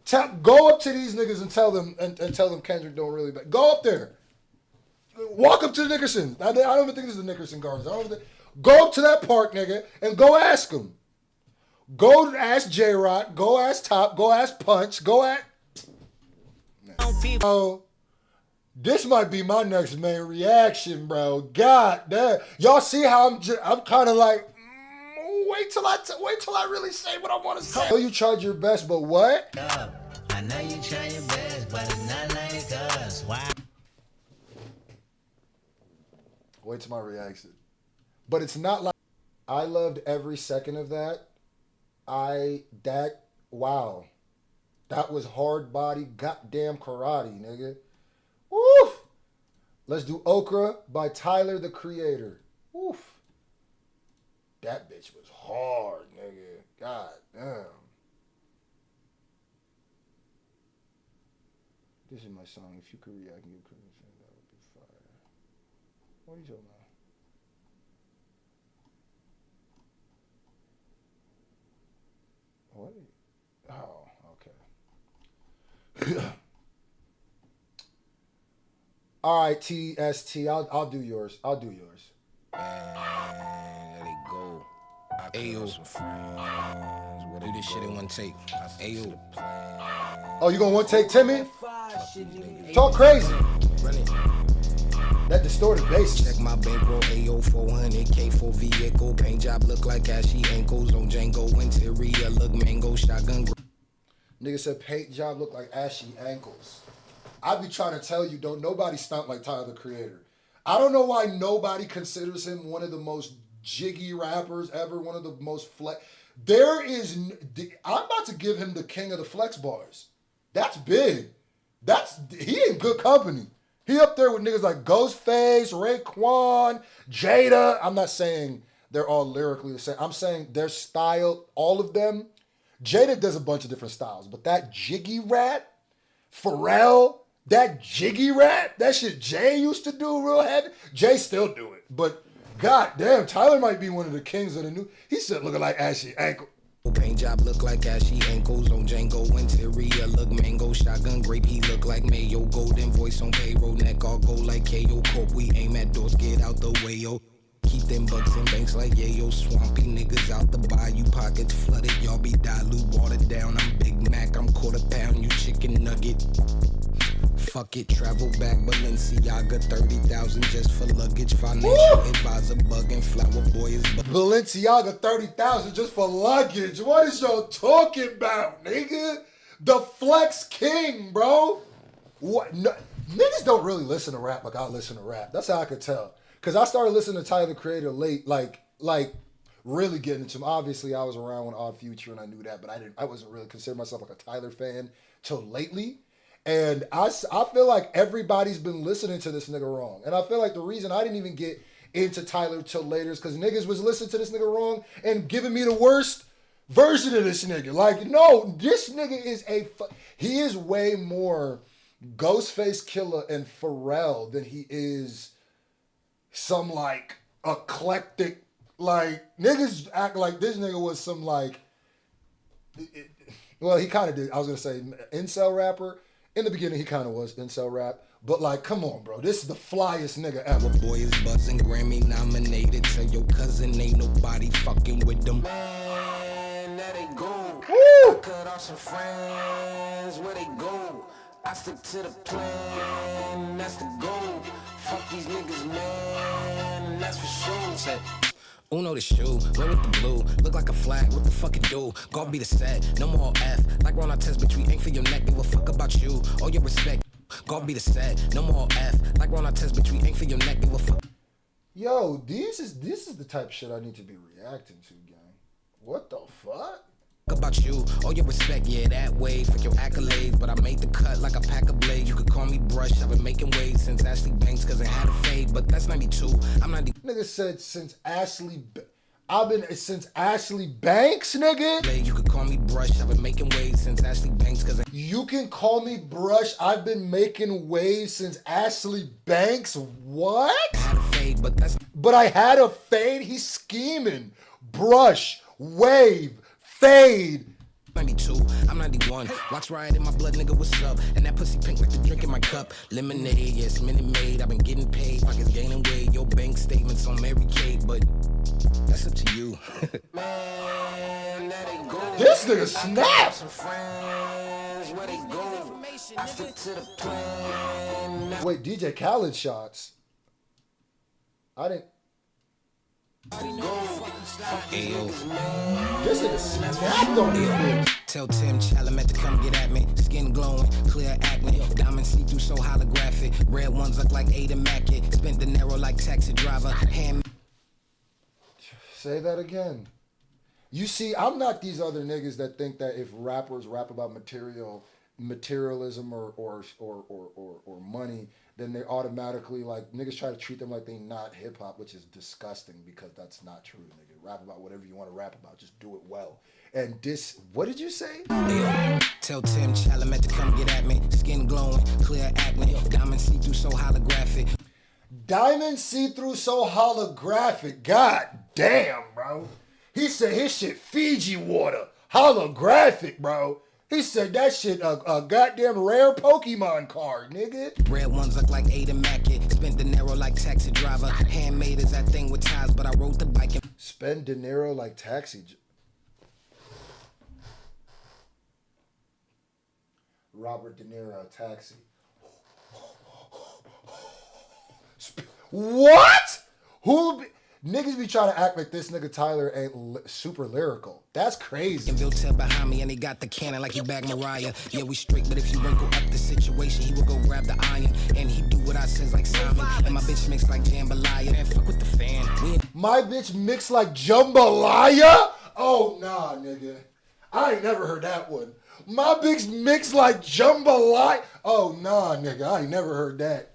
bang? Go up to these niggas and tell them Kendrick don't really bang. Go up there. Walk up to the Nickersons. I don't even think this is the Nickerson Gardens. Go up to that park, nigga, and go ask them. Go ask J-Rock. Go ask Top. Go ask Punch. Go ask. Oh, this might be my next main reaction, bro. God damn. Y'all see how I'm kind of like, wait till I really say what I want to say. I know you tried your best, but what? I know you try your best, but it's not like us. Why? Wait till my reaction. But it's not like I loved every second of that. Wow. That was hard body goddamn karate, nigga. Woo! Let's do Okra by Tyler, the Creator. Woof. That bitch was hard, nigga. God damn. This is my song. If you could react and you couldn't sing, that would be fire. What are you talking about? What? Oh, okay. All right, TST. I'll do yours. I'll do yours. Man, let it go. Ayo, some friends. Do this shit in one take. Ayo. Oh, you gonna one take Timmy? Talk crazy. Run it. That distorted bass. Check my bankroll, AO 400K for vehicle. Paint job look like ashy ankles on Django. Interior look mango shotgun. Nigga said paint job look like ashy ankles. I be trying to tell you, don't nobody stomp like Tyler, the Creator. I don't know why nobody considers him one of the most jiggy rappers ever, one of the most flex. I'm about to give him the king of the flex bars. That's big. He in good company. He up there with niggas like Ghostface, Raekwon, Jada. I'm not saying they're all lyrically the same. I'm saying their style, all of them. Jada does a bunch of different styles, but that jiggy rap, Pharrell, that jiggy rap, that shit Jay used to do real heavy. Jay still do it, but goddamn, Tyler might be one of the kings of the new. He said looking like ashy ankle. Paint job look like ashy ankles on Django. Interior look mango shotgun grape. He look like mayo. Golden voice on payroll. Neck all go like KO. Cope. We aim at doors. Get out the way, yo. Keep them bucks in banks like yayo. Swampy niggas out the bayou. Pockets flooded. Y'all be dilute. Watered down. I'm Big Mac. I'm quarter pound. You chicken nugget. Fuck it, travel back Balenciaga, 30,000 just for luggage. Financial advisor bugging, flower boy is Balenciaga, 30,000 just for luggage. What is y'all talking about, nigga? The Flex King, bro. What? No, niggas don't really listen to rap like I listen to rap. That's how I could tell. Cause I started listening to Tyler, the Creator, late, like really getting into him. Obviously, I was around when Odd Future and I knew that, but I wasn't really considering myself like a Tyler fan till lately. And I feel like everybody's been listening to this nigga wrong. And I feel like the reason I didn't even get into Tyler till later is because niggas was listening to this nigga wrong and giving me the worst version of this nigga. Like, no, this nigga is he is way more Ghostface Killer and Pharrell than he is some like eclectic, like niggas act like this nigga was some like, well, he kind of did. I was gonna say incel rapper. In the beginning, he kind of was incel rap. But like, come on, bro. This is the flyest nigga ever. Boy is buzzing, Grammy nominated. Tell your cousin ain't nobody fucking with them. Man, there they go. Woo! Cut off some friends, where they go? I stick to the plan, that's the goal. Fuck these niggas, man, that's for sure. Said, Uno the shoe, red with the blue. Look like a flag, what the fuck it do? God be the set, no more F. Like we're on our test, bitch, we ain't for your neck. Give a fuck about you, all your respect. God be the set, no more F. Like we're on our test, bitch, we ain't for your neck. Give a fuck. Yo, this is the type of shit I need to be reacting to, gang. What the fuck? About you, all your respect, yeah, that way. Fuck your accolades, but I made the cut like a pack of blades. You could call me Brush, I've been making waves since Ashley Banks, cause it had a fade, but that's 92. I'm 90. Nigga said since I've been since Ashley Banks, nigga. You could call me Brush, I've been making waves since Ashley Banks, cause you can call me Brush, I've been making waves since Ashley Banks. What? I had a fade, but I had a fade. He's scheming. Brush, wave, fade. 92, I'm 91. Watch riot in my blood, nigga, what's up? And that pussy pink like the drink in my cup. Lemonade, yes, Minute Maid. I've been getting paid, pockets gaining weight. Your bank statements on Mary Kate, but that's up to you. Man, there they go. This nigga snap. Some friends, where they go? I stick to the plan. Wait, DJ Khaled shots. I didn't. This nigga snapped on this bitch. Tell Tim Chalamet to come get at me. Skin glowing, clear acne. Diamond see-through so holographic. Red ones look like Ada Mackett. Spent the narrow like taxi driver. Hand. Say that again. You see, I'm not these other niggas that think that if rappers rap about materialism or money, then they automatically, like, niggas try to treat them like they not hip hop, which is disgusting because that's not true, nigga. Rap about whatever you want to rap about, just do it well. And this, what did you say? Yeah. Tell Tim Chalamet to come get at me. Skin glowing, clear acne. Diamond see-through so holographic. Diamond see-through so holographic. God damn, bro. He said his shit Fiji water. Holographic, bro. He said that shit a goddamn rare Pokemon card, nigga. Red ones look like Ada Mackett. Spent De Niro like taxi driver. Handmade is that thing with ties, but I rode the bike and spend De Niro like taxi. Robert De Niro, taxi. What? Niggas be trying to act like this nigga Tyler ain't super lyrical. That's crazy. And Bill Tell behind me and he got the cannon like he bagged Mariah. Yeah, we straight, but if you wrinkle up the situation, he will go grab the iron. And he do what I says like Simon. And my bitch mix like jambalaya. And fuck with the fan. My bitch mix like jambalaya? Oh, nah, nigga. I ain't never heard that one. My bitch mix like jambalaya? Oh, nah, nigga. I ain't never heard that.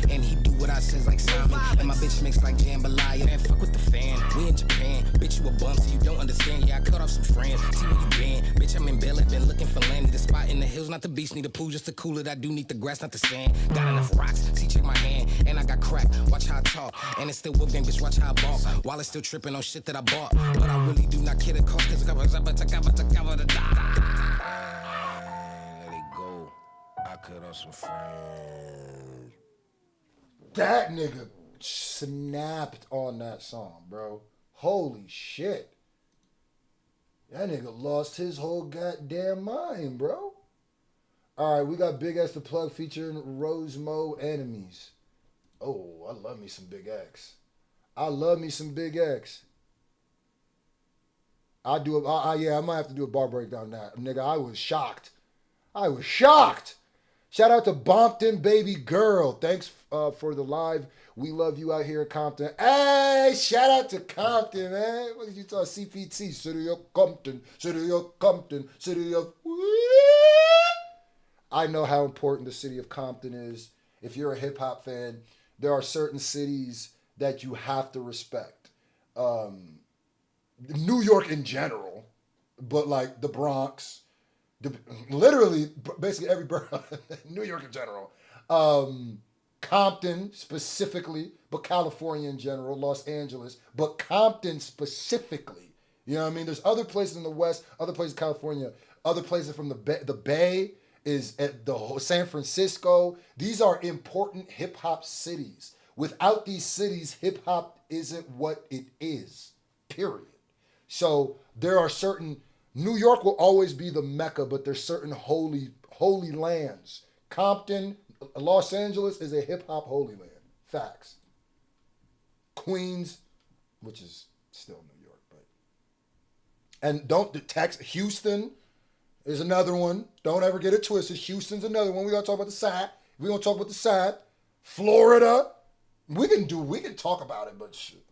And he do what I says like Simon. And my bitch mix like jambalaya. And fuck with the fan. We in Japan. Bitch, you a bum, so you don't understand. Yeah, I cut off some friends. See where you been. Bitch, I'm in Bel Air. Been looking for land. Need a spot in the hills. Not the beach, need a pool just to cool it. I do need the grass, not the sand. Got enough rocks. See, check my hand. And I got crack. Watch how I talk. And it's still Wolf Gang, bitch, watch how I balk. While it's still tripping on shit that I bought. But I really do not care the cost. Cause I was about to cover the die. Let it go. I cut off some friends. That nigga snapped on that song, bro. Holy shit. That nigga lost his whole goddamn mind, bro. All right, we got Big X the Plug featuring Rosemo Enemies. Oh, I love me some Big X. I might have to do a bar breakdown on that. Nigga, I was shocked. Shout out to Bompton Baby Girl. Thanks for the live. We love you out here in Compton. Hey, shout out to Compton, man. What did you talk? CPT, City of Compton, City of Compton, City of... I know how important the city of Compton is. If you're a hip-hop fan, there are certain cities that you have to respect. New York in general, but like the Bronx, literally, basically every borough, New York in general. Compton specifically, but California in general, Los Angeles, but Compton specifically. You know what I mean? There's other places in the West, other places in California, other places from the Bay is at the San Francisco. These are important hip hop cities. Without these cities, hip hop isn't what it is. Period. So there are certain, New York will always be the Mecca, but there's certain holy lands. Compton, Los Angeles is a hip hop holy land. Facts. Queens, which is still New York, but and don't text Houston is another one. Don't ever get it twisted. Houston's another one. We're gonna talk about the side. We're gonna talk about the side. Florida. We can talk about it, but shit.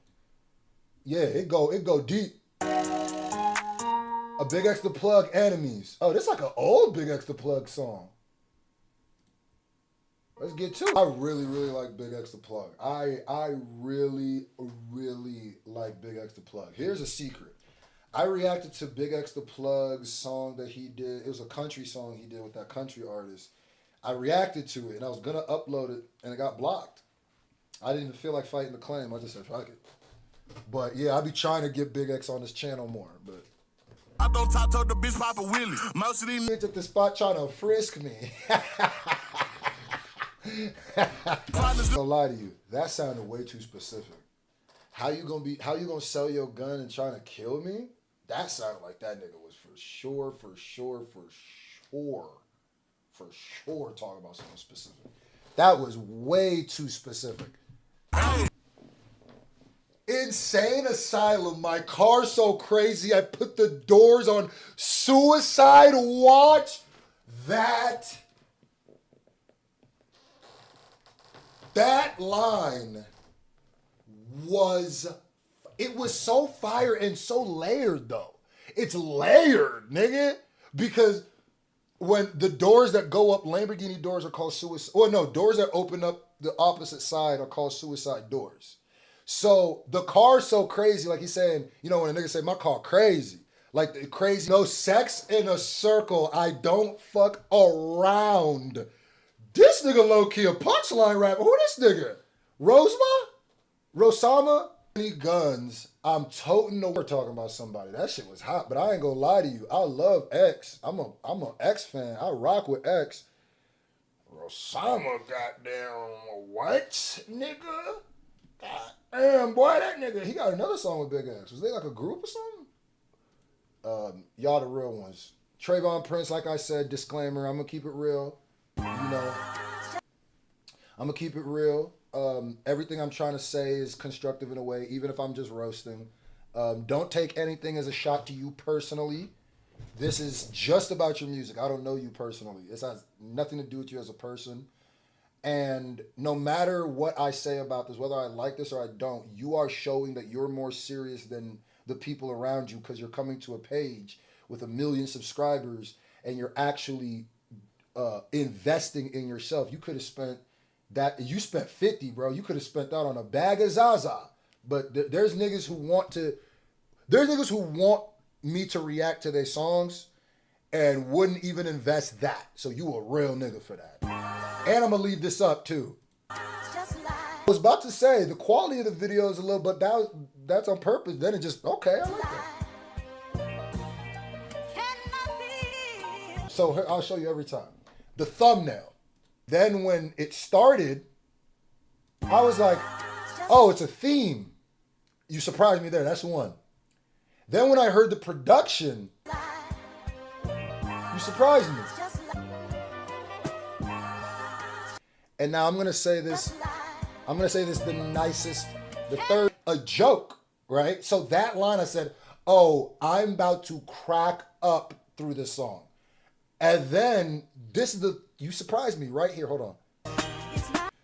Yeah, it go deep. A Big X the Plug, Enemies. Oh, this is like an old Big X the Plug song. Let's get to it. I really, really like Big X the Plug. I really, really like Big X the Plug. Here's a secret. I reacted to Big X the Plug's song that he did. It was a country song he did with that country artist. I reacted to it, and I was going to upload it, and it got blocked. I didn't even feel like fighting the claim. I just said, fuck it. But yeah, I'll be trying to get Big X on this channel more, but I don't talk to the bitch Papa Willie. Most of these niggas took the spot trying to frisk me. I'll lie to you. That sounded way too specific. How you gonna sell your gun and trying to kill me? That sounded like that nigga was for sure talking about something specific. That was way too specific. Insane Asylum, my car's so crazy I put the doors on suicide watch. That line was so fire and so layered though. It's layered, nigga, because when the doors that go up, Lamborghini doors are called suicide. Well, no, doors that open up the opposite side are called suicide doors. So the car's so crazy, like he's saying, you know, when a nigga say my car crazy, like the crazy, no sex in a circle, I don't fuck around. This nigga low-key a punchline rapper. Who this nigga? Rosama? Any guns, I'm toting the... We're talking about somebody. That shit was hot, but I ain't gonna lie to you. I love X. I'm a X fan. I rock with X. Rosama goddamn what, nigga? God damn, boy, that nigga, he got another song with Big X. Was they like a group or something? Y'all the real ones. Trayvon Prince, like I said, disclaimer, I'm gonna keep it real. You know, I'm gonna keep it real. Everything I'm trying to say is constructive in a way, even if I'm just roasting. Don't take anything as a shot to you personally. This is just about your music. I don't know you personally. This has nothing to do with you as a person. And no matter what I say about this, whether I like this or I don't, you are showing that you're more serious than the people around you because you're coming to a page with 1 million subscribers and you're actually investing in yourself. You could have spent that. You spent 50, bro. You could have spent that on a bag of Zaza. But there's niggas who want to. There's niggas who want me to react to their songs and wouldn't even invest that. So you a real nigga for that. And I'm gonna leave this up too. I was about to say the quality of the video is a little, but that's on purpose. Then it just okay. I like that. So here, I'll show you every time. The thumbnail. Then when it started, I was like, oh, it's a theme. You surprised me there. That's one. Then when I heard the production, you surprised me. And now I'm going to say this the nicest, the third, a joke, right? So that line I said, oh, I'm about to crack up through this song. And then you surprised me right here. Hold on.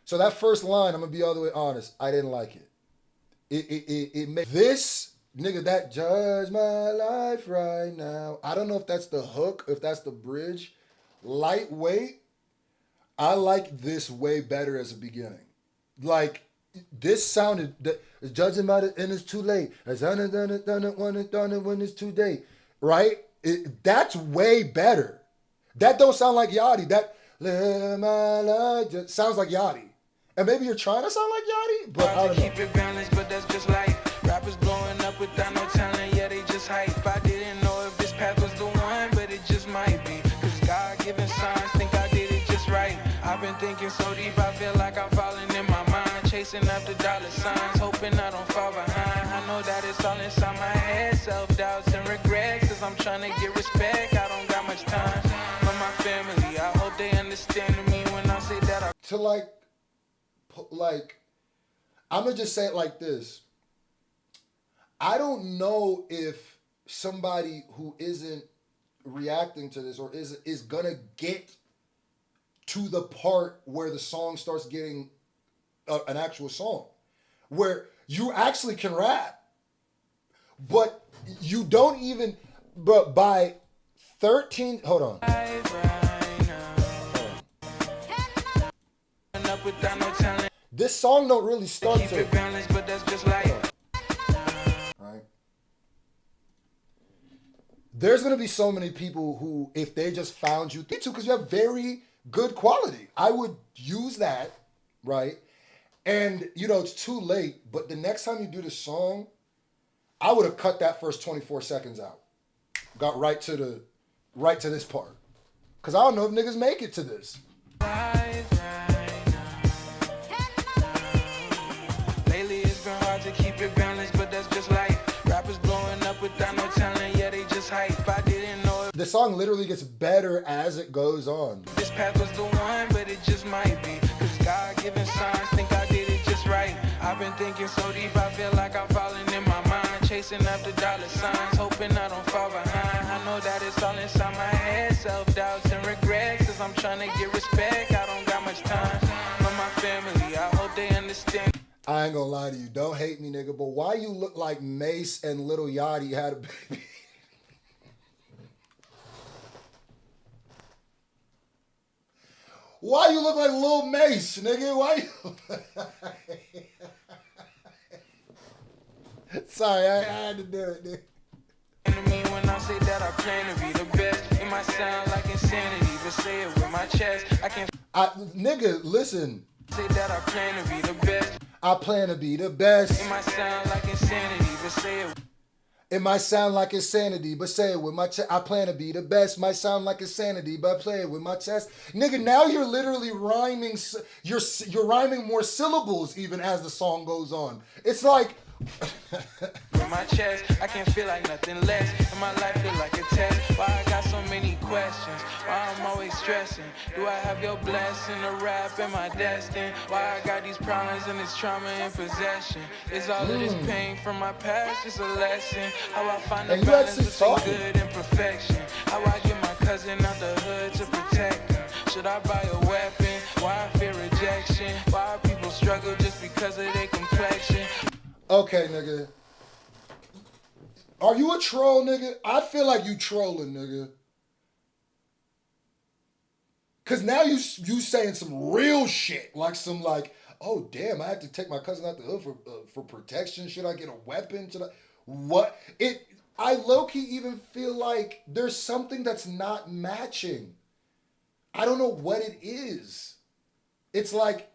So that first line, I'm gonna be all the way honest, I didn't like it. It made this nigga that judge my life right now. I don't know if that's the hook, if that's the bridge. Lightweight. I like this way better as a beginning. Like this sounded judging by it and it's too late. As done it when it's too late. Right? That's way better. That don't sound like Yachty. That live my life just sounds like Yachty. And maybe you're trying to sound like Yachty, but I don't know. Keep it balanced, but that's just life. Rappers blowing up without no talent, yeah, they just hype. I didn't know if this path was the one, but it just might be. Cause God-given signs think I did it just right. I've been thinking so deep, I feel like I'm falling in my mind. Chasing after dollar signs, hoping I don't fall behind. I know that it's all inside my head, self-doubts and regrets. Cause I'm trying to get respect, I don't got much time for my family. I hope they understand me when I say that I'm gonna just say it like this. I don't know if somebody who isn't reacting to this or is gonna get to the part where the song starts getting an actual song, where you actually can rap, but you don't even. But by 13, hold on. This song don't really start to. Keep it balanced, but that's just life. Right. There's gonna be so many people who, if they just found you, too, because you have very good quality. I would use that, right? And it's too late. But the next time you do this song, I would have cut that first 24 seconds out. Got right to this part, because I don't know if niggas make it to this. To keep it balanced, but that's just life. Rappers blowing up without no talent, yeah, they just hype. I didn't know the song literally gets better as it goes on. This path was the one, but it just might be. Cause God-given signs think I did it just right. I've been thinking so deep, I feel like I'm falling in my mind. Chasing after dollar signs, hoping I don't fall behind. I know that it's all inside my head, self-doubts and regrets. Cause I'm trying to get respect, I don't got much time for my family. I hope they understand. I ain't gonna lie to you. Don't hate me, nigga. But why you look like Mace and Lil Yachty had a baby? Why you look like Lil Mace, nigga? Why you... Sorry, I had to do it, nigga. When I say that I plan to be the best, it might sound like insanity, but say it with my chest. Nigga, listen. Say that I plan to be the best. I plan to be the best. It might sound like insanity, but say it. It might sound like insanity, but say it with my chest. I plan to be the best. Might sound like insanity, but I play it with my chest. Nigga, now you're literally rhyming. You're rhyming more syllables even as the song goes on. It's like. With my chest, I can't feel like nothing less. And my life feel like a test. Why I got so many questions? Why I'm always stressing? Do I have your blessing to rap? Am I destined? Why I got these problems and this trauma in possession? Is all of this pain from my past just a lesson? How I find the balance between good and perfection? How I get my cousin out the hood to protect him? Should I buy a weapon? Why I fear rejection? Why people struggle just because of their complexion? Okay, nigga. Are you a troll, nigga? I feel like you trolling, nigga. Cause now you saying some real shit, like oh damn, I had to take my cousin out the hood for protection. Should I get a weapon? What? I low-key even feel like there's something that's not matching. I don't know what it is. It's like,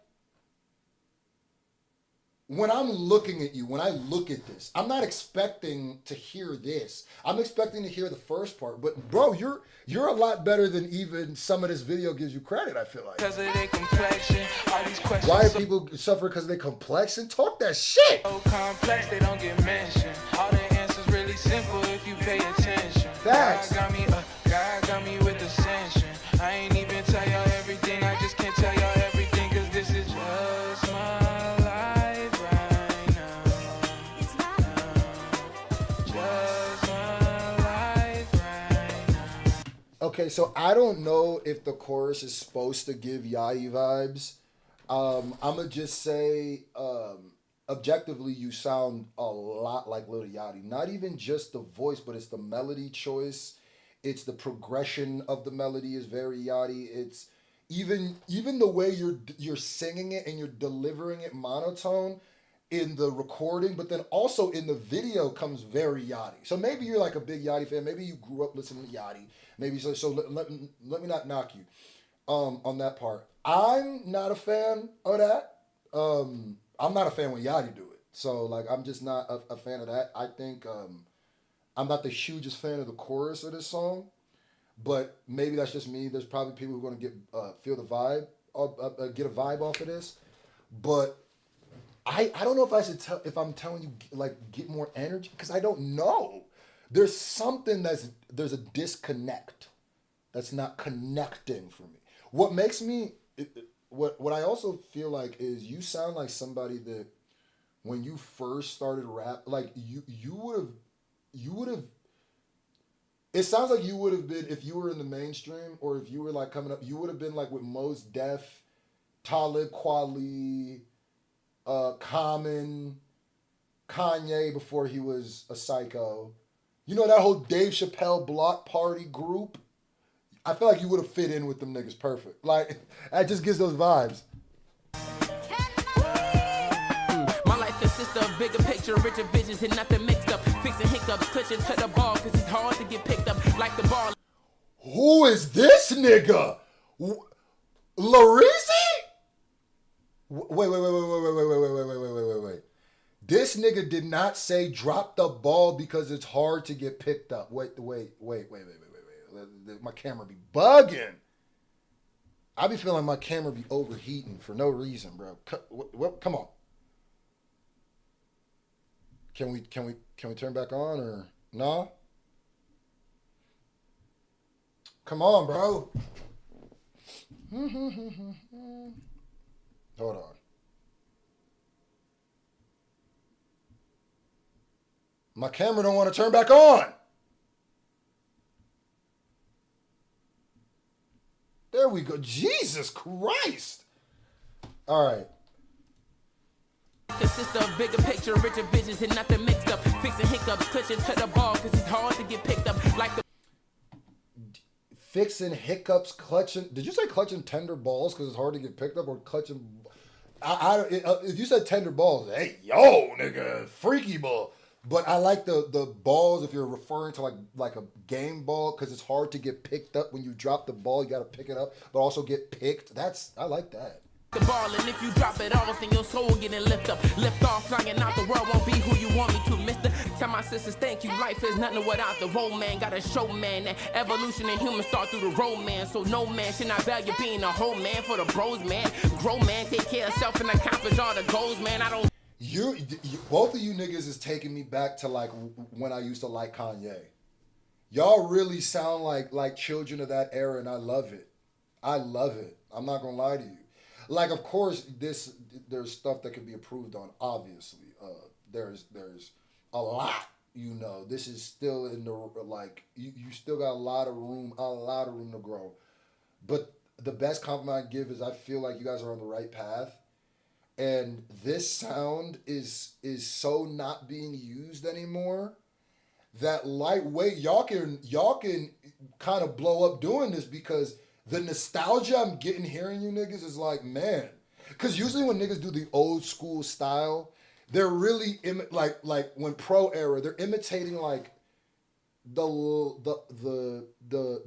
when I'm looking at you, when I look at this, I'm not expecting to hear this. I'm expecting to hear the first part. But bro, you're a lot better than even some of this video gives you credit, I feel like. Because of their complexion, all these questions. Why are people suffering because of their complexion? Talk that shit. So complex, they don't get mentioned. All the answers really simple if you pay attention. Facts. God got me with ascension. I ain't even tell y'all everything. I just can't tell y'all everything because this is just my life right now. Just my life right now. Okay, so I don't know if the chorus is supposed to give Yachty vibes. I'm gonna just say, objectively, you sound a lot like Lil Yachty. Not even just the voice, but it's the melody choice. It's the progression of the melody is very Yachty. It's even the way you're singing it and you're delivering it monotone in the recording, but then also in the video comes very Yachty. So maybe you're like a big Yachty fan. Maybe you grew up listening to Yachty. Maybe so let me not knock you on that part. I'm not a fan of that. I'm not a fan when Yachty do it. So like I'm just not a fan of that. I think I'm not the hugest fan of the chorus of this song, but maybe that's just me. There's probably people who are going to get feel the vibe, get a vibe off of this, but I don't know if I should if I'm telling you like get more energy because I don't know. There's something there's a disconnect that's not connecting for me. What makes me what I also feel like is you sound like somebody that when you first started rap, like you would have. It sounds like you would have been if you were in the mainstream or if you were like coming up. You would have been like with Mos Def, Talib Kweli, Common, Kanye before he was a psycho. You know that whole Dave Chappelle Block Party group? I feel like you would have fit in with them niggas perfect. Like, that just gives those vibes. My life consists of bigger picture, richer visions, and nothing mixed up. Fixing hiccups, clutching to the ball, cause it's hard to get picked up like the ball. Who is this nigga? Larisi? Wait. This nigga did not say drop the ball because it's hard to get picked up. Wait. My camera be bugging. I be feeling my camera be overheating for no reason, bro. Come on. Can we turn back on or no? Come on, bro. Hold on. My camera don't want to turn back on. There we go. Jesus Christ. All right. Consists of bigger picture, richer visions, and nothing mixed up. Fixing hiccups, clutching to the ball, cause it's hard to get picked up like the... Fixing hiccups, clutching. Did you say clutching tender balls because it's hard to get picked up or clutching? If you said tender balls, hey, yo, nigga, freaky ball. But I like the balls if you're referring to like a game ball because it's hard to get picked up when you drop the ball. You got to pick it up, but also get picked. I like that. The ball, and if you drop it off, then your soul getting lift off, flying out the world won't be who you want me to, mister. Tell my sisters thank you, life is nothing without the road, man. Gotta show, man, that evolution in humans start through the road, man. So no man should not value being a whole man for the bros, man. Grow, man, take care of self and accomplish all the goals, man. I don't... You both of you niggas is taking me back to like when I used to like Kanye. Y'all really sound like children of that era, and I love it. I'm not gonna lie to you. Like, of course, there's stuff that can be improved on. Obviously, there's a lot. You know, this is still in the like you still got a lot of room to grow. But the best compliment I give is I feel like you guys are on the right path. And this sound is so not being used anymore that lightweight y'all can kind of blow up doing this because the nostalgia I'm getting hearing you niggas is like, man, because usually when niggas do the old school style, they're really like when pro era, they're imitating like the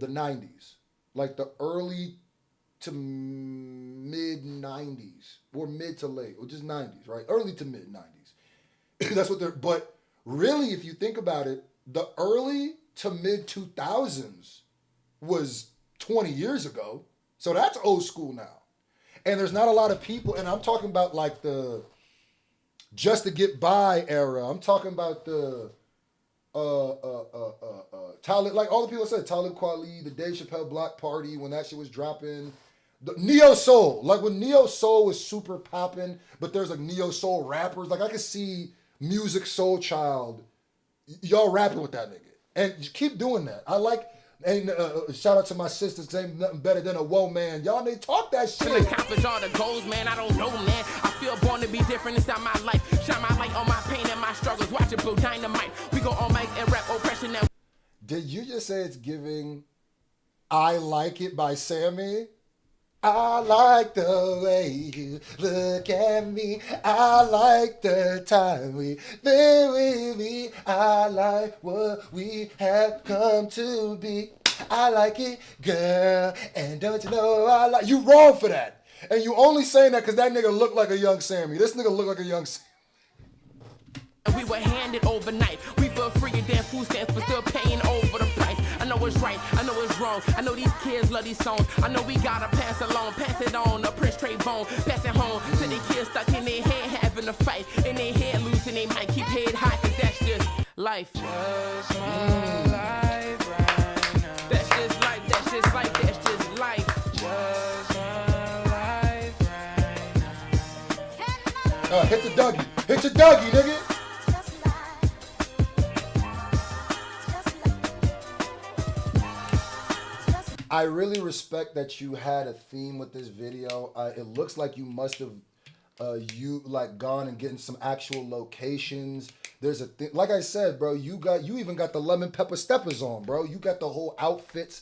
90s, like the early to mid 90s or mid to late or just 90s, right? Early to mid 90s. That's what they're, but really if you think about it, the early to mid 2000s was 20 years ago. So that's old school now. And there's not a lot of people, and I'm talking about like the just to get by era. I'm talking about the Talib, like all the people said, Talib Kweli, the Dave Chappelle Block Party, when that shit was dropping. The Neo Soul, like when Neo Soul was super popping, but there's like Neo Soul rappers. Like I could see Music Soul Child, y'all rapping with that nigga. And just keep doing that. I like Ain't shout out to my sisters, cause ain't nothing better than a whoa man. Y'all need talk that shit. To accomplish all the goals, man, I don't know, man. I feel born to be different inside my life. Shine my light on my pain and my struggles. Watch it blow dynamite. We go on mic and rap oppression now. Did you just say it's giving I Like It by Sammy? I like the way you look at me. I like the time we been with me. I like what we have come to be. I like it, girl. And don't you know I like you? Wrong for that. And you only saying that because that nigga looked like a young Sammy. This nigga look like a young Sammy. We were handed overnight. We feel free and damn food stamps, but still paying over the price. I know it's right, I know it's wrong. I know these kids love these songs. I know we gotta pass along, pass it on. A Prince Trayvon, pass it home. To the kids stuck in their head having a fight. In their head losing, they might keep head high, cause that's just life. Just my life right now. That's just life, that's just life, that's just life. Just my life right now. Hit the Dougie. Hit your Dougie, nigga. I really respect that you had a theme with this video. It looks like you must have gone and getting some actual locations. There's a thing, like I said, bro. You even got the lemon pepper steppers on, bro. You got the whole outfit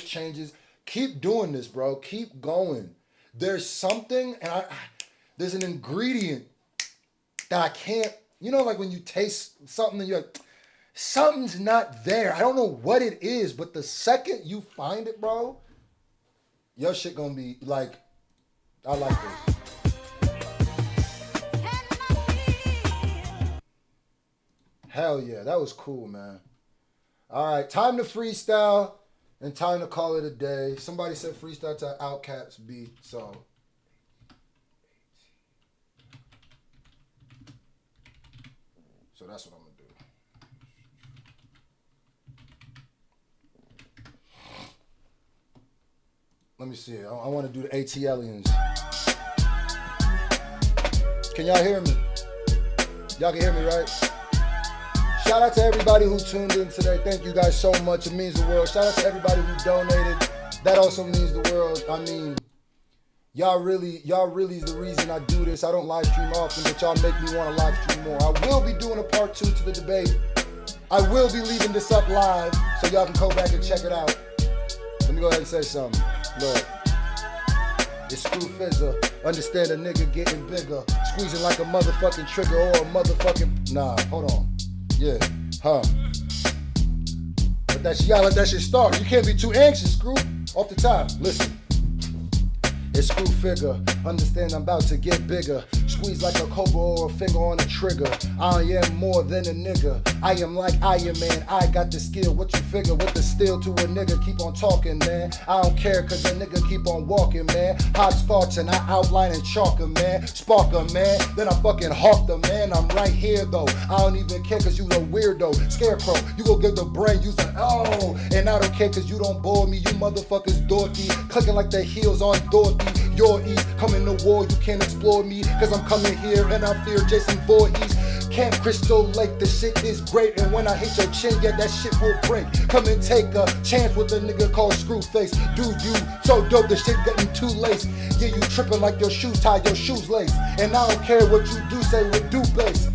changes. Keep doing this, bro. Keep going. There's something, and there's an ingredient that I can't. You know, like when you taste something and you're like, something's not there. I don't know what it is, but the second you find it, bro, your shit gonna be like, I like this. Hell yeah, that was cool, man. All right, time to freestyle and time to call it a day. Somebody said freestyle to Outcap's beat, so. So that's what I'm gonna do. Let me see. I want to do the ATLians. Can y'all hear me? Y'all can hear me, right? Shout out to everybody who tuned in today. Thank you guys so much. It means the world. Shout out to everybody who donated. That also means the world. I mean, y'all really is the reason I do this. I don't live stream often, but y'all make me want to live stream more. I will be doing a part 2 to the debate. I will be leaving this up live, so y'all can go back and check it out. Let me go ahead and say something. Look, it's Screw Fizzer. Understand a nigga getting bigger, squeezing like a motherfucking trigger or a motherfucking. Nah, hold on. Yeah, huh? But y'all let that shit start. You can't be too anxious, Screw. Off the top, listen. It's Screw Figure. Understand I'm about to get bigger. Squeeze like a cobra or a finger on a trigger. I am more than a nigga. I am like Iron Man. I got the skill. What you figure with the steel to a nigga? Keep on talking, man. I don't care cause the nigga keep on walking, man. Hot thoughts and I outline and chalk 'em, man. Spark 'em, man. Then I fucking hawk them, man. I'm right here though. I don't even care cause you a weirdo. Scarecrow, you go get the brain. You say, oh. And I don't care cause you don't bore me. You motherfuckers dorky. Clicking like the heels on Dorothy. Your east, coming to war, you can't explore me. Cause I'm coming here and I fear Jason Voorhees. Camp Crystal Lake, the shit is great. And when I hit your chin, yeah, that shit will break. Come and take a chance with a nigga called Screwface. Dude, you so dope, the shit getting too laced. Yeah, you tripping like your shoes tied, your shoes laced. And I don't care what you do, say with do base.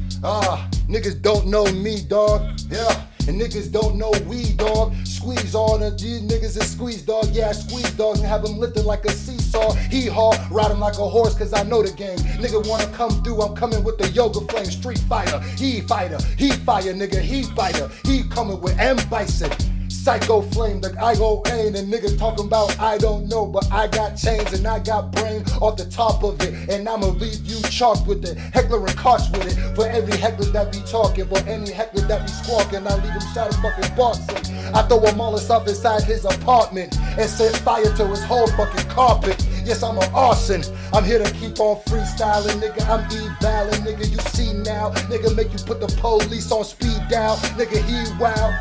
Niggas don't know me, dog. Yeah. And niggas don't know we, dog. Squeeze all of these niggas is squeeze, dog. Yeah, I squeeze, dog, and have them lifted like a seesaw. Hee-haw, riding like a horse, cause I know the game. Nigga wanna come through, I'm coming with the yoga flame. Street fighter, he fire, nigga, he fighter. He coming with M. Bison. Psycho flame, like I go aim, and niggas talking about I don't know, but I got chains and I got brain off the top of it, and I'ma leave you chalked with it, heckler and Koch with it, for every heckler that be talking, for any heckler that be squawking, I leave him shouting fucking boxing. I throw a Molotov inside his apartment and set fire to his whole fucking carpet. Yes, I'm an arson. I'm here to keep on freestyling, nigga. I'm evaling, nigga. You see now, nigga, make you put the police on speed down, nigga. He wild.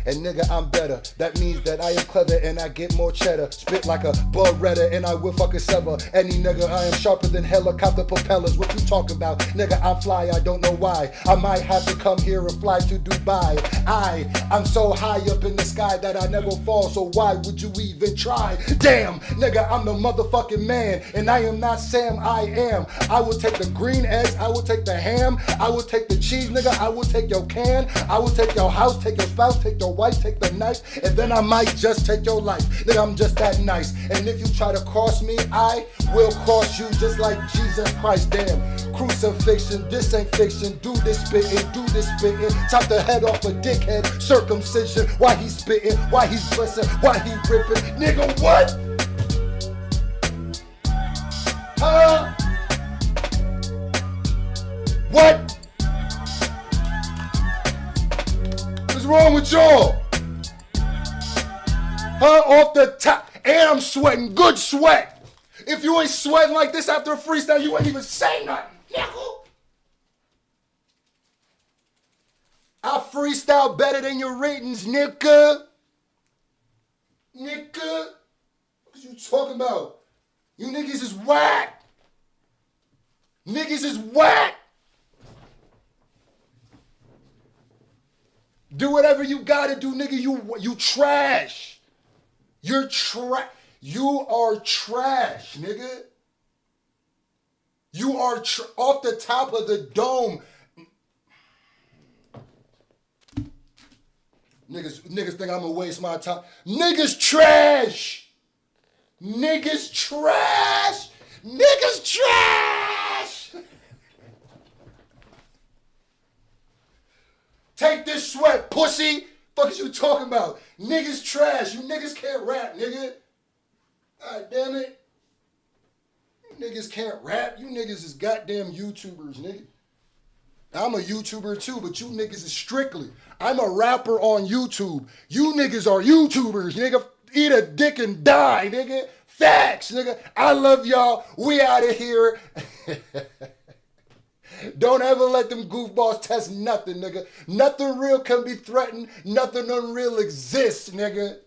and nigga, I'm better. That means that I am clever and I get more cheddar. Spit like a Beretta and I will fucking sever any nigga. I am sharper than helicopter propellers. What you talking about? Nigga, I'm fly, I don't know why. I might have to come here and fly to Dubai. I'm so high up in the sky that I never fall, so why would you even try? Damn, nigga, I'm the motherfucking man, and I am not Sam, I am. I will take the green eggs, I will take the ham, I will take the cheese, nigga, I will take your can, I will take your house, take your spouse, take your wife, take the knife, and then I might just take your life. Nigga, I'm just that nice, and if you try to cross me, I will cross you just like Jesus Christ. Damn, crucifixion, this ain't fiction. Do this spitting, chop the head off a dickhead, circumcision. Why he spitting, why he's blessing, why he ripping, nigga, what? Huh? What? What's wrong with y'all? Huh? Off the top. And I'm sweating. Good sweat. If you ain't sweating like this after a freestyle, you ain't even say nothing. Nigga. I freestyle better than your ratings, nigga. Nigga. What you talking about? You niggas is whack. Niggas is whack. Do whatever you gotta do, nigga. You trash. You're trash. You are trash, nigga. You are off the top of the dome. Niggas think I'm gonna waste my time. Niggas trash. Niggas trash. Niggas trash. Take this sweat, pussy. Fuck is you talking about? Niggas trash. You niggas can't rap, nigga. God damn it. You niggas can't rap. You niggas is goddamn YouTubers, nigga. I'm a YouTuber too, but you niggas is strictly. I'm a rapper on YouTube. You niggas are YouTubers, nigga. Eat a dick and die, nigga. Facts, nigga. I love y'all. We out of here. Don't ever let them goofballs test nothing, nigga. Nothing real can be threatened. Nothing unreal exists, nigga.